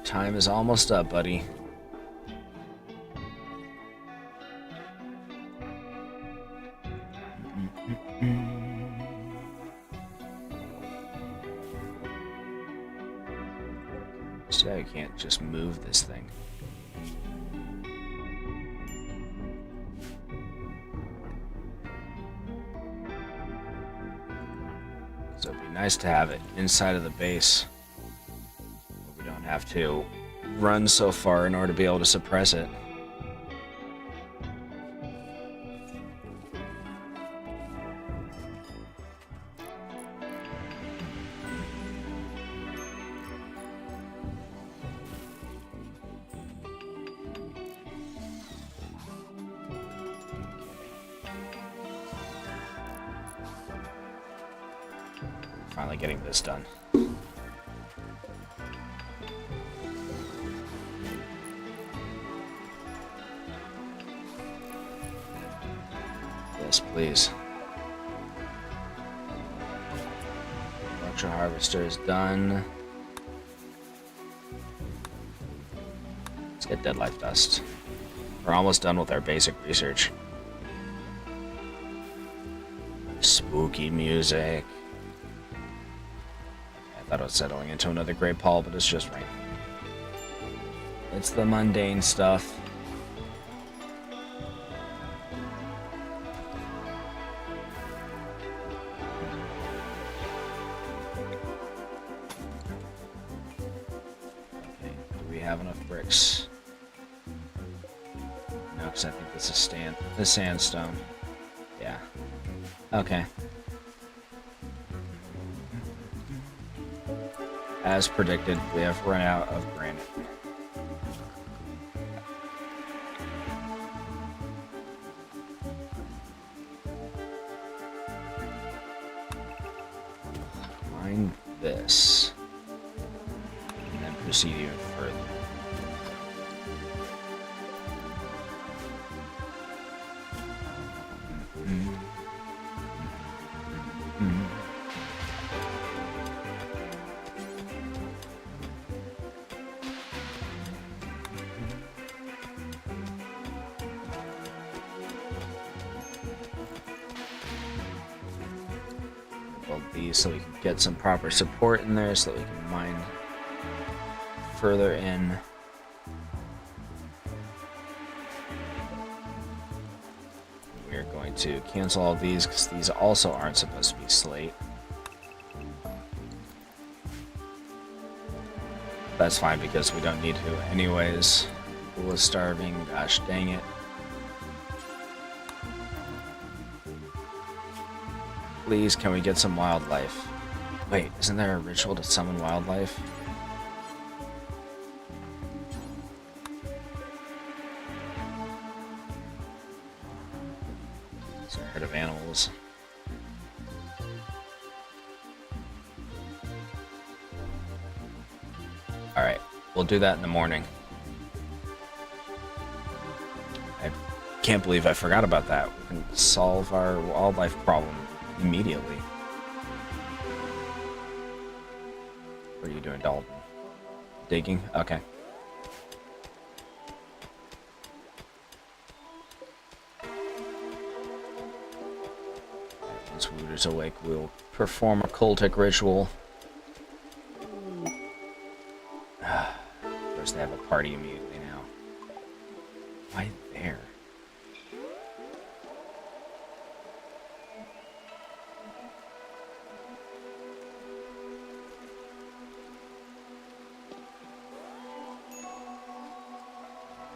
Time is almost up, buddy. So I can't just move this thing. So it'd be nice to have it inside of the base. Have to run so far in order to be able to suppress it. Finally getting this done. Yes, please. Electro harvester is done. Let's get dead life dust. We're almost done with our basic research. Spooky music. I Thought I was settling into another Great Pall, but it's just rain. It's the mundane stuff. Okay, do we have enough bricks? No, because I think this is the sandstone. Yeah. Okay. As predicted, we have run out of granite. Mine this. And then proceed even further. Build these so we can get some proper support in there so that we can mine further in. We're going to cancel all these because these also aren't supposed to be slate. That's fine because we don't need to anyways. Pool is starving, gosh dang it. Please, can we get some wildlife? Wait, isn't there a ritual to summon wildlife? It's a herd of animals. Alright, we'll do that in the morning. I can't believe I forgot about that. We can solve our wildlife problem immediately. What are you doing, Dalton? Digging? Okay. Once Wooter's awake, we'll perform a cultic ritual. Of course, they have a party immediately now. Why there?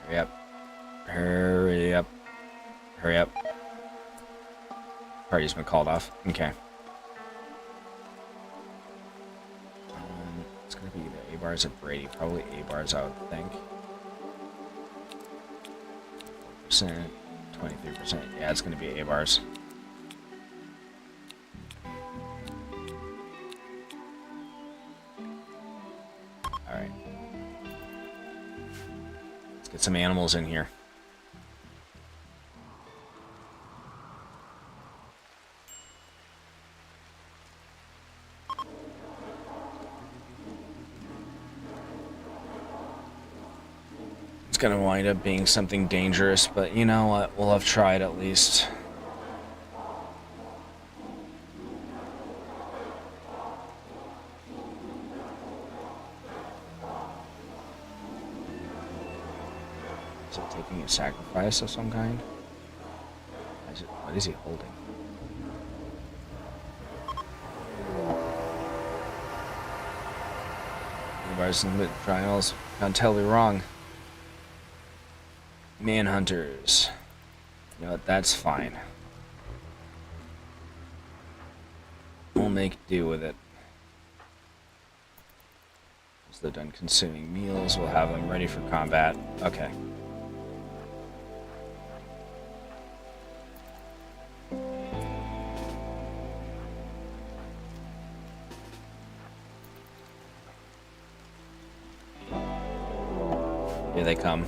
Hurry up. Hurry up. Hurry up. Party's been called off. Okay. It's gonna be either A-bars or Brady. Probably A-bars, I would think. 4%, 23%. Yeah, it's gonna be A-bars. Alright. Let's get some animals in here. It's gonna wind up being something dangerous, but you know what? We'll have tried at least. Is it taking a sacrifice of some kind? What is he holding? Bars and trials. Can't tell me wrong. Manhunters. You know what? That's fine. We'll make do with it. Once they're done consuming meals, we'll have them ready for combat. Okay. Here they come.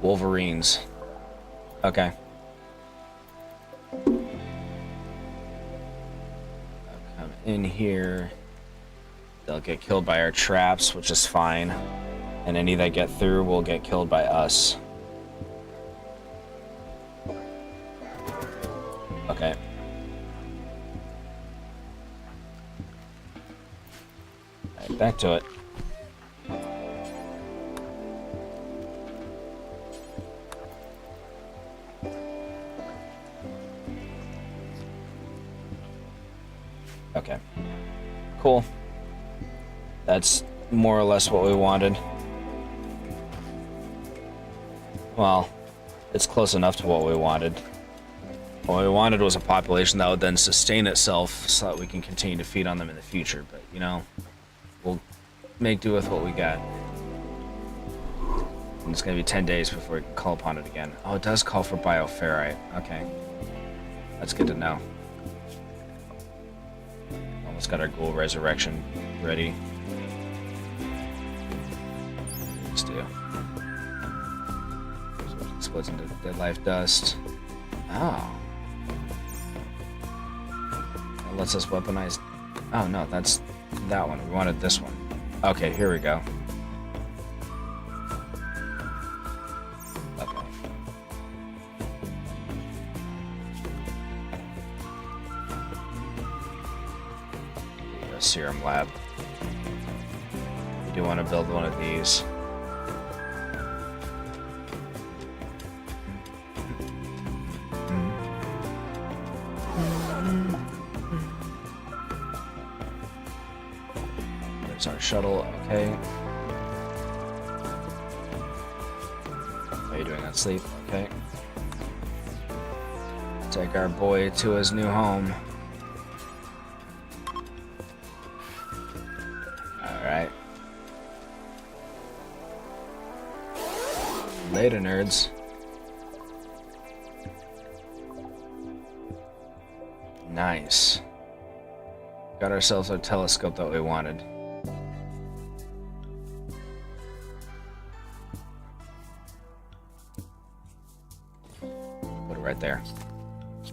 Wolverines. Okay. They'll come in here. They'll get killed by our traps, which is fine. And any that get through will get killed by us. Okay. back to it. Okay. Cool. That's more or less what we wanted. Well, it's close enough to what we wanted. What we wanted was a population that would then sustain itself so that we can continue to feed on them in the future. But, you know, we'll make do with what we got. And it's going to be 10 days before we can call upon it again. Oh, it does call for bioferrite. Okay. That's good to know. Almost got our ghoul resurrection ready. Let's do. So it explodes into dead life dust. Oh. That lets us weaponize. Oh no, that's that one. We wanted this one. Okay, here we go. Okay. A serum lab. We do want to build one of these. There's our shuttle. Okay. What are you doing on sleep? Okay. Take our boy to his new home. Alright. Later, nerds. Nice. Got ourselves our telescope that we wanted. Put it right there.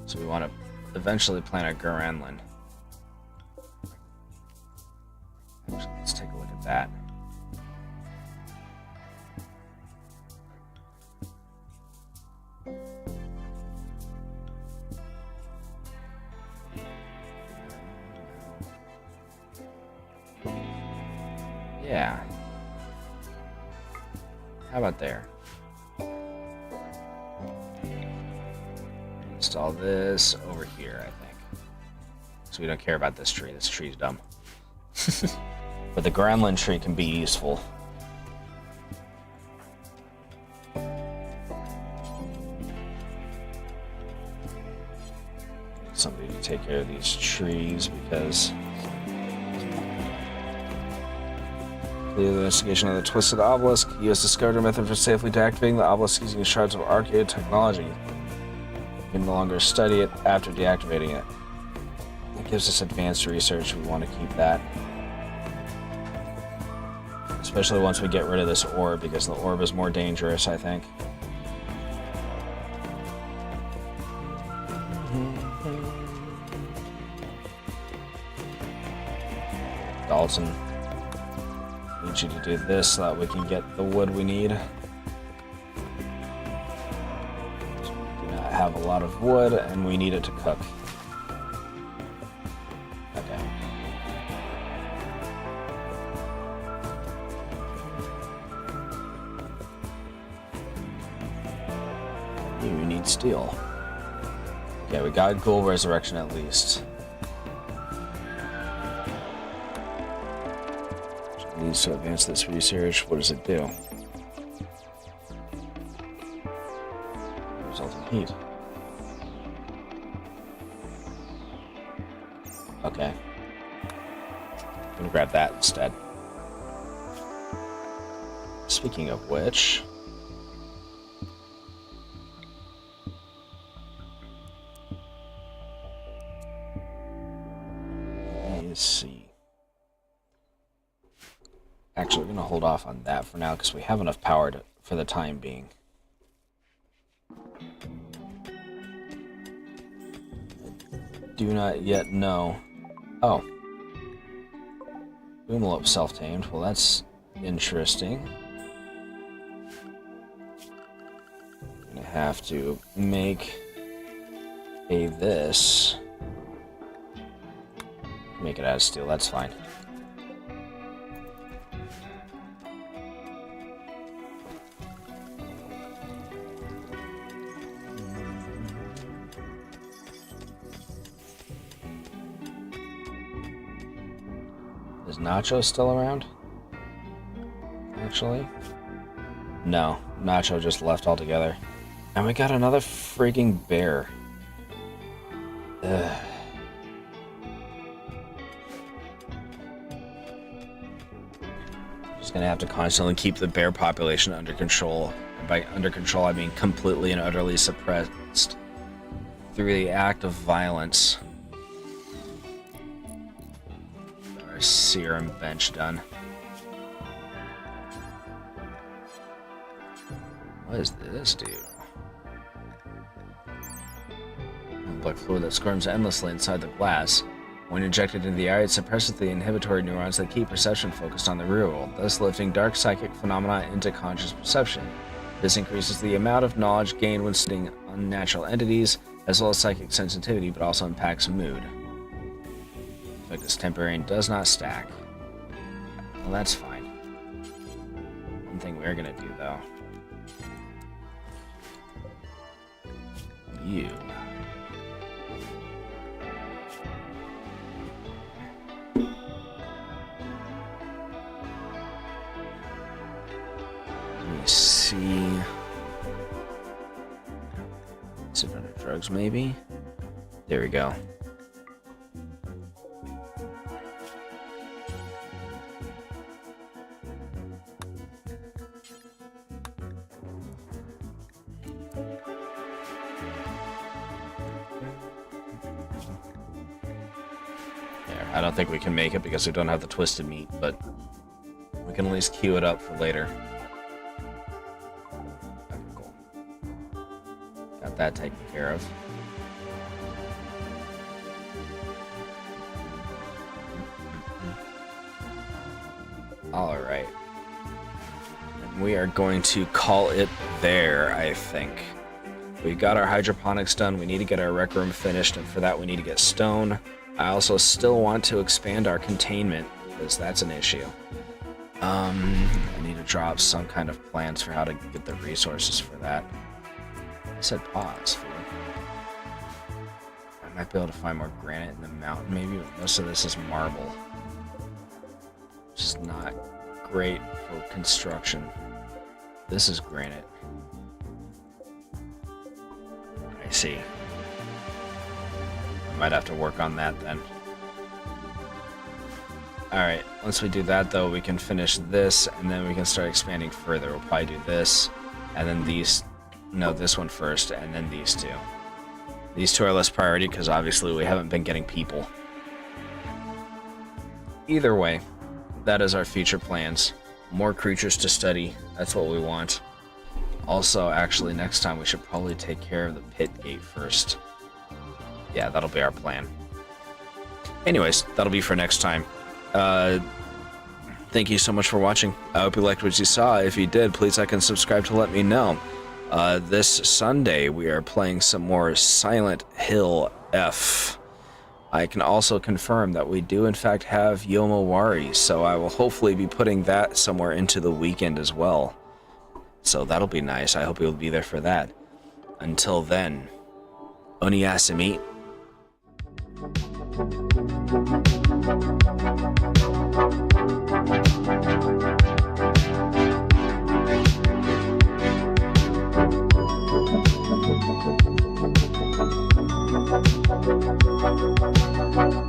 So we want to eventually plant a Garanlin. Actually, let's take a look at that. Yeah. How about there? Install this over here, I think. So we don't care about this tree. This tree's dumb. But the Gremlin tree can be useful. Somebody to take care of these trees because the investigation of the Twisted Obelisk. U.S. discovered a method for safely deactivating the obelisk using shards of arcade technology. We can no longer study it after deactivating it. It gives us advanced research. We want to keep that. Especially once we get rid of this orb, because the orb is more dangerous, I think. Dalton, need you to do this so that we can get the wood we need. So we do not have a lot of wood, and we need it to cook. Okay. You need steel. Okay, we got ghoul resurrection at least. Needs to advance this research. What does it do? Resulting heat. Okay. I'm gonna grab that instead. Speaking of which, let's see. Actually, we're going to hold off on that for now because we have enough power for the time being. Do not yet know. Oh. Boomlope self-tamed. Well, that's interesting. I'm going to have to make a this. Make it out of steel. That's fine. Is Nacho still around? Actually? No, Nacho just left altogether. And we got another freaking bear. Ugh. Just gonna have to constantly keep the bear population under control. And by under control, I mean completely and utterly suppressed through the act of violence. Our serum bench done. What does this do? Black fluid that squirms endlessly inside the glass. When injected into the eye, it suppresses the inhibitory neurons that keep perception focused on the real world, thus lifting dark psychic phenomena into conscious perception. This increases the amount of knowledge gained when studying unnatural entities, as well as psychic sensitivity, but also impacts mood. The effect is temporary and does not stack. Well, that's fine. One thing we're gonna do, though. You. Let me see. Sit under drugs, maybe? There we go. I don't think we can make it because we don't have the twisted meat, but we can at least queue it up for later. Okay, cool. Got that taken care of. Alright. We are going to call it there, I think. We got our hydroponics done. We need to get our rec room finished, and for that we need to get stone. I also still want to expand our containment, because that's an issue. I need to draw up some kind of plans for how to get the resources for that. I said pause. I might be able to find more granite in the mountain, maybe, but most of this is marble. Which is not great for construction. This is granite. I see. Might have to work on that then. Alright, once we do that though, we can finish this, and then we can start expanding further. We'll probably do this, and then these... No, this one first, and then these two. These two are less priority, because obviously we haven't been getting people. Either way, that is our future plans. More creatures to study, that's what we want. Also, actually, next time we should probably take care of the pit gate first. Yeah, that'll be our plan. Anyways, that'll be for next time. Thank you so much for watching. I hope you liked what you saw. If you did, please like and subscribe to let me know. This Sunday, we are playing some more Silent Hill F. I can also confirm that we do in fact have Yomawari, so I will hopefully be putting that somewhere into the weekend as well. So that'll be nice. I hope you'll be there for that. Until then, Oniyasumi. Thank you.